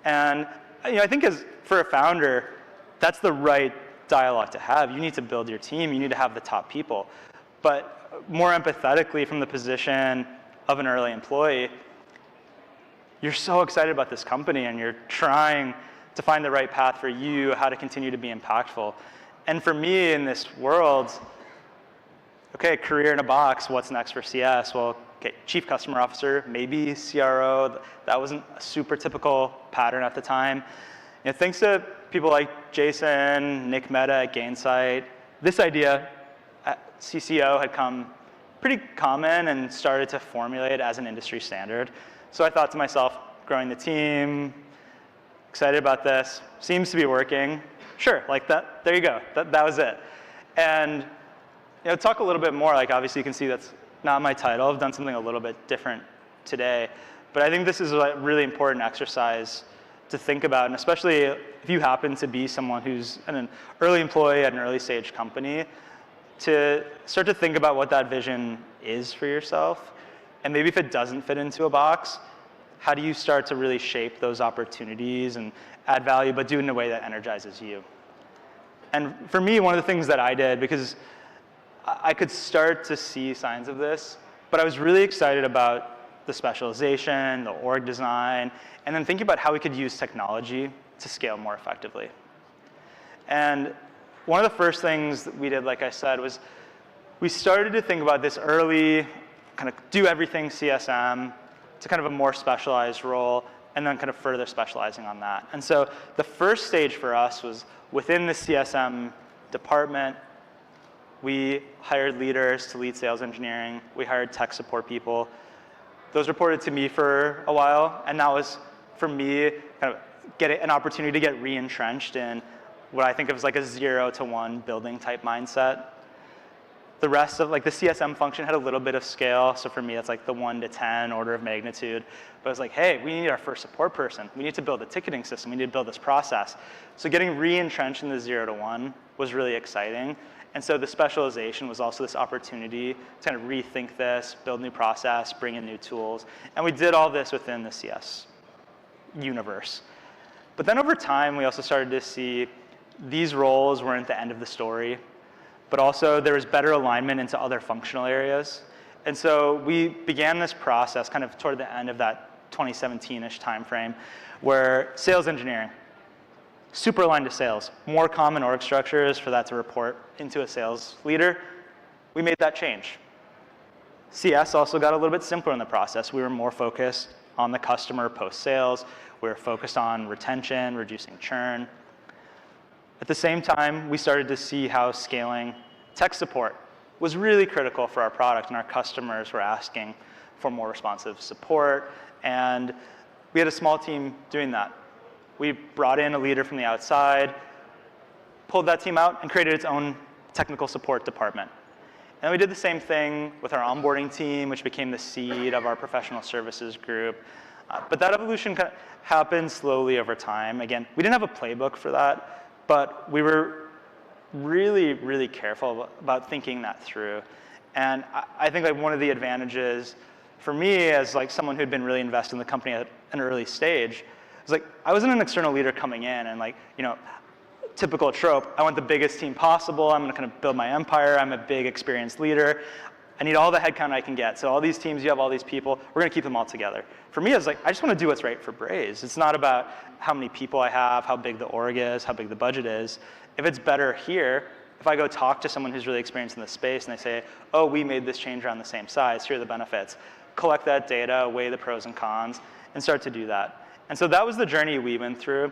And I think for a founder, that's the right dialogue to have. You need to build your team. You need to have the top people. But more empathetically from the position of an early employee, you're so excited about this company and you're trying to find the right path for you, how to continue to be impactful. And for me in this world, okay, career in a box, what's next for CS? Well, okay, Chief Customer Officer, maybe CRO. That wasn't a super typical pattern at the time. Thanks to people like Jason, Nick Mehta at Gainsight, this idea at CCO had come pretty common and started to formulate as an industry standard. So I thought to myself, growing the team, excited about this, seems to be working. Sure, like that, there you go, that was it. And talk a little bit more, like obviously you can see that's not my title. I've done something a little bit different today. But I think this is a really important exercise to think about, and especially if you happen to be someone who's an early employee at an early stage company, to start to think about what that vision is for yourself. And maybe if it doesn't fit into a box, how do you start to really shape those opportunities and add value, but do it in a way that energizes you? And for me, one of the things that I did, because I could start to see signs of this, but I was really excited about the specialization, the org design, and then thinking about how we could use technology to scale more effectively. And one of the first things that we did, like I said, was we started to think about this early, kind of do everything CSM to kind of a more specialized role, and then kind of further specializing on that. And so the first stage for us was within the CSM department, we hired leaders to lead sales engineering. We hired tech support people. Those reported to me for a while, and that was, for me, kind of getting an opportunity to get re-entrenched in what I think of as like a 0 to 1 building type mindset. The rest of, like the CSM function had a little bit of scale, so for me it's like the 1 to 10 order of magnitude. But it's like, hey, we need our first support person. We need to build a ticketing system. We need to build this process. So getting re-entrenched in the 0 to 1 was really exciting. And so the specialization was also this opportunity to kind of rethink this, build new process, bring in new tools. And we did all this within the CS universe. But then over time, we also started to see these roles weren't the end of the story, but also there was better alignment into other functional areas. And so we began this process kind of toward the end of that 2017-ish timeframe, where sales engineering, super aligned to sales, more common org structures for that to report into a sales leader. We made that change. CS also got a little bit simpler in the process. We were more focused on the customer post-sales. We were focused on retention, reducing churn. At the same time, we started to see how scaling tech support was really critical for our product, and our customers were asking for more responsive support, and we had a small team doing that. We brought in a leader from the outside, pulled that team out, and created its own technical support department. And we did the same thing with our onboarding team, which became the seed of our professional services group. But that evolution kind of happened slowly over time. Again, we didn't have a playbook for that, but we were really, really careful about thinking that through. And I think like one of the advantages for me as like someone who'd been really invested in the company at an early stage was like I wasn't an external leader coming in and like, you know, typical trope, I want the biggest team possible, I'm gonna kind of build my empire, I'm a big experienced leader, I need all the headcount I can get. So all these teams, you have all these people, we're gonna keep them all together. For me, it's like, I just wanna do what's right for Braze. It's not about how many people I have, how big the org is, how big the budget is. If it's better here, if I go talk to someone who's really experienced in this space and they say, oh, we made this change around the same size, here are the benefits. Collect that data, weigh the pros and cons, and start to do that. And so that was the journey we went through.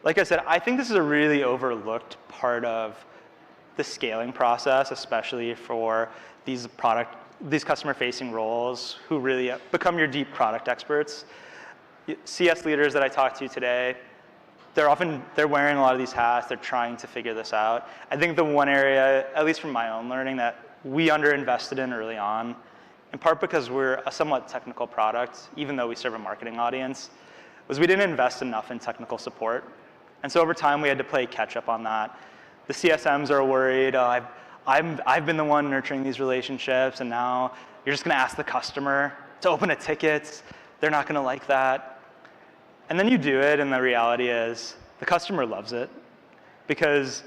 Like I said, I think this is a really overlooked part of the scaling process, especially for these customer-facing roles who really become your deep product experts. CS leaders that I talked to today, they're wearing a lot of these hats, they're trying to figure this out. I think the one area, at least from my own learning, that we underinvested in early on, in part because we're a somewhat technical product, even though we serve a marketing audience, was we didn't invest enough in technical support. And so over time, we had to play catch up on that. The CSMs are worried, oh, I've been the one nurturing these relationships, and now you're just gonna ask the customer to open a ticket. They're not gonna like that. And then you do it, and the reality is the customer loves it because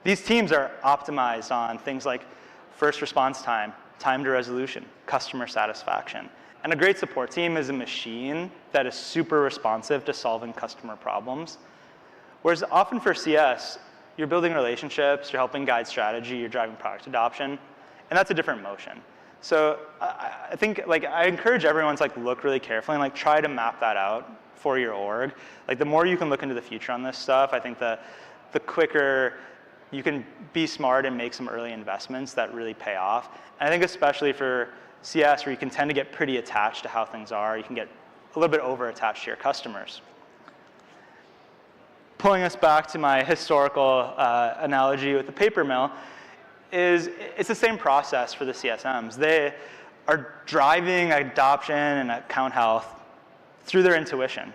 these teams are optimized on things like first response time, time to resolution, customer satisfaction. And a great support team is a machine that is super responsive to solving customer problems. Whereas often for CS, you're building relationships, you're helping guide strategy, you're driving product adoption, and that's a different motion. So I think like I encourage everyone to like look really carefully and like try to map that out for your org. Like the more you can look into the future on this stuff, I think the quicker you can be smart and make some early investments that really pay off. And I think especially for CS, where you can tend to get pretty attached to how things are, you can get a little bit over-attached to your customers. Pulling us back to my historical analogy with the paper mill, it's the same process for the CSMs. They are driving adoption and account health through their intuition.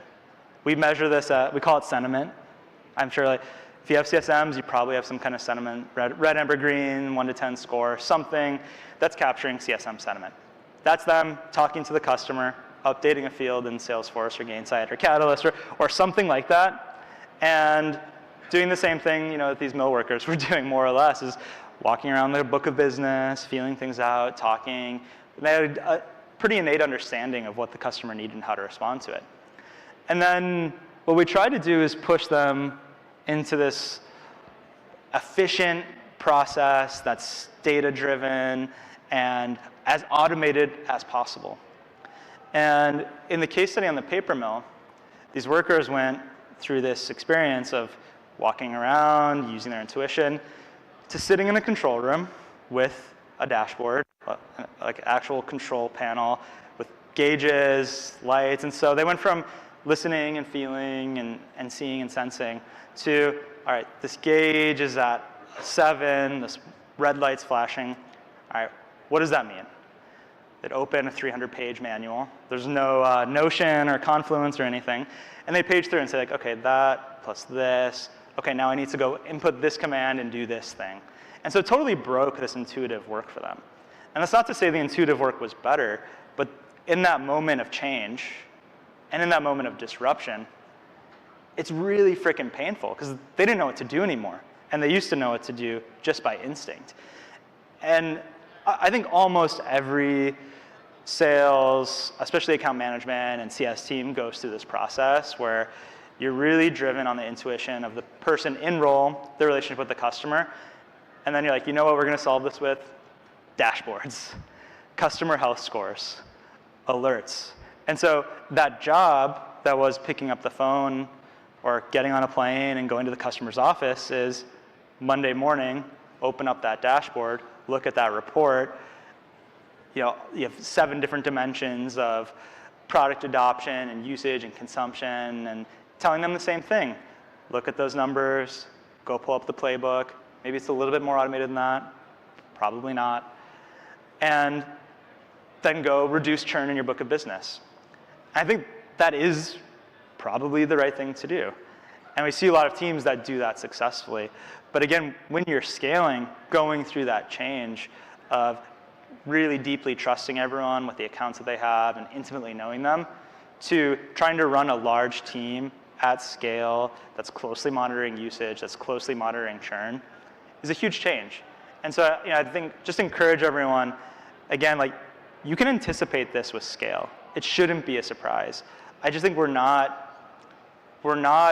We measure this, we call it sentiment. I'm sure like, if you have CSMs, you probably have some kind of sentiment, red, amber, green, 1 to 10 score, something that's capturing CSM sentiment. That's them talking to the customer, updating a field in Salesforce or Gainsight or Catalyst or something like that. And doing the same thing, you know, that these mill workers were doing more or less is walking around their book of business, feeling things out, talking. They had a pretty innate understanding of what the customer needed and how to respond to it. And then what we try to do is push them into this efficient process that's data-driven and as automated as possible. And in the case study on the paper mill, these workers went through this experience of walking around, using their intuition, to sitting in a control room with a dashboard, like an actual control panel with gauges, lights. And so they went from listening and feeling and seeing and sensing to, all right, this gauge is at 7, this red light's flashing. All right, what does that mean? They'd open a 300-page manual. There's no Notion or Confluence or anything. And they page through and say, like, okay, that plus this. Okay, now I need to go input this command and do this thing. And so it totally broke this intuitive work for them. And that's not to say the intuitive work was better, but in that moment of change and in that moment of disruption, it's really freaking painful because they didn't know what to do anymore. And they used to know what to do just by instinct. And I think almost every sales, especially account management and CS team goes through this process where you're really driven on the intuition of the person in role, the relationship with the customer. And then you're like, you know what we're going to solve this with? Dashboards, customer health scores, alerts. And so that job that was picking up the phone or getting on a plane and going to the customer's office is Monday morning, open up that dashboard, look at that report. You have 7 different dimensions of product adoption and usage and consumption, and telling them the same thing. Look at those numbers, go pull up the playbook. Maybe it's a little bit more automated than that, probably not. And then go reduce churn in your book of business. I think that is probably the right thing to do. And we see a lot of teams that do that successfully. But again, when you're scaling, going through that change of really deeply trusting everyone with the accounts that they have and intimately knowing them, to trying to run a large team at scale that's closely monitoring usage, that's closely monitoring churn, is a huge change. And so I think just encourage everyone, again, like, you can anticipate this with scale. It shouldn't be a surprise. I just think we're not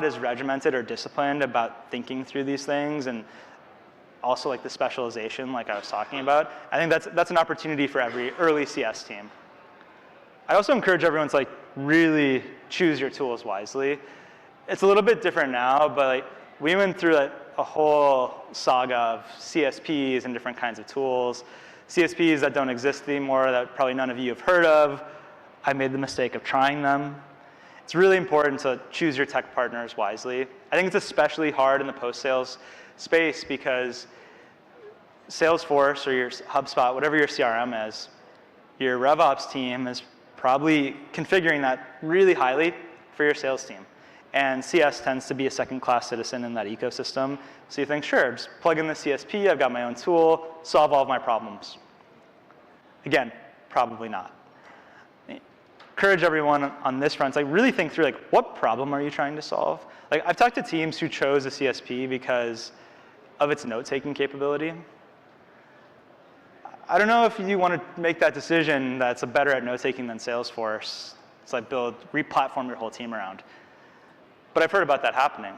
as regimented or disciplined about thinking through these things, and also like the specialization like I was talking about. I think that's an opportunity for every early CS team. I also encourage everyone to like really choose your tools wisely. It's a little bit different now, but like, we went through a whole saga of CSPs and different kinds of tools. CSPs that don't exist anymore, that probably none of you have heard of. I made the mistake of trying them. It's really important to choose your tech partners wisely. I think it's especially hard in the post-sales space because Salesforce or your HubSpot, whatever your CRM is, your RevOps team is probably configuring that really highly for your sales team. And CS tends to be a second-class citizen in that ecosystem. So you think, sure, just plug in the CSP, I've got my own tool, solve all of my problems. Again, probably not. Encourage everyone on this front to like really think through, like, what problem are you trying to solve? Like, I've talked to teams who chose a CSP because of its note-taking capability. I don't know if you want to make that decision that's better at note-taking than Salesforce. It's like re-platform your whole team around. But I've heard about that happening.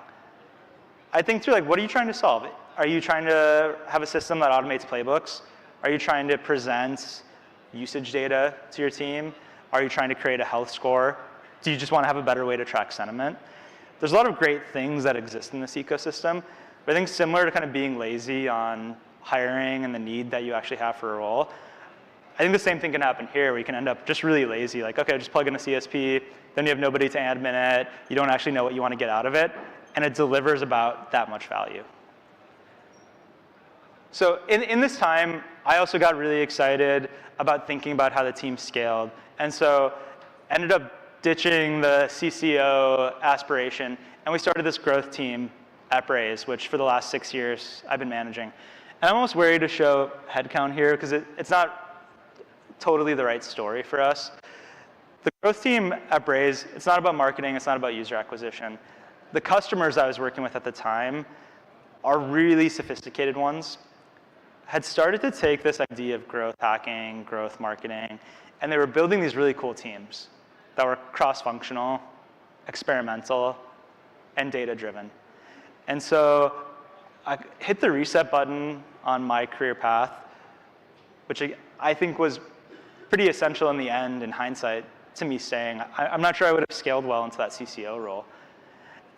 I think through, like, what are you trying to solve? Are you trying to have a system that automates playbooks? Are you trying to present usage data to your team? Are you trying to create a health score? Do you just want to have a better way to track sentiment? There's a lot of great things that exist in this ecosystem, but I think similar to kind of being lazy on hiring and the need that you actually have for a role, I think the same thing can happen here, where you can end up just really lazy, like, okay, just plug in a CSP, then you have nobody to admin it, you don't actually know what you want to get out of it, and it delivers about that much value. So in this time, I also got really excited about thinking about how the team scaled. And so ended up ditching the CCO aspiration, and we started this growth team at Braze, which for the last 6 years I've been managing. And I'm almost worried to show headcount here because it's not totally the right story for us. The growth team at Braze, it's not about marketing, it's not about user acquisition. The customers I was working with at the time are really sophisticated ones, had started to take this idea of growth hacking, growth marketing, and they were building these really cool teams that were cross-functional, experimental, and data-driven. And so I hit the reset button on my career path, which I think was pretty essential in the end, in hindsight, to me staying. I'm not sure I would have scaled well into that CCO role.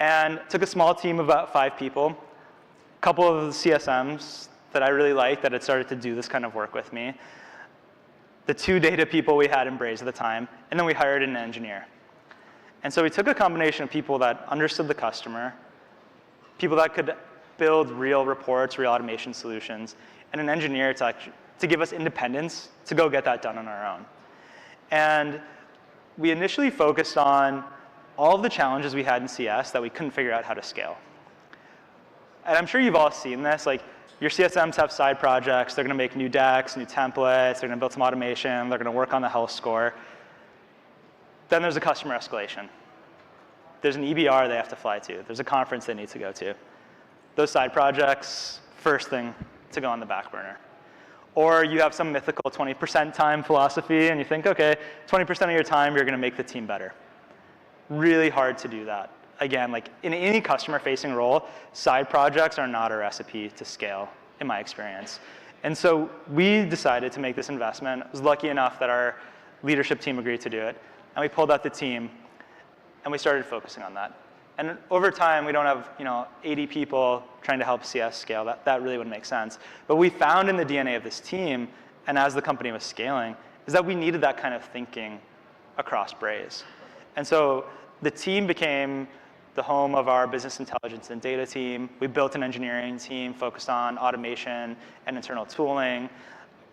And took a small team of about 5 people, a couple of the CSMs that I really liked that had started to do this kind of work with me, the 2 data people we had in Braze at the time, and then we hired an engineer. And so we took a combination of people that understood the customer, people that could build real reports, real automation solutions, and an engineer to give us independence to go get that done on our own. And we initially focused on all of the challenges we had in CS that we couldn't figure out how to scale. And I'm sure you've all seen this. Like, your CSMs have side projects. They're going to make new decks, new templates. They're going to build some automation. They're going to work on the health score. Then there's a customer escalation. There's an EBR they have to fly to. There's a conference they need to go to. Those side projects, first thing to go on the back burner. Or you have some mythical 20% time philosophy, and you think, okay, 20% of your time, you're going to make the team better. Really hard to do that. Again, like in any customer-facing role, side projects are not a recipe to scale, in my experience. And so we decided to make this investment. I was lucky enough that our leadership team agreed to do it. and we pulled out the team, and we started focusing on that. And over time, we don't have 80 people trying to help CS scale. That really wouldn't make sense. But we found in the DNA of this team, and as the company was scaling, is that we needed that kind of thinking across Braze. And so the team became the home of our business intelligence and data team. We built an engineering team focused on automation and internal tooling.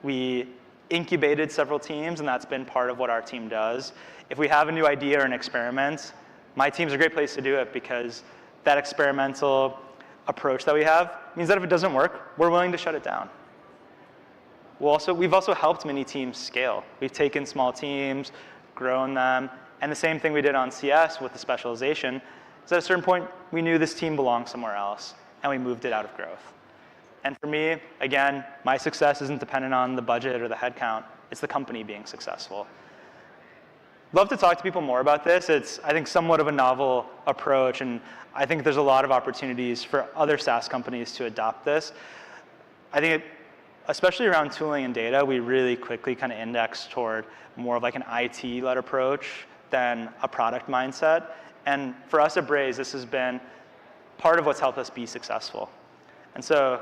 We incubated several teams, and that's been part of what our team does. If we have a new idea or an experiment, my team's a great place to do it because that experimental approach that we have means that if it doesn't work, we're willing to shut it down. We've also helped many teams scale. We've taken small teams, grown them, and the same thing we did on CS with the specialization is at a certain point, we knew this team belonged somewhere else, and we moved it out of growth. And for me, again, my success isn't dependent on the budget or the headcount. It's the company being successful. Love to talk to people more about this. It's, I think, somewhat of a novel approach, and I think there's a lot of opportunities for other SaaS companies to adopt this. I think, especially around tooling and data, we really quickly kind of index toward more of like an IT-led approach than a product mindset. And for us at Braze, this has been part of what's helped us be successful. And so,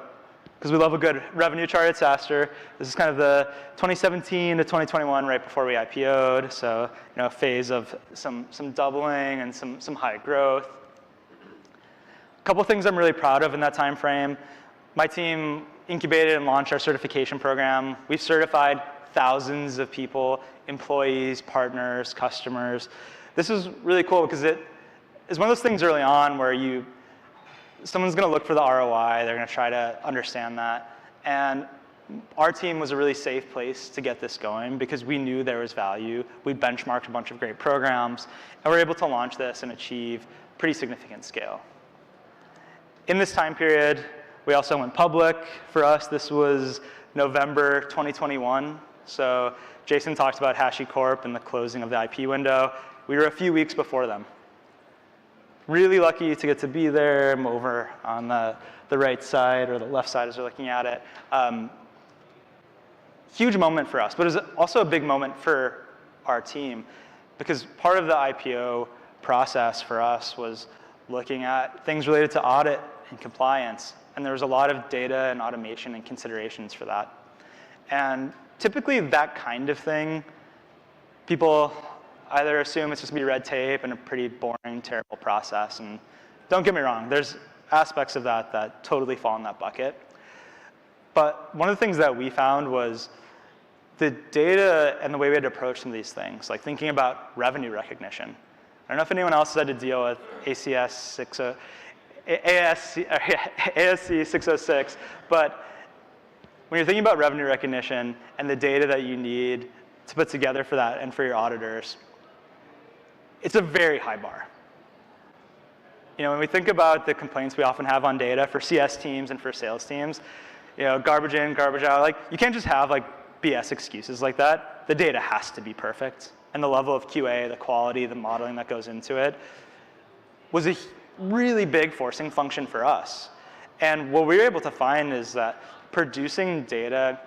because we love a good revenue chart at SaaStr, this is kind of the 2017 to 2021, right before we IPO'd. So, a phase of some doubling and some high growth. A couple things I'm really proud of in that time frame. My team incubated and launched our certification program. We've certified thousands of people, employees, partners, customers. This is really cool because it is one of those things early on where someone's going to look for the ROI. They're going to try to understand that. And our team was a really safe place to get this going because we knew there was value. We benchmarked a bunch of great programs, and we were able to launch this and achieve pretty significant scale. In this time period, we also went public. For us, this was November 2021. So Jason talked about HashiCorp and the closing of the IP window. We were a few weeks before them. Really lucky to get to be there. I'm over on the right side, or the left side as we're looking at it. Huge moment for us, but it was also a big moment for our team because part of the IPO process for us was looking at things related to audit and compliance. And there was a lot of data and automation and considerations for that. And typically that kind of thing, people either assume it's just going to be red tape and a pretty boring, terrible process. And don't get me wrong, there's aspects of that that totally fall in that bucket. But one of the things that we found was the data and the way we had to approach some of these things, like thinking about revenue recognition. I don't know if anyone else has had to deal with ASC 606, but when you're thinking about revenue recognition and the data that you need to put together for that and for your auditors, it's a very high bar. When we think about the complaints we often have on data for CS teams and for sales teams, garbage in, garbage out, like you can't just have like BS excuses like that. The data has to be perfect. And the level of QA, the quality, the modeling that goes into it was a really big forcing function for us. And what we were able to find is that producing data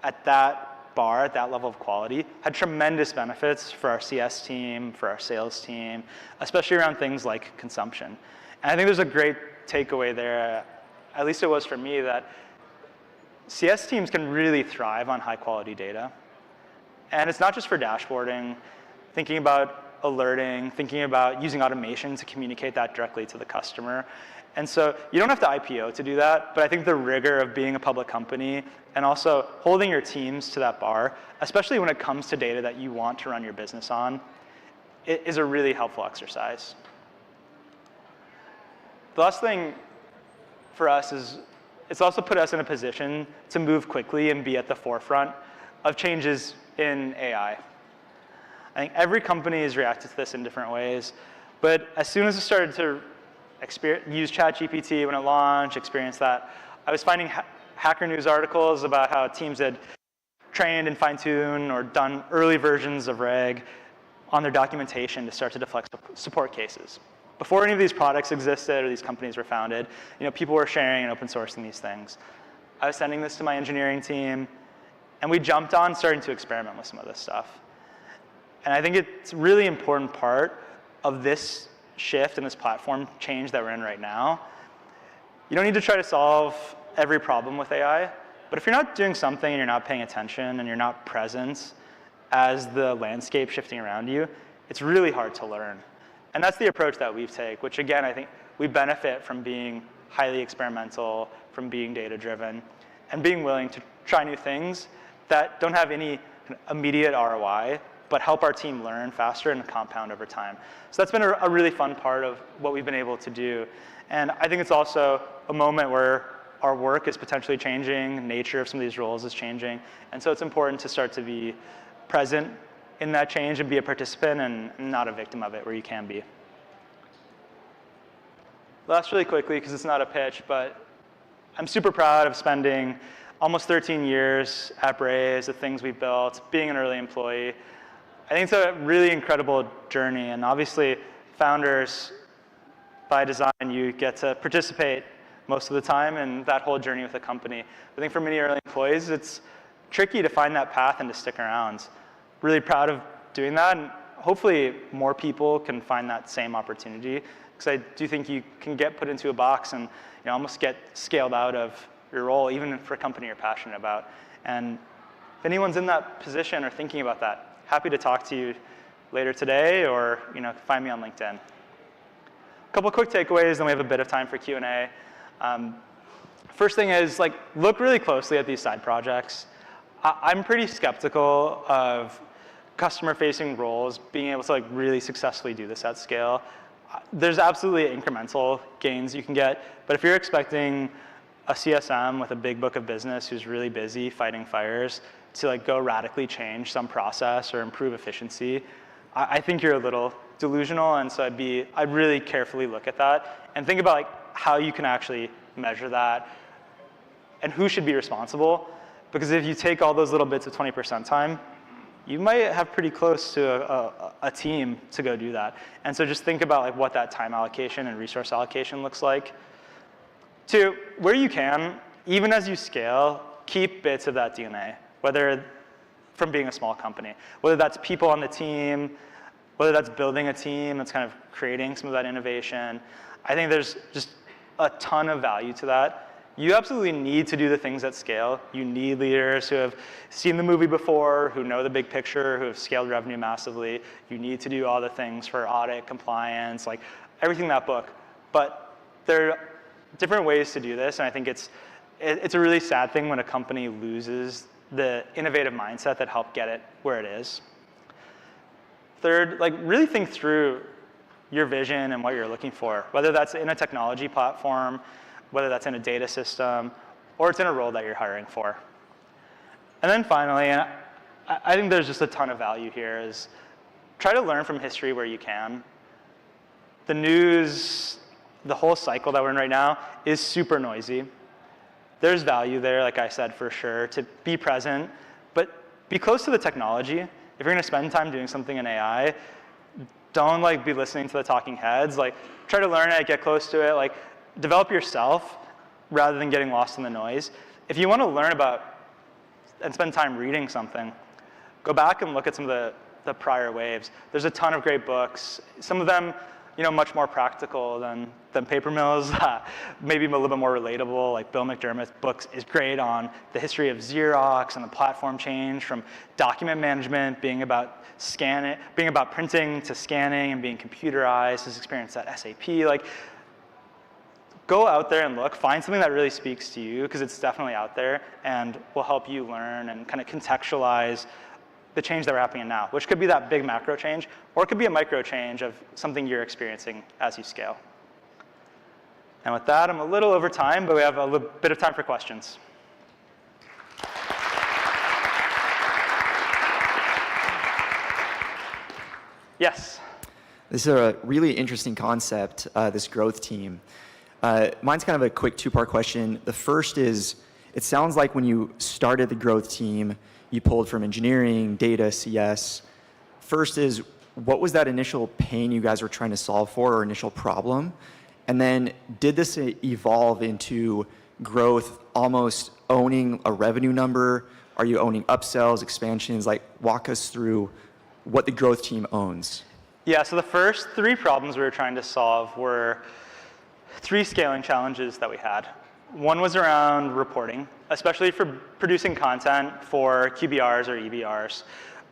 at that bar, at that level of quality, had tremendous benefits for our CS team, for our sales team, especially around things like consumption. And I think there's a great takeaway there, at least it was for me, that CS teams can really thrive on high quality data. And it's not just for dashboarding, thinking about alerting, thinking about using automation to communicate that directly to the customer. And so you don't have to IPO to do that, but I think the rigor of being a public company and also holding your teams to that bar, especially when it comes to data that you want to run your business on, it is a really helpful exercise. The last thing for us is it's also put us in a position to move quickly and be at the forefront of changes in AI. I think every company has reacted to this in different ways, but as soon as it started to use ChatGPT when it launched, experience that, I was finding Hacker News articles about how teams had trained and fine-tuned or done early versions of Reg on their documentation to start to deflect support cases. Before any of these products existed or these companies were founded, people were sharing and open sourcing these things. I was sending this to my engineering team, and we jumped on starting to experiment with some of this stuff. And I think it's a really important part of this shift and this platform change that we're in right now. You don't need to try to solve every problem with AI, but if you're not doing something and you're not paying attention and you're not present as the landscape shifting around you, it's really hard to learn. And that's the approach that we've taken, which again, I think we benefit from being highly experimental, from being data-driven, and being willing to try new things that don't have any immediate ROI, but help our team learn faster and compound over time. So that's been a really fun part of what we've been able to do. And I think it's also a moment where our work is potentially changing, nature of some of these roles is changing, and so it's important to start to be present in that change and be a participant and not a victim of it where you can be. Last really quickly, because it's not a pitch, but I'm super proud of spending almost 13 years at Braze, the things we built, being an early employee. I think it's a really incredible journey, and obviously founders, by design, you get to participate most of the time in that whole journey with the company. I think for many early employees, it's tricky to find that path and to stick around. Really proud of doing that, and hopefully more people can find that same opportunity, because I do think you can get put into a box and almost get scaled out of your role, even for a company you're passionate about. And if anyone's in that position or thinking about that, happy to talk to you later today, or find me on LinkedIn. A couple quick takeaways, then we have a bit of time for Q&A. First thing is, look really closely at these side projects. I'm pretty skeptical of customer-facing roles being able to really successfully do this at scale. There's absolutely incremental gains you can get, but if you're expecting a CSM with a big book of business who's really busy fighting fires to go radically change some process or improve efficiency, I think you're a little delusional, and so I'd really carefully look at that and think about how you can actually measure that and who should be responsible. Because if you take all those little bits of 20% time, you might have pretty close to a team to go do that. And so just think about what that time allocation and resource allocation looks like. 2, where you can, even as you scale, keep bits of that DNA, whether from being a small company, whether that's people on the team, whether that's building a team that's kind of creating some of that innovation. I think there's just a ton of value to that. You absolutely need to do the things at scale. You need leaders who have seen the movie before, who know the big picture, who have scaled revenue massively. You need to do all the things for audit, compliance, everything in that book. But there are different ways to do this, and I think it's a really sad thing when a company loses the innovative mindset that helped get it where it is. 3rd, really think through your vision and what you're looking for, whether that's in a technology platform, whether that's in a data system, or it's in a role that you're hiring for. And then finally, and I think there's just a ton of value here, is try to learn from history where you can. The news, the whole cycle that we're in right now is super noisy. There's value there, like I said, for sure, to be present, but be close to the technology. If you're gonna spend time doing something in AI, don't be listening to the talking heads. Try to learn it, get close to it, develop yourself rather than getting lost in the noise. If you want to learn about and spend time reading something, go back and look at some of the prior waves. There's a ton of great books. Some of them, much more practical than paper mills, maybe a little bit more relatable. Bill McDermott's books is great on the history of Xerox and the platform change from document management being about printing to scanning and being computerized. His experience at SAP, go out there and look, find something that really speaks to you, because it's definitely out there and will help you learn and kind of contextualize the change that we're happening now, which could be that big macro change, or it could be a micro change of something you're experiencing as you scale. And with that, I'm a little over time, but we have a little bit of time for questions. Yes? This is a really interesting concept, this growth team. Mine's kind of a quick 2-part question. The first is, it sounds like when you started the growth team, you pulled from engineering, data, CS. First is, what was that initial pain you guys were trying to solve for, or initial problem? And then did this evolve into growth, almost owning a revenue number? Are you owning upsells, expansions? Walk us through what the growth team owns. Yeah, so the first 3 problems we were trying to solve were 3 scaling challenges that we had. One was around reporting, especially for producing content for QBRs or EBRs.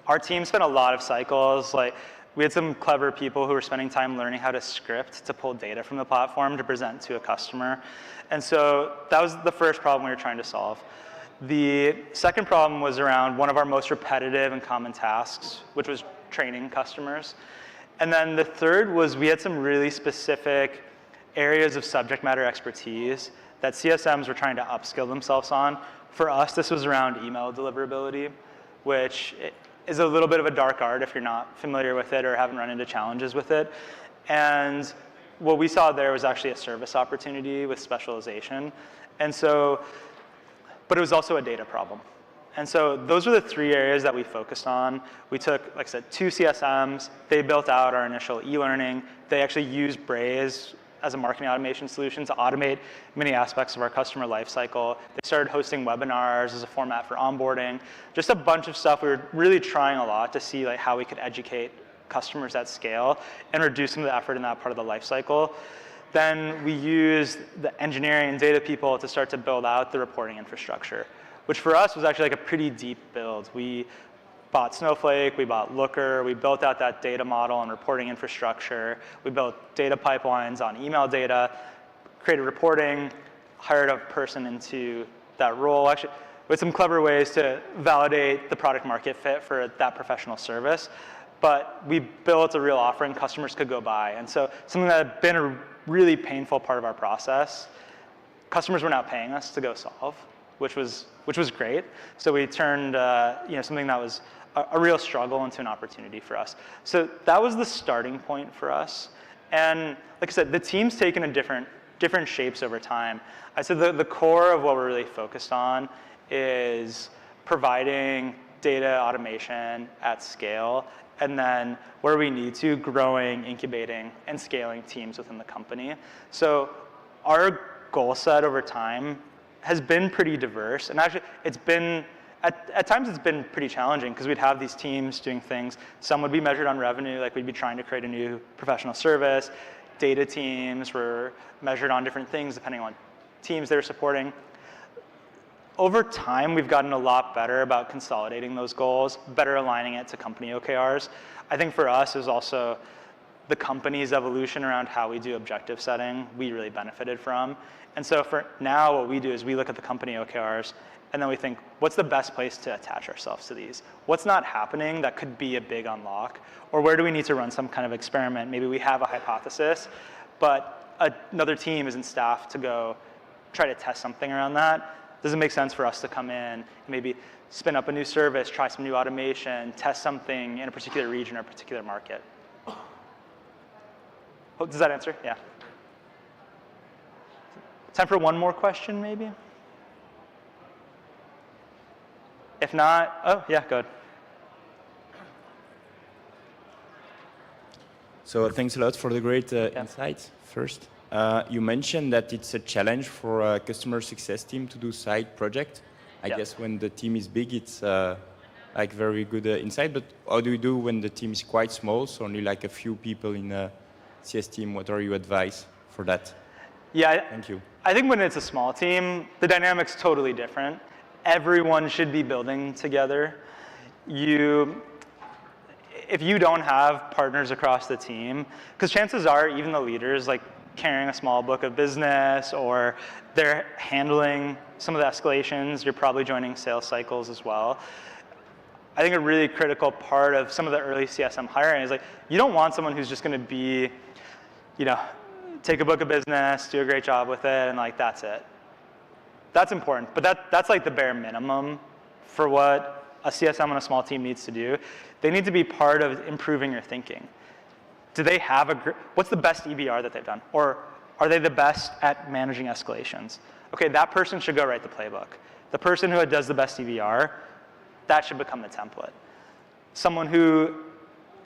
Our team spent a lot of cycles. Like, we had some clever people who were spending time learning how to script to pull data from the platform to present to a customer. And so that was the first problem we were trying to solve. The second problem was around one of our most repetitive and common tasks, which was training customers. And then the third was we had some really specific areas of subject matter expertise that CSMs were trying to upskill themselves on. For us, this was around email deliverability, which is a little bit of a dark art if you're not familiar with it or haven't run into challenges with it. And what we saw there was actually a service opportunity with specialization. And so, but it was also a data problem. And so those were the 3 areas that we focused on. We took, like I said, 2 CSMs. They built out our initial e-learning. They actually used Braze as a marketing automation solution to automate many aspects of our customer lifecycle. They started hosting webinars as a format for onboarding. Just a bunch of stuff. We were really trying a lot to see like how we could educate customers at scale and reduce some of the effort in that part of the lifecycle. Then we used the engineering and data people to start to build out the reporting infrastructure, which for us was actually like a pretty deep build. We bought Snowflake, we bought Looker, we built out that data model and reporting infrastructure. We built data pipelines on email data, created reporting, hired a person into that role. Actually, with some clever ways to validate the product market fit for that professional service. But we built a real offering customers could go buy. And so something that had been a really painful part of our process, customers were now paying us to go solve, which was great. So we turned something that was a real struggle into an opportunity for us. So that was the starting point for us. And like I said, the team's taken a different shapes over time. I said the core of what we're really focused on is providing data automation at scale, and then where we need to, growing, incubating, and scaling teams within the company. So our goal set over time has been pretty diverse, and actually it's been, at times it's been pretty challenging because we'd have these teams doing things. Some would be measured on revenue, like we'd be trying to create a new professional service. Data teams were measured on different things depending on teams they were supporting. Over time, we've gotten a lot better about consolidating those goals, better aligning it to company OKRs. I think for us, it was also the company's evolution around how we do objective setting we really benefited from. And so for now, what we do is we look at the company OKRs, and then we think, what's the best place to attach ourselves to these? What's not happening that could be a big unlock? Or where do we need to run some kind of experiment? Maybe we have a hypothesis, but another team isn't staffed to go try to test something around that. Does it make sense for us to come in, maybe spin up a new service, try some new automation, test something in a particular region or a particular market? Oh, does that answer? Yeah. Time for one more question, maybe? If not, oh, yeah, go ahead. So thanks a lot for the great insights first. You mentioned that it's a challenge for a customer success team to do side project. I guess when the team is big, it's like very good insight, but how do you do when the team is quite small, so only like a few people in a CS team? What are your advice for that? Yeah, thank you. I think when it's a small team, the dynamic's totally different. Everyone should be building together. If you don't have partners across the team, because chances are even the leaders, like carrying a small book of business or they're handling some of the escalations, you're probably joining sales cycles as well. I think a really critical part of some of the early CSM hiring is like, you don't want someone who's just gonna be, take a book of business, do a great job with it, and like, that's it. That's important, but that's like the bare minimum for what a CSM on a small team needs to do. They need to be part of improving your thinking. Do they have what's the best EBR that they've done? Or are they the best at managing escalations? Okay, that person should go write the playbook. The person who does the best EBR, that should become the template. Someone who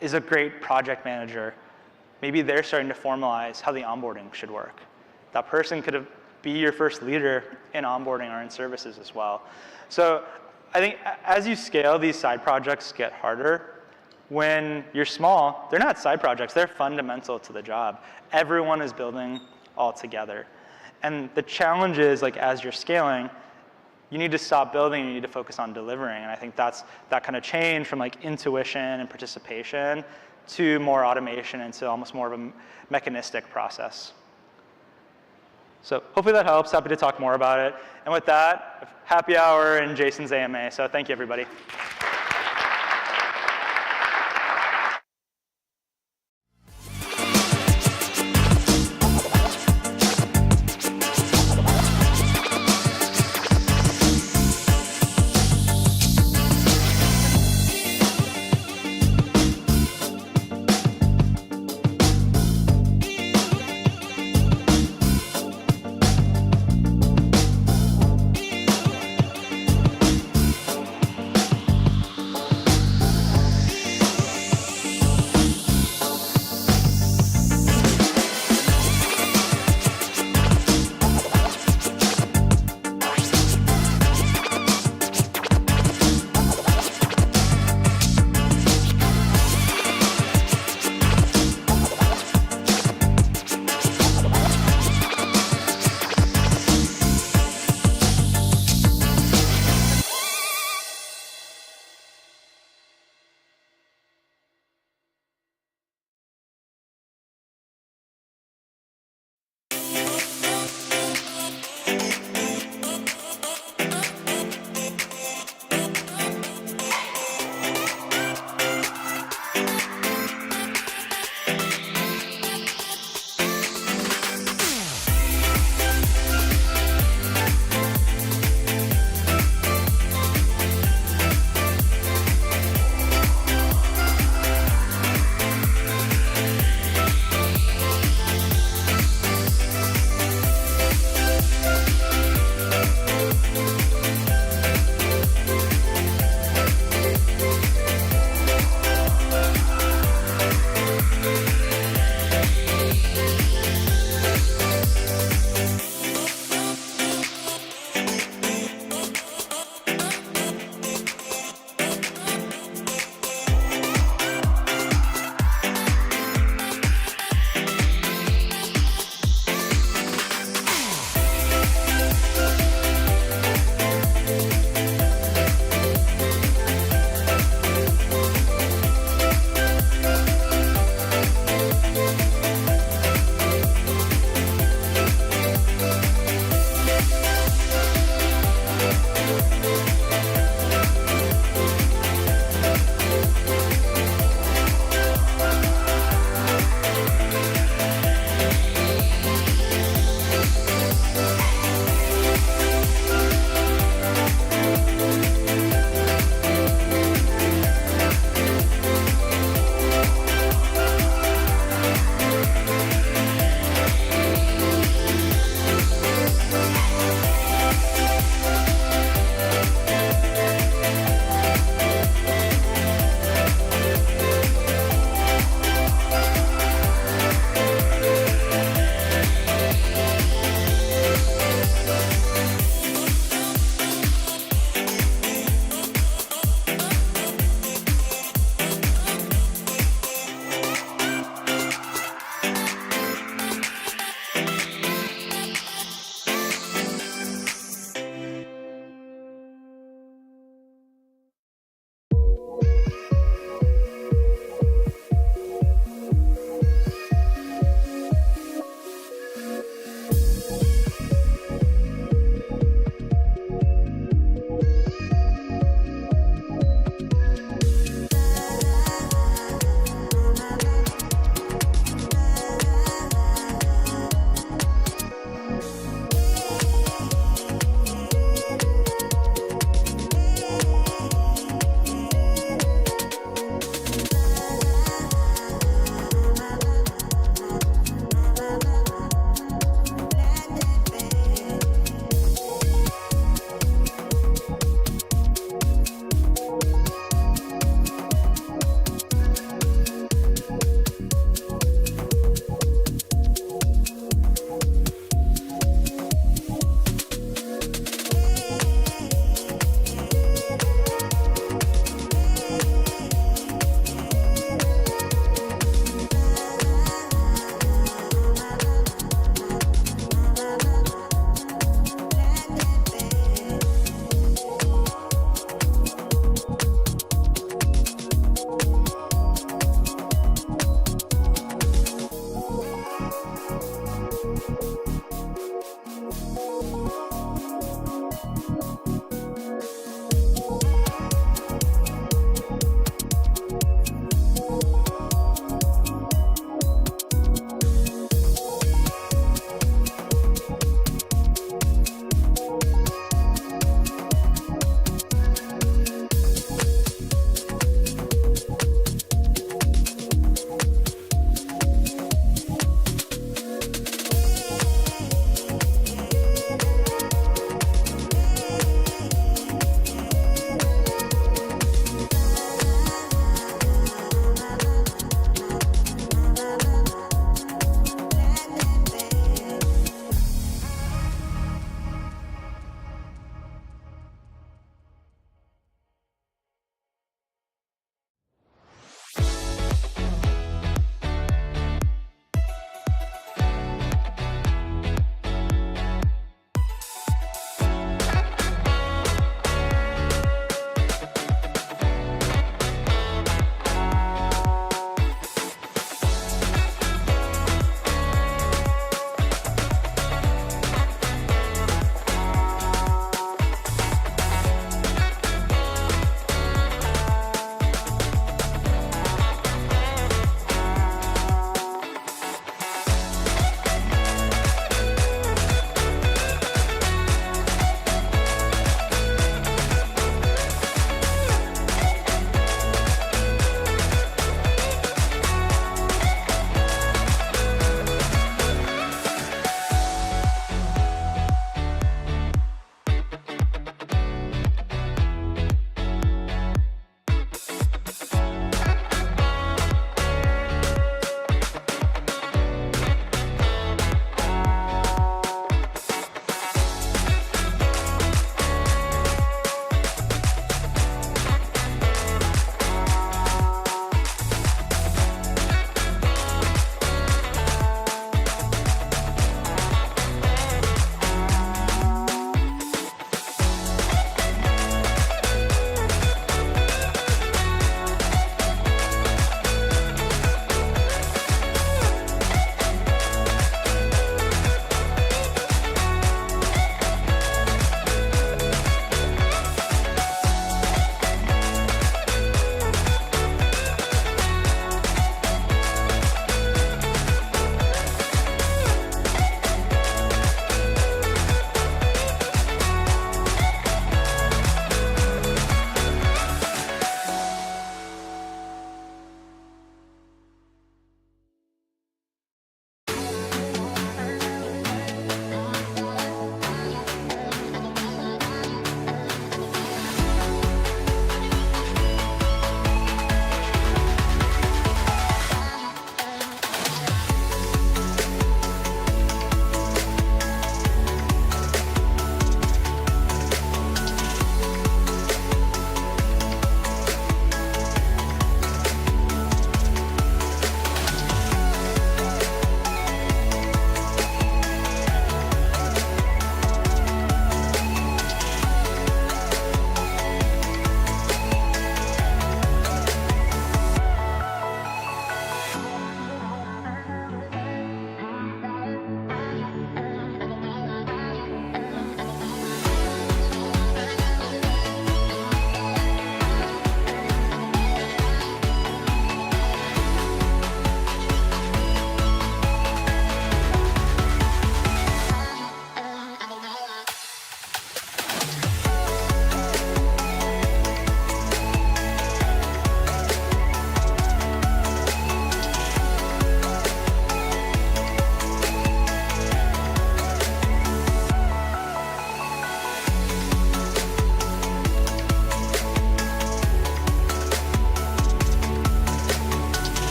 is a great project manager, maybe they're starting to formalize how the onboarding should work. That person could be your first leader in onboarding or in services as well. So I think as you scale, these side projects get harder. when you're small, they're not side projects, they're fundamental to the job. Everyone is building all together. And the challenge is, like, as you're scaling, you need to stop building, you need to focus on delivering. And I think that's that kind of change from like intuition and participation to more automation and to almost more of a mechanistic process. So hopefully that helps. Happy to talk more about it. And with that, happy hour and Jason's AMA. So thank you, everybody.